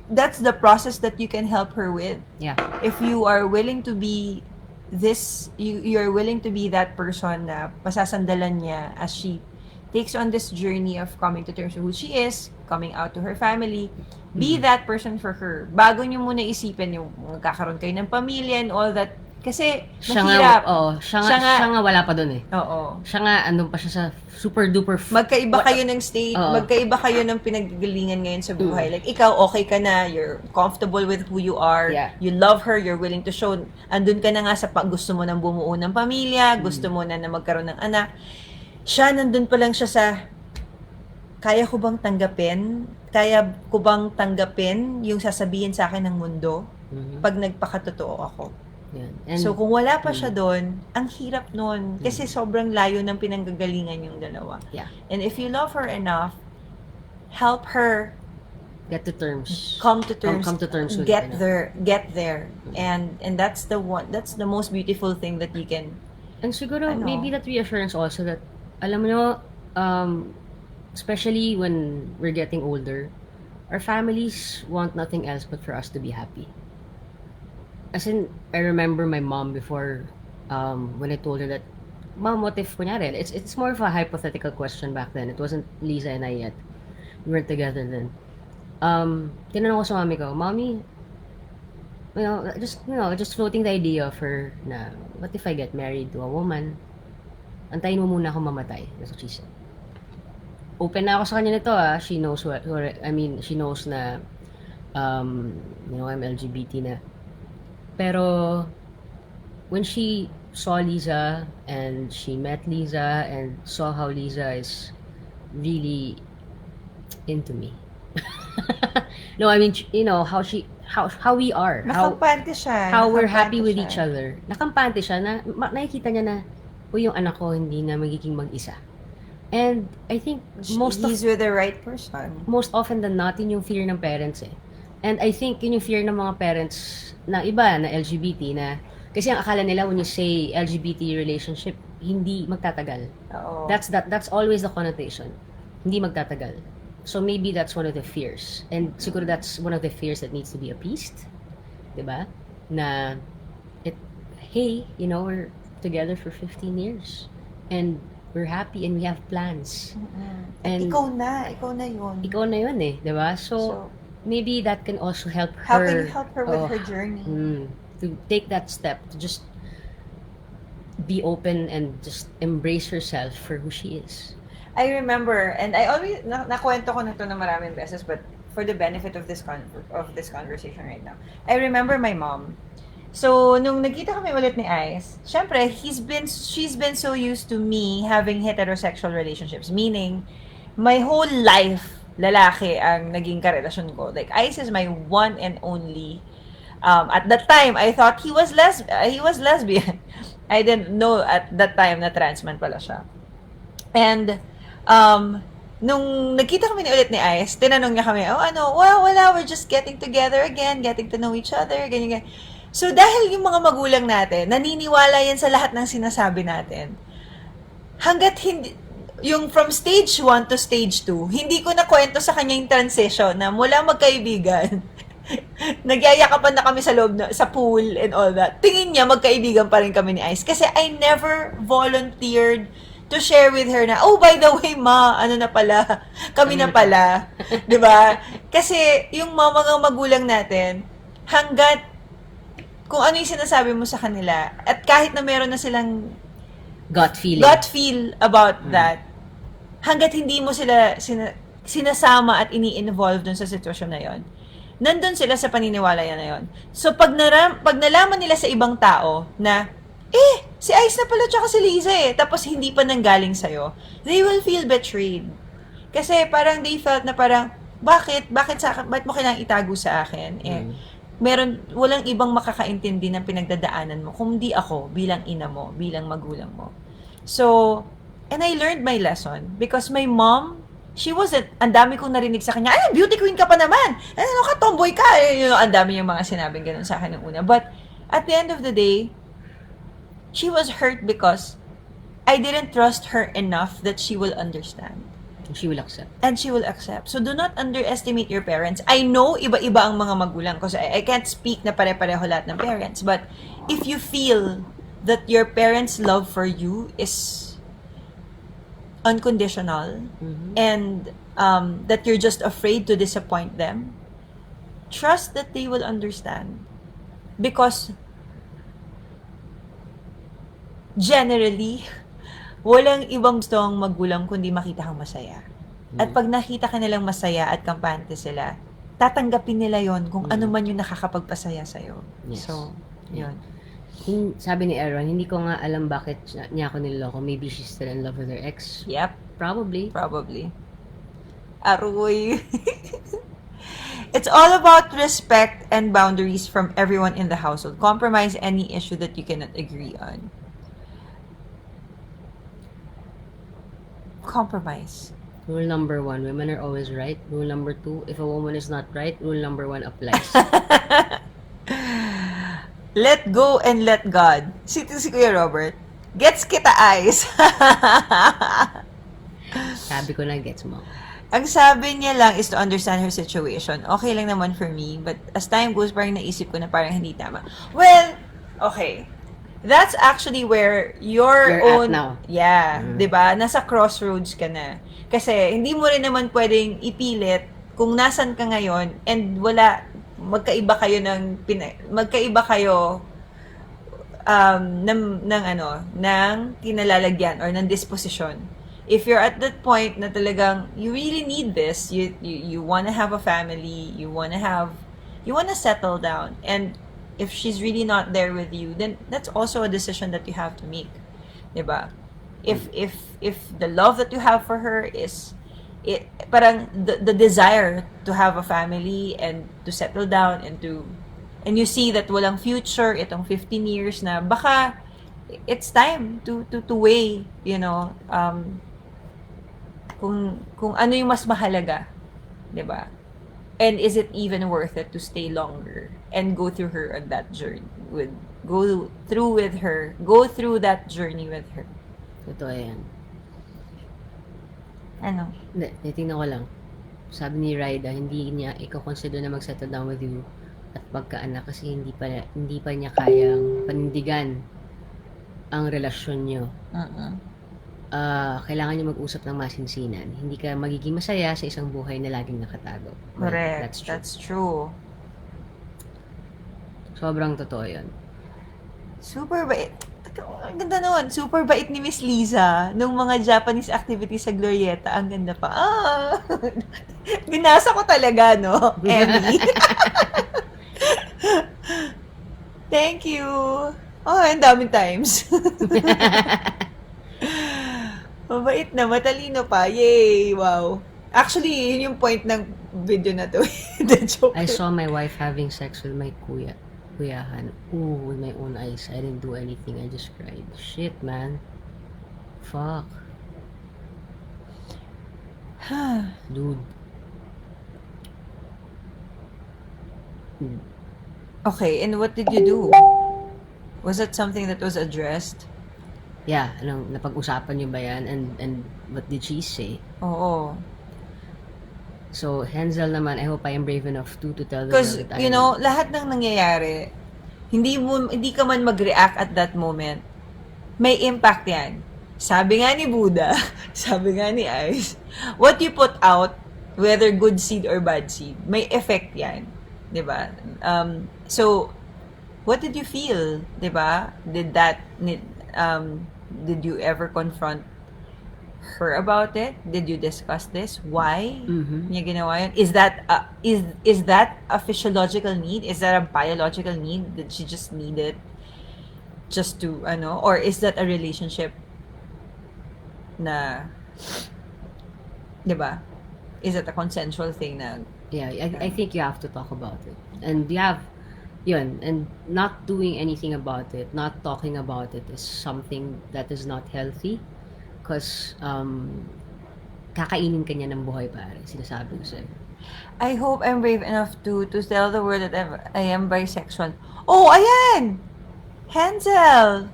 that's the process that you can help her with. Yeah. If you are willing to be you're willing to be that person na pasasandalan niya as she takes on this journey of coming to terms with who she is, coming out to her family, be that person for her. Bago niyo muna isipin yung magkakaroon kayo ng pamilya and all that. Kasi mahirap. Siya nga wala pa dun eh. Oo. Siya nga, andun pa siya sa super duper... Magkaiba kayo ng state, magkaiba kayo ng pinaggalingan ngayon sa buhay. Like, ikaw, okay ka na, you're comfortable with who you are, you love her, you're willing to show, andun ka na nga sa gusto mo nang bumuo ng pamilya, gusto mo na magkaroon ng anak. Siya, nandun pa lang siya sa, kaya ko bang tanggapin yung sasabihin sa akin ng mundo pag nagpakatotoo ako. And, so, kung wala pa siya doon, ang hirap nun. Kasi sobrang layo ng pinanggagalingan yung dalawa. Yeah. And if you love her enough, help her get to terms. Come to terms with get there. And that's the most beautiful thing that you can. And siguro, maybe that reassurance also that, alam mo, especially when we're getting older, our families want nothing else but for us to be happy. As in, I remember my mom before, when I told her that, Mom, what if, kunyari, it's more of a hypothetical question back then. It wasn't Lisa and I yet. We weren't together then. Tinanong ko sa mami ko, Mommy, just floating the idea of her na, what if I get married to a woman? Antayin mo muna ako mamatay. That's what she said. Open na ako sa kanya nito She knows she knows na, I'm LGBT na. Pero, when she saw Lisa and she met Lisa and saw how Lisa is really into me. No, I mean, how we are. Nakampante siya. How we're happy with each other. Nakampante siya na, nakikita niya na, yung anak ko hindi na magiging mag-isa. And I think he's with the right person. Most often than not, yun yung fear ng parents eh. And I think yun yung fear ng mga parents na iba na LGBT na kasi ang akala nila when you say LGBT relationship, hindi magtatagal. Oo. That's always the connotation. Hindi magtatagal. So maybe that's one of the fears. And siguro that's one of the fears that needs to be appeased. 'Di ba? Na hey, together for 15 years. And we're happy and we have plans. At And ikaw na yun. ikaw na yun eh, di ba? So, maybe that can also help how can her. you help her with her journey? To take that step, to just be open and just embrace herself for who she is. I remember, and I always, nakwento ko na to na maraming beses, but for the benefit of this conversation right now, I remember my mom. So, nung nagkita kami ulit ni Ice, syempre, she's been so used to me having heterosexual relationships. Meaning, my whole life, lalaki ang naging karelasyon ko. Like, Ice is my one and only. At that time, I thought he was lesbian. I didn't know at that time na trans man pala siya. And, nung nagkita kami ulit ni Ice, tinanong niya kami, wala, we're just getting together again, getting to know each other, ganyan. So, dahil yung mga magulang natin, naniniwala yan sa lahat ng sinasabi natin, hanggat hindi, yung from stage 1 to stage 2, hindi ko na kwento sa kanya yung transition na mula magkaibigan, nagyayakapan na kami sa loob, sa pool and all that. Tingin niya, magkaibigan pa rin kami ni Ice. Kasi I never volunteered to share with her na, oh, by the way, ma, ano na pala, kami na pala. Diba? Kasi yung mga magulang natin, hanggat kung ano yung sinasabi mo sa kanila, at kahit na meron na silang gut feel about that, hanggat hindi mo sila sinasama at ini-involve dun sa sitwasyon na yon, nandun sila sa paniniwala yan na yon. So, pag nalaman nila sa ibang tao na, si Ice na pala tsaka si Liza tapos hindi pa nanggaling sa'yo, they will feel betrayed. Kasi parang they felt na parang, bakit mo kailangang itago sa akin? Walang ibang makakaintindi ng pinagdadaanan mo kung di ako bilang ina mo, bilang magulang mo. So, and I learned my lesson because my mom, she wasn't, ang dami kong narinig sa kanya, beauty queen ka pa naman, ano ka, tomboy ka, ang dami yung mga sinabing ganun sa akin ng una. But, at the end of the day, she was hurt because I didn't trust her enough that she will understand. She will accept. And she will accept. So, do not underestimate your parents. I know, iba-iba ang mga magulang kasi I can't speak na pare-pareho lahat ng parents. But, if you feel that your parents' love for you is unconditional and that you're just afraid to disappoint them, trust that they will understand. Because, generally, walang ibang gusto ang magulang kundi makita kang masaya. At pag nakita ka nilang masaya at kampante sila, tatanggapin nila yon kung ano man yung nakakapagpasaya sa'yo. Yes. So, yun. Sabi ni Aaron, hindi ko nga alam bakit niya ako niloloko. Maybe she's still in love with her ex. Yep. Probably. Aroy. It's all about respect and boundaries from everyone in the household. Compromise any issue that you cannot agree on. Compromise. Rule number 1, women are always right. Rule number 2, if a woman is not right, rule number 1 applies. Let go and let God. Si Kuya Robert, gets kita, Ice. Sabi ko na, gets mo. Ang sabi niya lang is to understand her situation. Okay lang naman for me, but as time goes, parang naisip ko na parang hindi tama. Well, okay. That's actually where You're own... at now. Yeah, diba? Nasa crossroads ka na. Kasi hindi mo rin naman pwedeng ipilit kung nasan ka ngayon and magkaiba kayo ng kinalalagyan or ng disposition. If you're at that point na talagang you really need this, you want to have a family, you want to settle down, and if she's really not there with you, then that's also a decision that you have to make, diba? If the love that you have for her is parang the desire to have a family and to settle down and you see that walang future itong 15 years na baka it's time to weigh, kung ano yung mas mahalaga, diba? And is it even worth it to stay longer and go through her on that journey go through that journey with her? Totoo yan. Ano? Hindi, titignan ko lang. Sabi ni Raida, hindi niya i-consider na mag-settle down with you at magkaanak kasi hindi pa niya kayang panindigan ang relasyon nyo. Mm-mm. Kailangan nyo mag-usap ng masinsinan. Hindi ka magiging masaya sa isang buhay na laging nakatago. Well, Correct. that's true. Sobrang totoo yun. Super bait. Ang ganda nun. Super bait ni Miss Liza nung mga Japanese activities sa Glorieta. Ang ganda pa. Binasa ko talaga, no? Emmy. Thank you. Ang daming times. Mabait na, matalino pa. Yay! Wow. Actually, yun yung point ng video na to. The joke. I saw my wife having sex with my kuyahan. Ooh, with my own eyes. I didn't do anything. I just cried. Shit, man. Fuck. Dude. Okay, and what did you do? Was it something that was addressed? Yeah, napag-usapan niyo ba yan? And what did she say? Oo. So, Hansel naman, I hope I am brave enough to tell the Because, world that you know, lahat ng nangyayari, hindi ka man mag-react at that moment, may impact yan. Sabi nga ni Buddha, sabi nga ni Ice, what you put out, whether good seed or bad seed, may effect yan. Diba? So, what did you feel? Diba? Did you ever confront her about it? Did you discuss this? Why niya ginawa yun? Is that a physiological need? Is that a biological need? Did she just need it just to or is that a relationship na, diba? Is it a consensual thing na? Yeah, I think you have to talk about it. And you have and not doing anything about it, not talking about it is something that is not healthy because kakainin ka niya ng buhay, pare. Sinasabi ko sa'yo. I hope I'm brave enough to tell the world that I am bisexual. Oh, ayan! Hansel!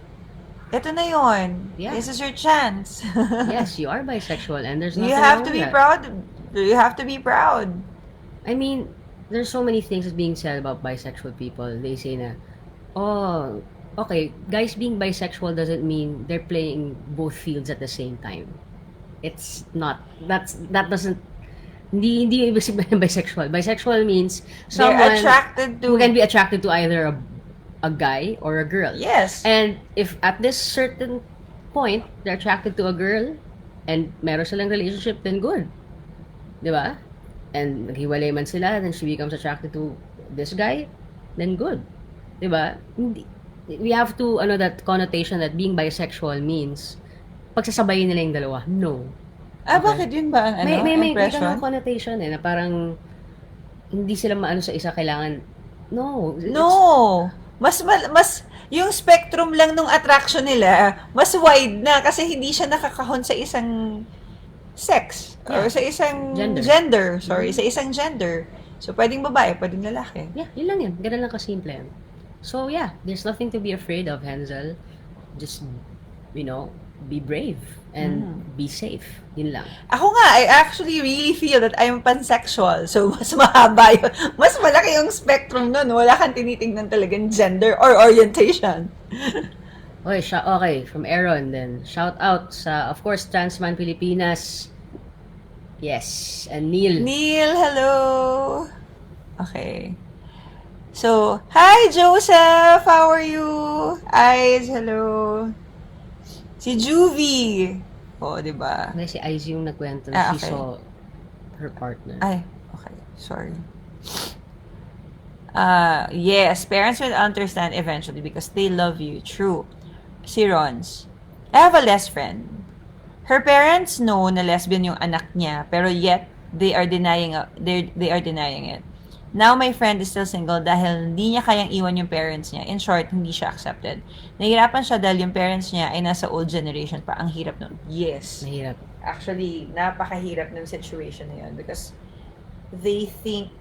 Ito na yon. Yeah. This is your chance. Yes, you are bisexual and there's nothing You have wrong to be with that. proud. You have to be proud. I mean, there's so many things being said about bisexual people. They say na, oh, okay, guys being bisexual doesn't mean they're playing both fields at the same time. It's not. That doesn't. Hindi ibig sabihin bisexual. Bisexual means someone They're attracted to. who can be attracted to either a guy or a girl. Yes. And if at this certain point they're attracted to a girl and meron silang relationship, then good. Diba? And naghiwalay man sila, then she becomes attracted to this guy, then good. Diba? We have to, that connotation that being bisexual means, pagsasabayin nila yung dalawa. No. Bakit yun ba ang May impression? ganung connotation na parang, hindi sila maano sa isa, kailangan, no. No. Mas yung spectrum lang nung attraction nila, mas wide na kasi hindi siya nakakahon sa isang sex or sa isang gender. Sa isang gender. So, pwedeng babae, pwedeng lalaki. Yeah, yun lang yun. Ganun lang kasimple. So, yeah, there's nothing to be afraid of, Hansel. Just, be brave and be safe. Yun lang. Ako nga, I actually really feel that I'm pansexual. So, mas mahaba yun. Mas malaki yung spectrum nun. Wala kang tinitingnan talagang gender or orientation. Okay, from Aaron then. Shout out sa, of course, Transman Pilipinas. Yes, and Neil. Neil, hello! Okay. So, hi Joseph! How are you? Eyes, hello! Si Juvie! Oh, diba? May si Izzy yung nagkwento na she Okay. saw her partner. Ay, okay. Sorry. Yes, parents will understand eventually because they love you. True. Si Rons. I have a les friend. Her parents know na lesbian yung anak niya, pero yet they are denying it. Now my friend is still single dahil hindi niya kayang iwan yung parents niya. In short, hindi siya accepted. Nahihirapan siya dahil yung parents niya ay nasa old generation pa. Ang hirap nun. Yes. Mahirap. Actually, napakahirap ng situation na yun because they think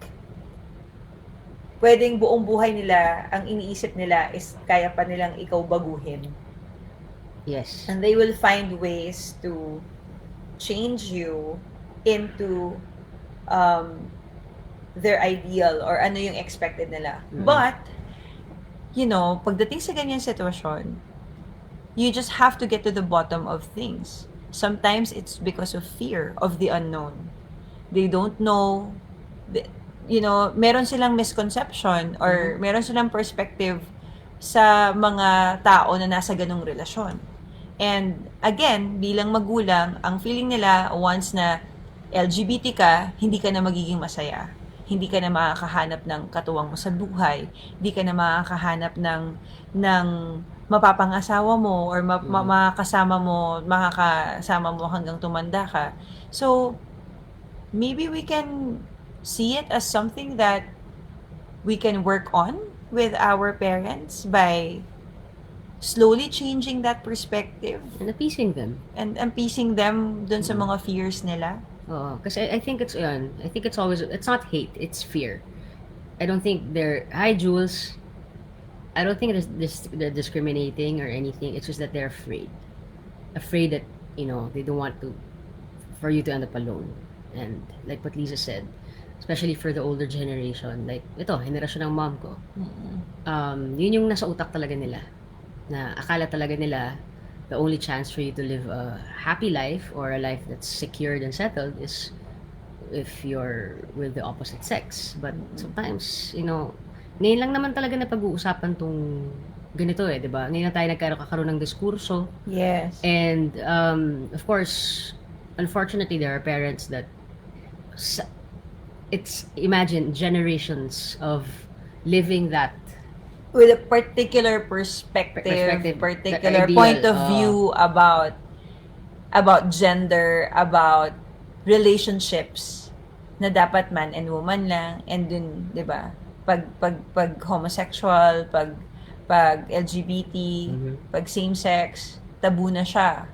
pwedeng buong buhay nila, ang iniisip nila is kaya pa nilang ikaw baguhin. Yes. And they will find ways to change you into their ideal or ano yung expected nila. But, pagdating sa ganyan sitwasyon, you just have to get to the bottom of things. Sometimes it's because of fear of the unknown. They don't know, meron silang misconception or meron silang perspective sa mga tao na nasa ganong relasyon. And again, bilang magulang, ang feeling nila once na LGBT ka, hindi ka na magiging masaya. Hindi ka na makakahanap ng katuwang mo sa buhay. Hindi ka na makakahanap ng mapapangasawa mo or makakasama mo hanggang tumanda ka. So, maybe we can see it as something that we can work on with our parents by slowly changing that perspective And appeasing them. and appeasing them dun sa mga fears nila. Oo, kasi I think it's yun. I think it's always, it's not hate, it's fear. I don't think hi Jules. I don't think they're discriminating or anything. It's just that they're afraid. Afraid that, they don't want for you to end up alone. And like what Lisa said, especially for the older generation, like ito, henerasyon ng mom ko. Yun yung nasa utak talaga nila. Na akala talaga nila the only chance for you to live a happy life or a life that's secured and settled is if you're with the opposite sex. But sometimes, ngayon lang naman talaga na pag-uusapan tong ganito di ba? Ngayon na tayo nagkakaroon ng diskurso. Yes. And, of course, unfortunately, there are parents that imagine generations of living that with a particular particular ideal, point of view about gender, about relationships na dapat man and woman lang, and dun, 'di ba? Pag homosexual, pag LGBT, pag same sex, tabu na siya.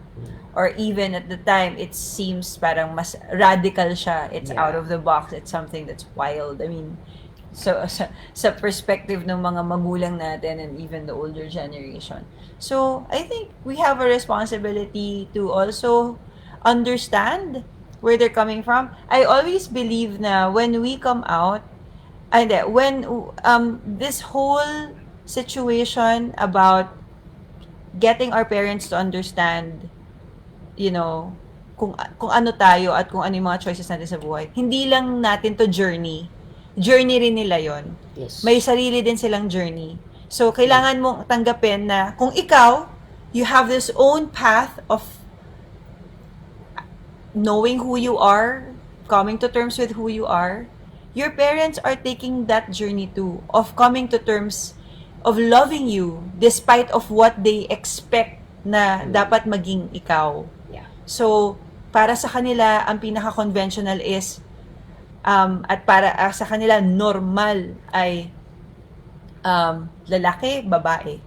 Or even at the time, it seems parang mas radical siya. It's out of the box. It's something that's wild. I mean, so sa perspective ng mga magulang natin and even the older generation. So, I think we have a responsibility to also understand where they're coming from. I always believe na when we come out, when this whole situation about getting our parents to understand, kung ano tayo at kung ano yung mga choices natin sa buhay. Hindi lang natin to journey. Journey rin nila yon. Yes. May sarili din silang journey. So, kailangan mong tanggapin na kung ikaw, you have this own path of knowing who you are, coming to terms with who you are, your parents are taking that journey too, of coming to terms, of loving you, despite of what they expect na dapat maging ikaw. Yeah. So, para sa kanila, ang pinaka-conventional is, at para sa kanila, normal ay lalaki, babae.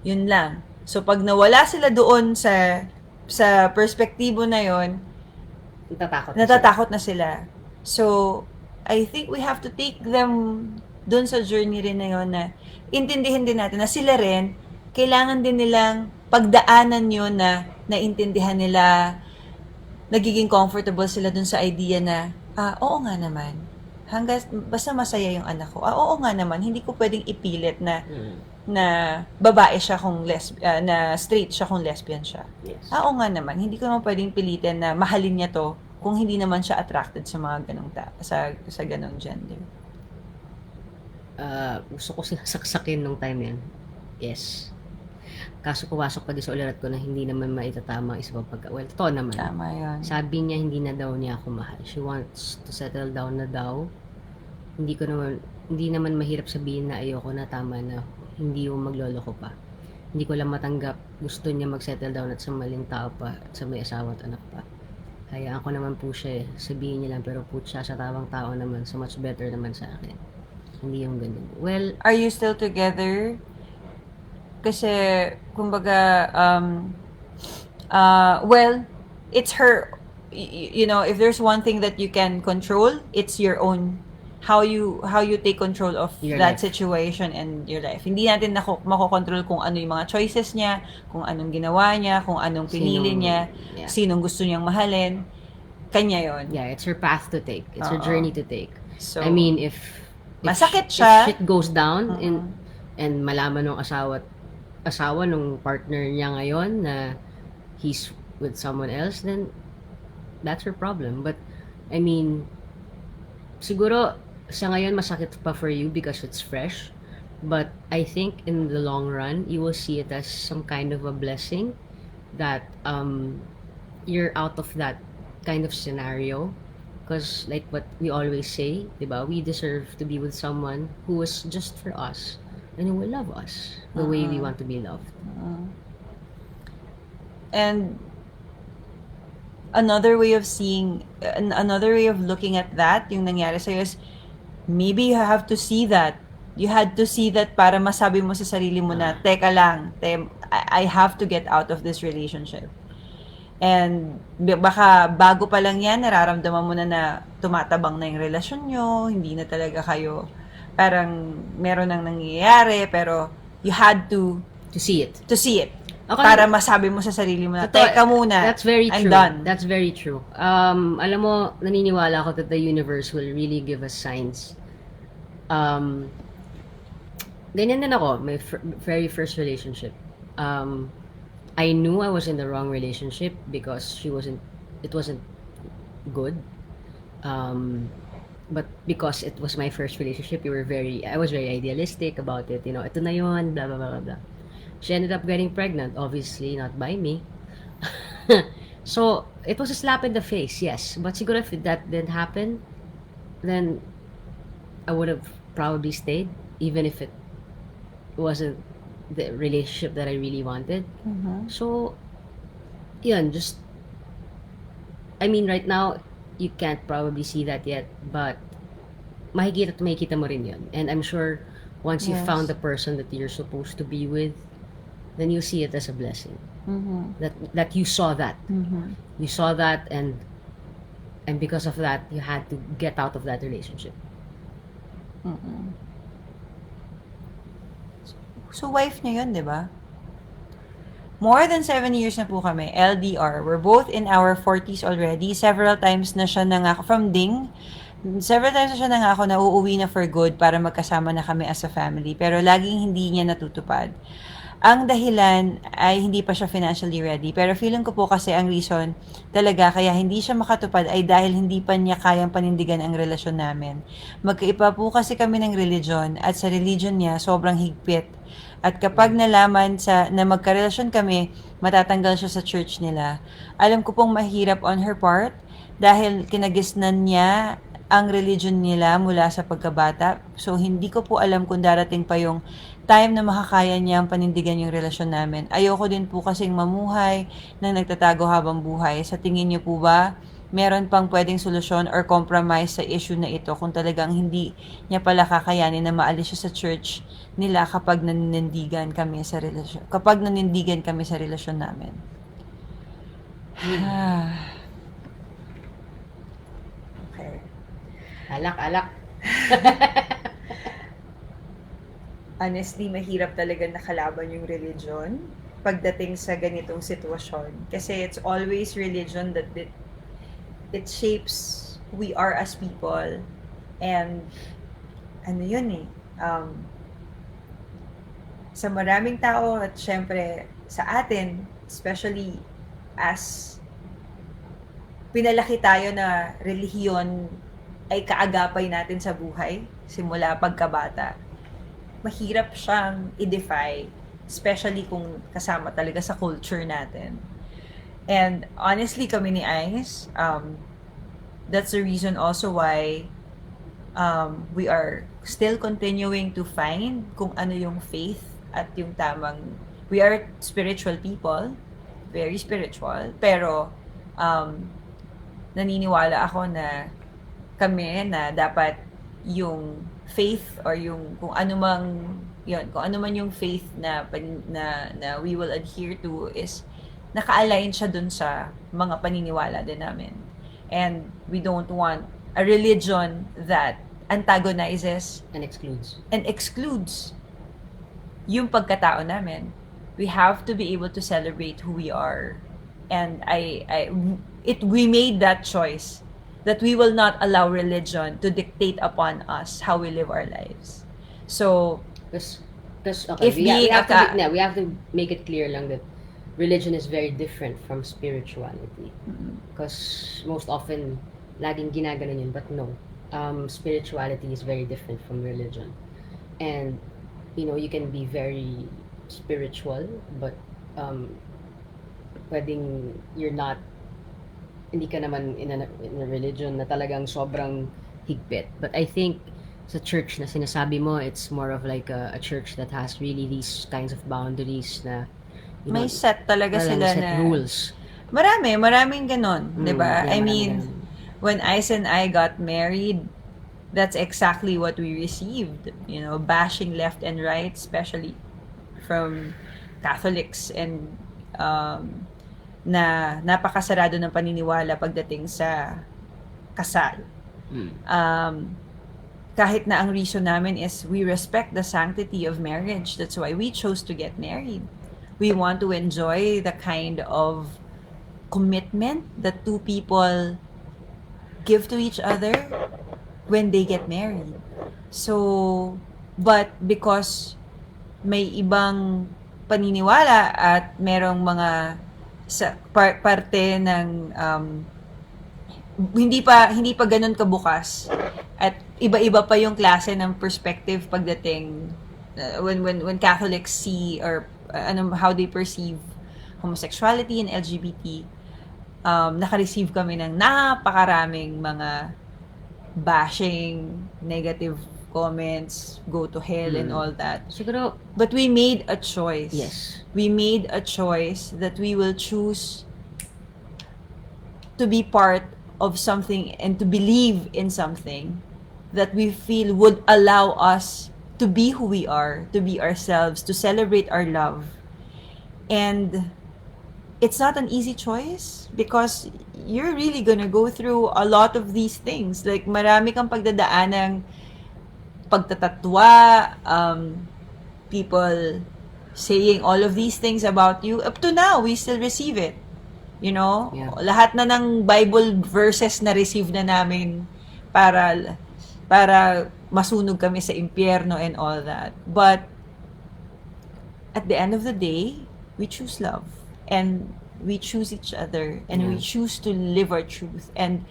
Yun lang. So, pag nawala sila doon sa perspektibo na yon, natatakot na sila. So, I think we have to take them doon sa journey rin na yon na intindihin din natin na sila rin, kailangan din nilang pagdaanan yun na naintindihan nila, nagiging comfortable sila dun sa idea na, oo nga naman, basta masaya yung anak ko. Oo nga naman, hindi ko pwedeng ipilit na babae siya kung na straight siya kung lesbian siya. Yes. Oo nga naman, hindi ko naman pwedeng pilitin na mahalin niya to kung hindi naman siya attracted sa mga ganong sa ganong gender. Gusto ko sinasaksakin nung time yan. Yes. Kaso pumasok pa din sa ulirat ko na hindi naman maitatama isa pang well, totoo naman. Tama yun. Sabi niya hindi na daw niya ako mahal. She wants to settle down na daw. Hindi naman mahirap sabihin na ayoko na, tama na. Hindi yung magloloko pa. Hindi ko lang matanggap. Gusto niya mag-settle down at sa maling tao pa at sa may asawa at anak pa. Hayaan ko naman po siya sabihin niya lang, pero po siya sa tawang tao naman, so much better naman sa akin. Hindi yung ganun. Well, are you still together? Kasi, kumbaga, well, it's her, if there's one thing that you can control, it's your own, how you take control of Your that life. situation and your life. Hindi natin makokontrol kung ano yung mga choices niya, kung anong ginawa niya, kung anong pinili niya, sinong gusto niyang mahalin. Kanya yon. Yeah, it's her path to take. It's her journey to take. So, I mean, if masakit siya. If shit goes down and malaman ng asawa at asawa nung partner niya ngayon na he's with someone else, then that's her problem. But, I mean, siguro sa ngayon masakit pa for you because it's fresh. But I think in the long run, you will see it as some kind of a blessing that you're out of that kind of scenario. Because like what we always say, diba? We deserve to be with someone who is just for us and who will love us the way we want to be loved. And another way of looking at that, yung nangyari sa'yo is, maybe you have to see that. You had to see that para masabi mo sa sarili mo na, teka lang, I have to get out of this relationship. And baka bago pa lang yan, nararamdaman mo na tumatabang na yung relasyon nyo, hindi na talaga kayo, parang meron nang nangyayari, pero you had to see it. Okay. Okay. Para masabi mo sa sarili mo na, Totoo, teka muna, That's very I'm true. done. That's very true. Alam mo, naniniwala ako that the universe will really give us signs. Ganyan din ako, my very first relationship. I knew I was in the wrong relationship because it wasn't good. But because it was my first relationship, I was very idealistic about it. You know, ito na yun, blah, blah, blah, blah. She ended up getting pregnant, obviously, not by me. So, it was a slap in the face, yes. But siguro if that didn't happen, then I would have probably stayed, even if it wasn't the relationship that I really wanted. So, yun, I mean, right now, you can't probably see that yet, but makikita mo rin yun. And I'm sure once you found the person that you're supposed to be with, then you see it as a blessing. That you saw that. You saw that, and because of that, you had to get out of that relationship. So, wife niya yun, di ba? More than 7 years na po kami, LDR. We're both in our 40s already. Several times na siya nangako na uuwi na for good para magkasama na kami as a family. Pero laging hindi niya natutupad. Ang dahilan ay hindi pa siya financially ready. Pero feeling ko po kasi ang reason talaga kaya hindi siya makatupad ay dahil hindi pa niya kayang panindigan ang relasyon namin. Magkaiba po kasi kami ng religion at sa religion niya sobrang higpit. At kapag nalaman na magkarelasyon kami, matatanggal siya sa church nila. Alam ko pong mahirap on her part dahil kinagisnan niya ang religion nila mula sa pagkabata. So, hindi ko po alam kung darating pa yung time na makakaya niya ang panindigan yung relasyon namin. Ayoko din po kasing mamuhay ng nagtatago habang buhay. Sa tingin niyo po ba, meron pang pwedeng solusyon or compromise sa issue na ito kung talagang hindi niya pala kakayanin na maalis siya sa church nila kapag nanindigan kami sa relasyon namin? Okay. Alak. Honestly, mahirap talaga nakalaban yung religion pagdating sa ganitong sitwasyon. Kasi it's always religion that it shapes who we are as people. And ano yun sa maraming tao at syempre sa atin, especially as pinalaki tayo na relihiyon ay kaagapay natin sa buhay simula pagkabata, mahirap siyang i-defy, especially kung kasama talaga sa culture natin. And honestly, kami ni Ice, that's the reason also why we are still continuing to find kung ano yung faith at yung tamang, we are spiritual people, very spiritual, pero naniniwala ako na kami na dapat yung faith or yung kung ano man yung faith na we will adhere to is naka-align siya dun sa mga paniniwala din namin. And we don't want a religion that antagonizes And excludes yung pagkatao namin. We have to be able to celebrate who we are. And we made that choice that we will not allow religion to dictate upon us how we live our lives. So, Because okay, If being a we have to make it clear lang that religion is very different from spirituality. Because most often, laging ginaganon yun, but no. Spirituality is very different from religion. And, you can be very spiritual, but pwedeng you're not, hindi ka naman in a religion na talagang sobrang higpit. But I think sa church na sinasabi mo, it's more of like a church that has really these kinds of boundaries na, may set talaga sila set na rules. maraming ganon, di ba? Yeah, I marami mean, ganun. when Ice and I got married, that's exactly what we received. Bashing left and right, especially from Catholics and na napakasarado ng paniniwala pagdating sa kasal. Kahit na ang reason namin is we respect the sanctity of marriage. That's why we chose to get married. We want to enjoy the kind of commitment that two people give to each other when they get married. So, but because may ibang paniniwala at merong mga sa parte ng hindi pa ganun kabukas at iba-iba pa yung klase ng perspective pagdating when Catholics see or how they perceive homosexuality and LGBT. Naka-receive kami ng napakaraming mga bashing, negative comments, go to hell and all that. Siguro, but we made a choice. Yes. We made a choice that we will choose to be part of something and to believe in something that we feel would allow us to be who we are, to be ourselves, to celebrate our love. And it's not an easy choice because you're really gonna go through a lot of these things. Like, marami kang pagdadaanang pagtatatwa, people saying all of these things about you. Up to now, we still receive it. Yeah. Lahat na ng Bible verses na receive na namin para masunog kami sa impyerno and all that. But at the end of the day, we choose love and we choose each other and we choose to live our truth, and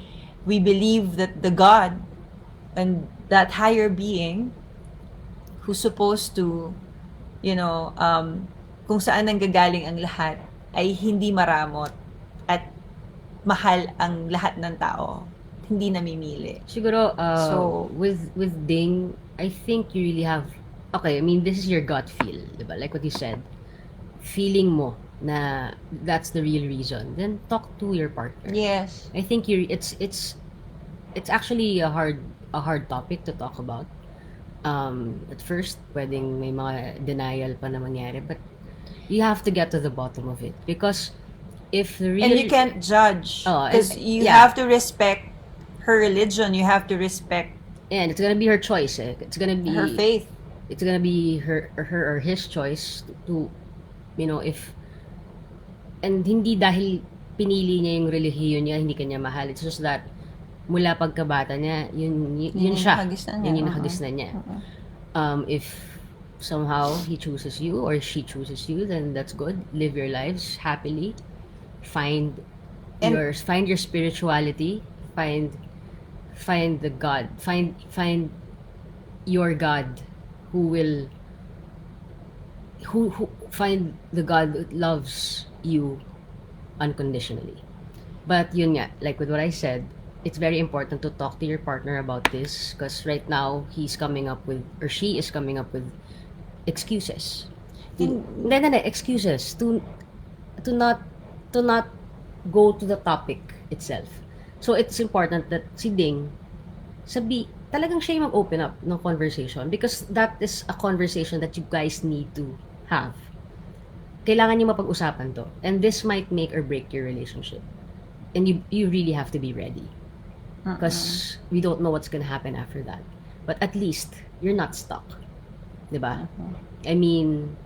we believe that the God and that higher being who's supposed to kung saan nanggagaling ang lahat ay hindi maramot at mahal ang lahat ng tao, hindi namimili. Siguro, So, with Ding, I think you really have, okay, I mean, this is your gut feel, diba? Like what you said, feeling mo na that's the real reason, then talk to your partner. yes. I think it's actually a hard topic to talk about. At first, pwedeng may mga denial pa na mangyari, but you have to get to the bottom of it, because if the real... And you can't judge because you have to respect her religion, you have to respect and it's gonna be her choice. It's gonna be her faith. It's gonna be her or his choice to if, and hindi dahil pinili niya yung relihiyon niya, hindi kanya mahal. It's just that mula pagkabata niya, yun siya. Yun yung nakagisnan niya. If somehow he chooses you or she chooses you, then that's good. Live your lives happily. Find your spirituality. Find the God. Find your God who find the God that loves you unconditionally. But yun nga, like with what I said, it's very important to talk to your partner about this, because right now he's coming up with, or she is coming up with excuses. Excuses to not go to the topic itself. So it's important that si Ding talagang siya yung mag-open up ng conversation, because that is a conversation that you guys need to have. Kailangan niyo mapag-usapan to, and this might make or break your relationship, and you really have to be ready, because we don't know what's gonna happen after that. But at least you're not stuck, diba? I mean,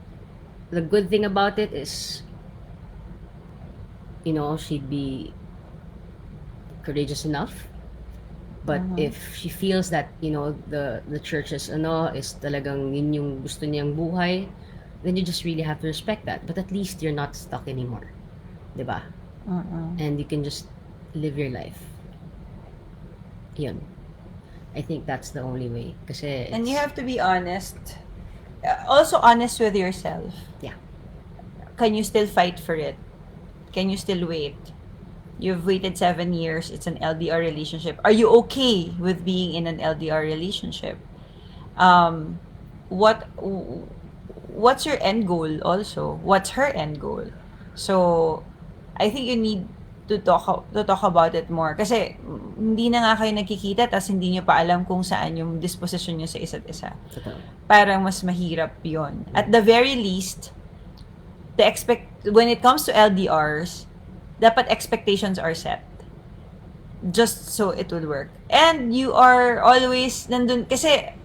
the good thing about it is, she'd be courageous enough But if she feels that, the church's is talagang yun yung gusto niyang buhay, then you just really have to respect that. But at least you're not stuck anymore. Diba? And you can just live your life. Yun. I think that's the only way. Kasi And you have to be honest. Also honest with yourself. Yeah. Can you still fight for it? Can you still wait? You've waited 7 years. It's an LDR relationship. Are you okay with being in an LDR relationship? What's your end goal also? What's her end goal? So, I think you need to talk about it more. Kasi, hindi na nga kayo nagkikita tas hindi nyo pa alam kung saan yung disposition nyo sa isa't isa. Totoo. Parang mas mahirap yon. At the very least, when it comes to LDRs, dapat expectations are set. Just so it would work. And you are always nandun, kasi,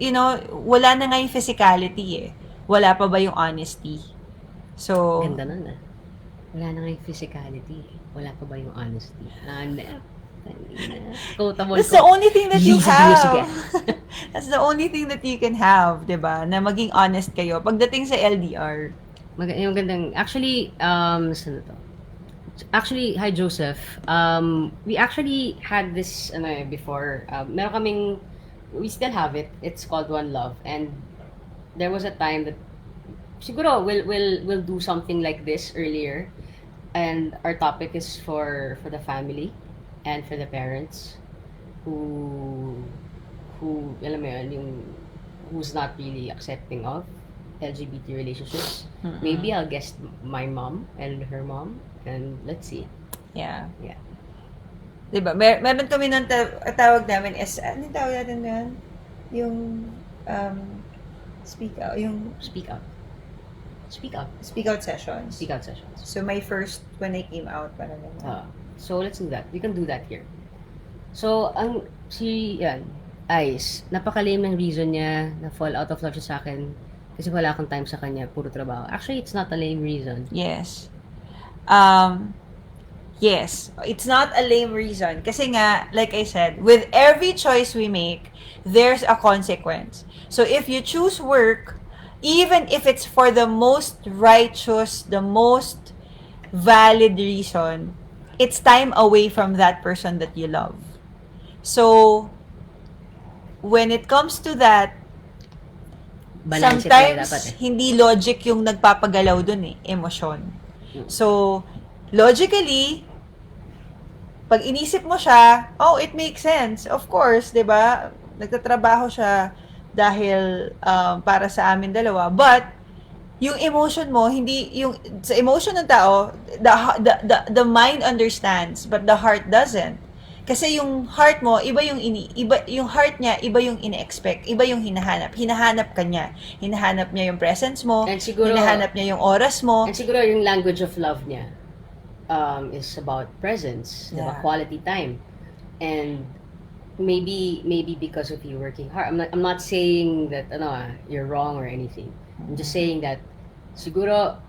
wala na nga yung physicality eh. Wala pa ba yung honesty? So, Ganda nun ah. Wala na nga yung physicality. Wala pa ba yung honesty? Quotable that's the only thing that you Lisa have. That's the only thing that you can have, 'di ba? Na maging honest kayo pagdating sa LDR. Yung gandang, actually, saan na to? Actually, hi Joseph. We actually had this before. Meron kaming, we still have it. It's called One Love, and there was a time that siguro we'll do something like this earlier, and our topic is for the family and for the parents who alam mo yun, yung who's not really accepting of LGBT relationships. Maybe I'll guest my mom and her mom, and let's see. Yeah. Yeah. Diba? Meron kami ng tawag namin is, ano yung tawag natin doon? Yung, speak out. Yung, Speak out. Speak out. speak out sessions. Speak out sessions. So, my first, when I came out, parang ganun. So let's do that. We can do that here. So, Ice, napaka-lame ng reason niya na fall out of love siya sa akin kasi wala akong time sa kanya, puro trabaho. Actually, it's not a lame reason. Yes. Yes. It's not a lame reason. Kasi nga, like I said, with every choice we make, there's a consequence. So, if you choose work, even if it's for the most righteous, the most valid reason, it's time away from that person that you love. So, when it comes to that, Balance sometimes dapat hindi logic yung nagpapagalaw dun eh, emosyon. So, logically, pag inisip mo siya, it makes sense. Of course, 'di ba? Nagtatrabaho siya dahil para sa amin dalawa. But yung emotion mo, hindi yung sa emotion ng tao, the mind understands, but the heart doesn't. Kasi yung heart mo, iba yung heart niya, iba yung ine-expect, iba yung hinahanap. Hinahanap ka niya. Hinahanap niya yung presence mo, And siguro- hinahanap niya yung oras mo. And siguro yung language of love niya is about presence, diba? Yeah. Quality time. And maybe because of you working hard. I'm not saying that you're wrong or anything. I'm just saying that siguro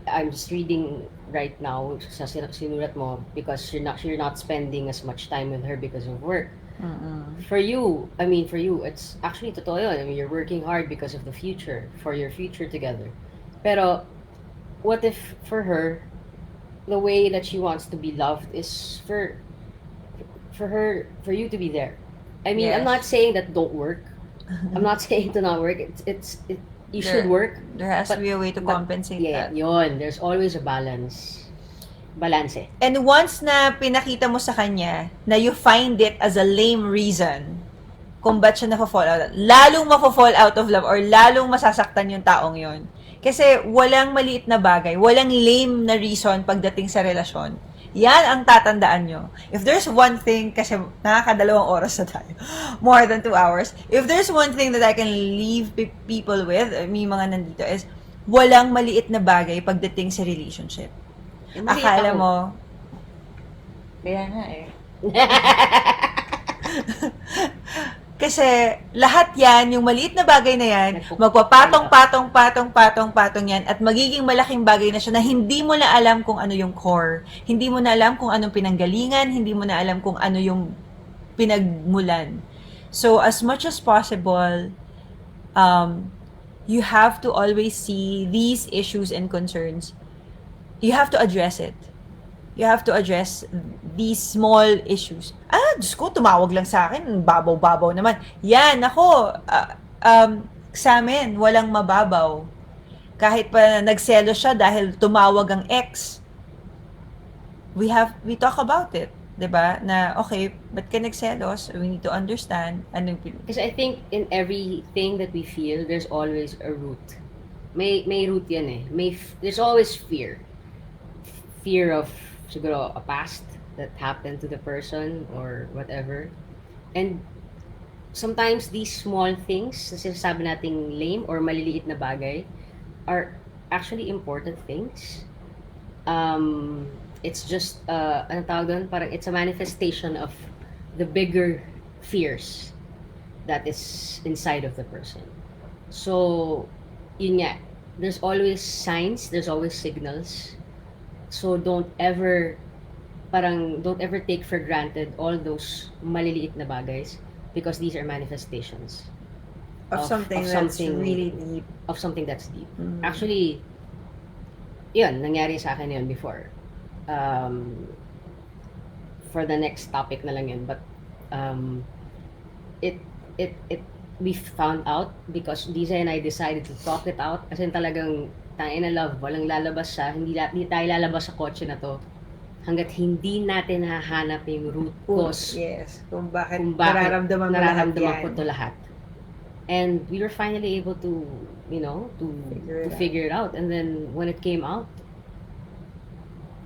I'm just reading right now sa sinulat mo because you're not spending as much time with her because of work. For you, it's actually totoo yun. I mean, you're working hard because of the future, for your future together. Pero, what if for her, the way that she wants to be loved is for you to be there? I mean, I'm Yes. not saying that don't work. I'm not saying to not work. You should work. There has to but- be a way to but- compensate Yeah, that. yun. There's always a balance. Balance eh. And once na pinakita mo sa kanya na you find it as a lame reason kung ba't siya na-fall out, lalong mafo-fall out of love or lalong masasaktan yung taong yon. Kasi walang maliit na bagay, walang lame na reason pagdating sa relasyon. Yan ang tatandaan nyo. If there's one thing, kasi nakakadalawang oras na tayo, more than 2 hours, if there's one thing that I can leave people with, may mga nandito, is walang maliit na bagay pagdating sa relationship. Maliit Akala ako. mo, kaya nga eh. Kasi lahat yan, yung maliit na bagay na yan, magpapatong-patong yan at magiging malaking bagay na siya na hindi mo na alam kung ano yung core. Hindi mo na alam kung anong pinanggalingan, hindi mo na alam kung ano yung pinagmulan. So, as much as possible, you have to always see these issues and concerns. You have to address it. You have to address these small issues. Diyos ko, tumawag lang sa akin, babaw-babaw naman. Yan, ako, sa amin, walang mababaw. Kahit pa nagselo siya dahil tumawag ang ex, we talk about it. 'Di ba? Na, okay, ba't ka nagselos? We need to understand. Because I think in everything that we feel, there's always a root. May root yan eh. There's always fear. Fear of, siguro, a past that happened to the person or whatever. And sometimes these small things, na sinasabi nating lame or maliliit na bagay, are actually important things. It's just, ano tawag doon? Parang it's a manifestation of the bigger fears that is inside of the person. So, yun nga, there's always signs, there's always signals. So, don't ever take for granted all those maliliit na bagays because these are manifestations of something that's really deep. Of something that's deep. Actually, yun, nangyari sa akin yun before. For the next topic na lang yun, but we found out because Lisa and I decided to talk it out kasi talagang tangina love, walang lalabas siya, hindi tayo lalabas sa kotse na to hanggat hindi natin hahanap yung root cause. Yes, kung bakit nararamdaman ko to lahat. And we were finally able to, to figure it out. And then when it came out,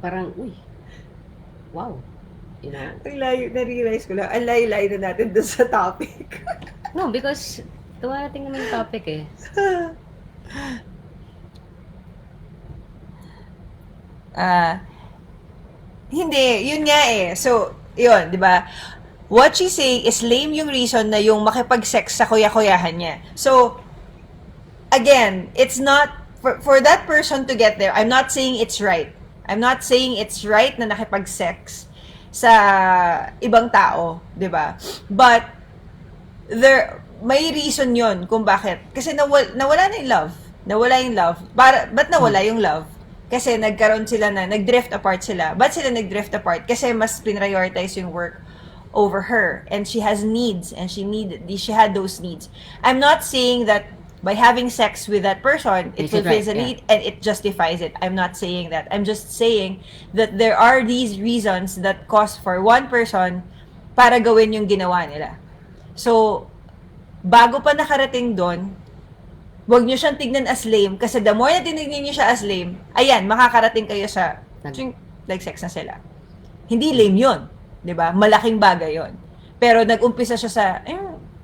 parang, uy, wow. Ang layo, na-realize ko lang, ang layo-layo na natin doon sa topic. No, because dumarating naman yung topic eh. Hindi, yun nga eh. So, yun, di ba? What she's saying is lame yung reason na yung makipag-sex sa kuya-kuyahan niya. So, again, it's not, for that person to get there, I'm not saying it's right. I'm not saying it's right na nakipag-sex sa ibang tao, 'di ba? But may reason 'yon kung bakit. Kasi nawala na yung love. Nawala yung love. Ba't nawala yung love? Kasi nagkaroon sila nag-drift apart sila. Ba't sila nag-drift apart? Kasi mas prioritize yung work over her, and she has needs, and she had those needs. I'm not saying that by having sex with that person, it fulfills a need and it justifies it. I'm not saying that. I'm just saying that there are these reasons that cause for one person para gawin yung ginawa nila. So, bago pa nakarating doon, huwag nyo siyang tignan as lame kasi the more na tinignan nyo siya as lame, ayan, makakarating kayo sa sex na sila. Hindi lame yun. 'Di ba? Malaking bagay yun. Pero nag-umpisa siya sa,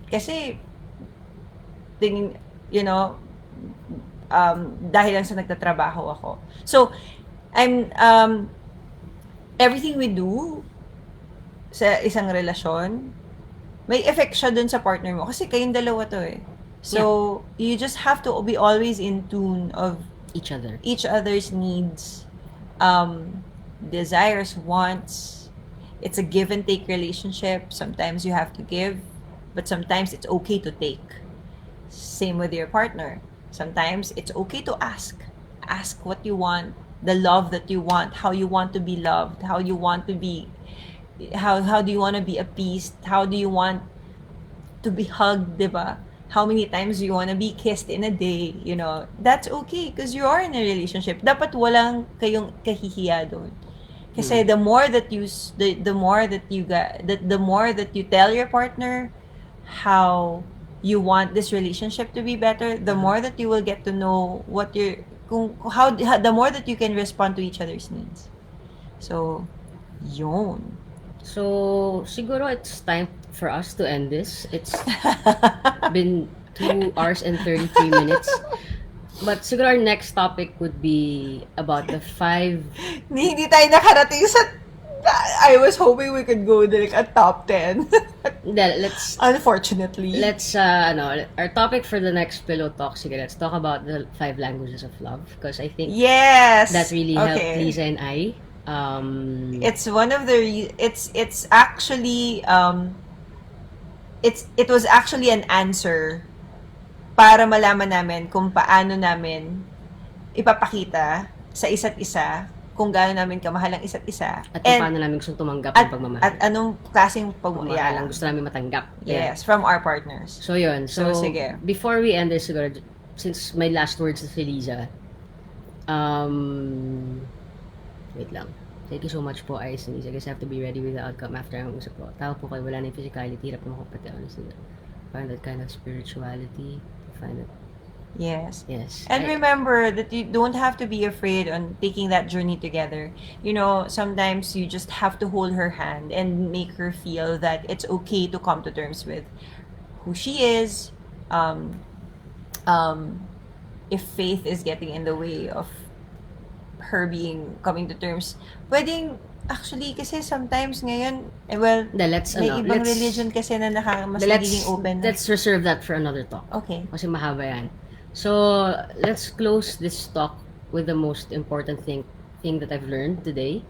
kasi, dahil lang sa nagtatrabaho ako. So, everything we do sa isang relasyon, may effect siya dun sa partner mo. Kasi kayong dalawa to eh. So, you just have to be always in tune of each other's needs, desires, wants. It's a give and take relationship. Sometimes you have to give, but sometimes it's okay to take. Same with your partner. Sometimes it's okay to ask. Ask what you want, the love that you want, how you want to be loved, how you want to be, how do you want to be appeased, how do you want to be hugged, diba? How many times do you want to be kissed in a day, That's okay because you are in a relationship. Dapat walang kayong kahihiya doon. Kasi the more that you tell your partner how you want this relationship to be better, the more that you will get to know the more that you can respond to each other's needs. So, yun. So, siguro it's time for us to end this. It's been 2 hours and 33 minutes. But siguro our next topic would be about the 5... Hindi tayo nakarating sa... I was hoping we could go like a top 10. Unfortunately. Our topic for the next Pillow Talk, sige, let's talk about the 5 languages of love. Because I think that really helped Lisa and I. It's one of the... It's actually... it was actually an answer para malaman namin kung paano namin ipapakita sa isa't isa kung gaano namin kamahal ang isa't isa. At kung paano namin gusto tumanggap ng pagmamahal. At anong klaseng pagmamahal ang gusto namin matanggap. Yes, from our partners. So, yun. So, sige. Before we end this, siguro, since my last words to Feliza, wait lang. Thank you so much po, Ice and Lisa. I guess I have to be ready with the outcome after ang usap ko. Tao po kayo, wala na yung physicality. Hirap naman ko pati, honestly. Find that kind of spirituality. Find it. Yes. Yes. And remember that you don't have to be afraid on taking that journey together. You know, sometimes you just have to hold her hand and make her feel that it's okay to come to terms with who she is. If faith is getting in the way of her coming to terms, pwedeng actually kasi sometimes ngayon, well, let's ibang religion kasi na mas nagiging open. Let's reserve that for another talk. Okay. Kasi mahaba yan. So, let's close this talk with the most important thing that I've learned today.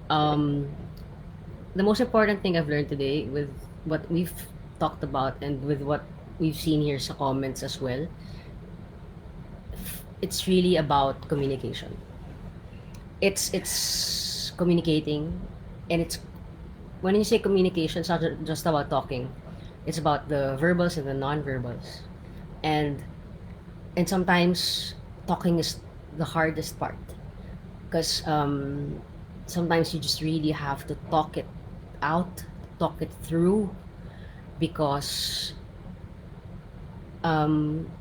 The most important thing I've learned today with what we've talked about and with what we've seen here sa comments as well, it's really about communication. It's communicating, and it's when you say communication, it's not just about talking. It's about the verbals and the non-verbals, and sometimes talking is the hardest part because sometimes you just really have to talk it out, talk it through, because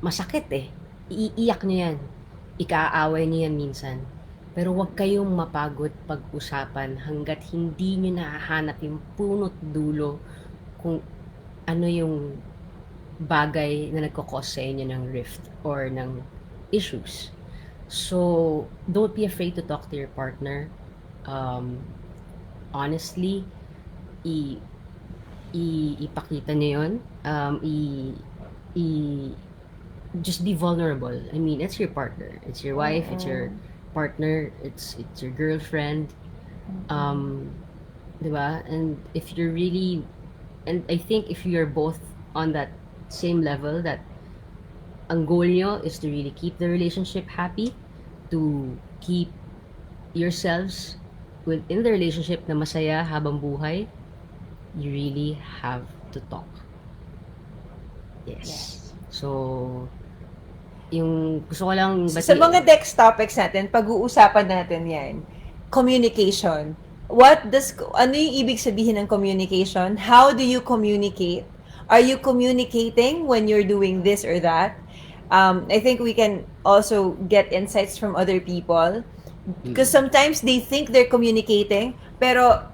masakit eh. Iiyak niyo yan, ikaaway niyo yan minsan, pero huwag kayong mapagod pag-usapan hanggat hindi niyo nahahanap yung punot dulo kung ano yung bagay na nagkakos sa inyo ng rift or ng issues. So, don't be afraid to talk to your partner. Honestly, ipakita niyo yun. Just be vulnerable. I mean, it's your partner. It's your wife, it's your partner, it's your girlfriend. Diba? And if you're really, and I think if you're both on that same level, that ang goal nyo is to really keep the relationship happy, to keep yourselves within the relationship na masaya habang buhay, you really have to talk. Yes. So, yung gusto ko lang sa mga next topics natin, pag-uusapan natin yan, communication. Ano yung ibig sabihin ng communication? How do you communicate? Are you communicating when you're doing this or that? I think we can also get insights from other people because sometimes they think they're communicating pero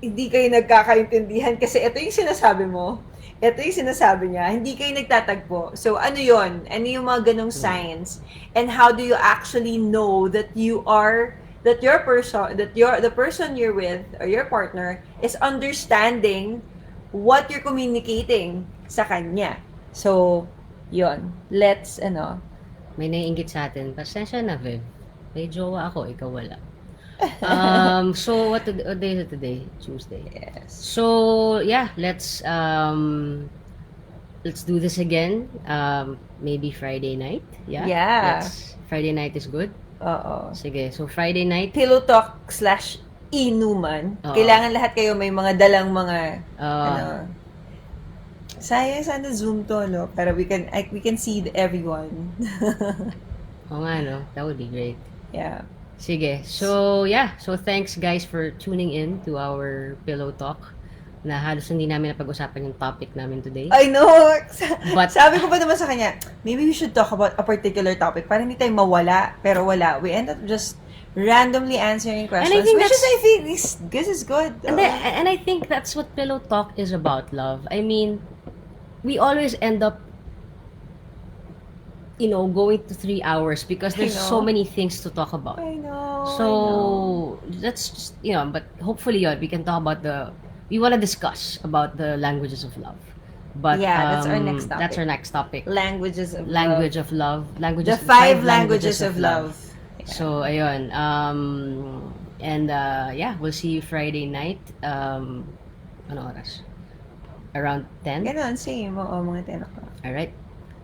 hindi kayo nagkakaintindihan kasi ito yung sinasabi mo, ito yung sinasabi niya, hindi kayo nagtatagpo. So ano yon? Ano yung mga ganong signs? And how do you actually know that the person you're with or your partner is understanding what you're communicating sa kanya? So, yon. Let's, May naiinggit sa atin. Pasensya na, Viv. May jowa ako, ikaw wala. So, what day is it today? Tuesday. Yes. So, yeah, let's do this again. Maybe Friday night. Yeah? Yeah. Friday night is good? Oo. Sige, so Friday night. Pillow Talk / inuman. Kailangan lahat kayo may mga dalang mga, sana Zoom to, no? Para we can see everyone. Oo nga, no? That would be great. Yeah. Sige. So, yeah. So, thanks guys for tuning in to our Pillow Talk na halos hindi namin napag-usapan yung topic namin today. I know! But, sabi ko pa naman sa kanya, maybe we should talk about a particular topic para hindi tayo mawala, pero wala. We end up just randomly answering questions, I think this is good. And I think that's what Pillow Talk is about, love. I mean, we always end up going to 3 hours because there's so many things to talk about. I know. So, that's just, but hopefully, we can talk about we want to discuss about the languages of love. But, yeah, that's our next topic. That's our next topic. Languages of love. The 5 languages of love. Yeah. So, ayun. Yeah, we'll see you Friday night. Ano oras? Around 10? Ganon, same. Oo, mga 10 o'clock. Alright.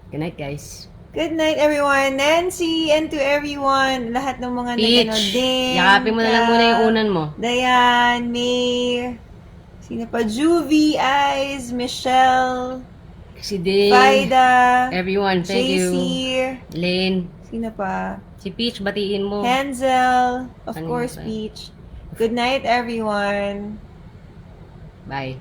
Good night, guys. Good night, everyone. Nancy, and to everyone. Lahat ng mga naganood Peach! din. Yakapin mo na lang muna yung unan mo. Dayan, May, sino pa? Juvie, Eyes, Michelle, Si Ding. Faida, Everyone, thank JC, you. Lane. sino pa? Si Peach, batiin mo. Hansel, of Ano course, yun ba? Peach. Good night, everyone. Bye.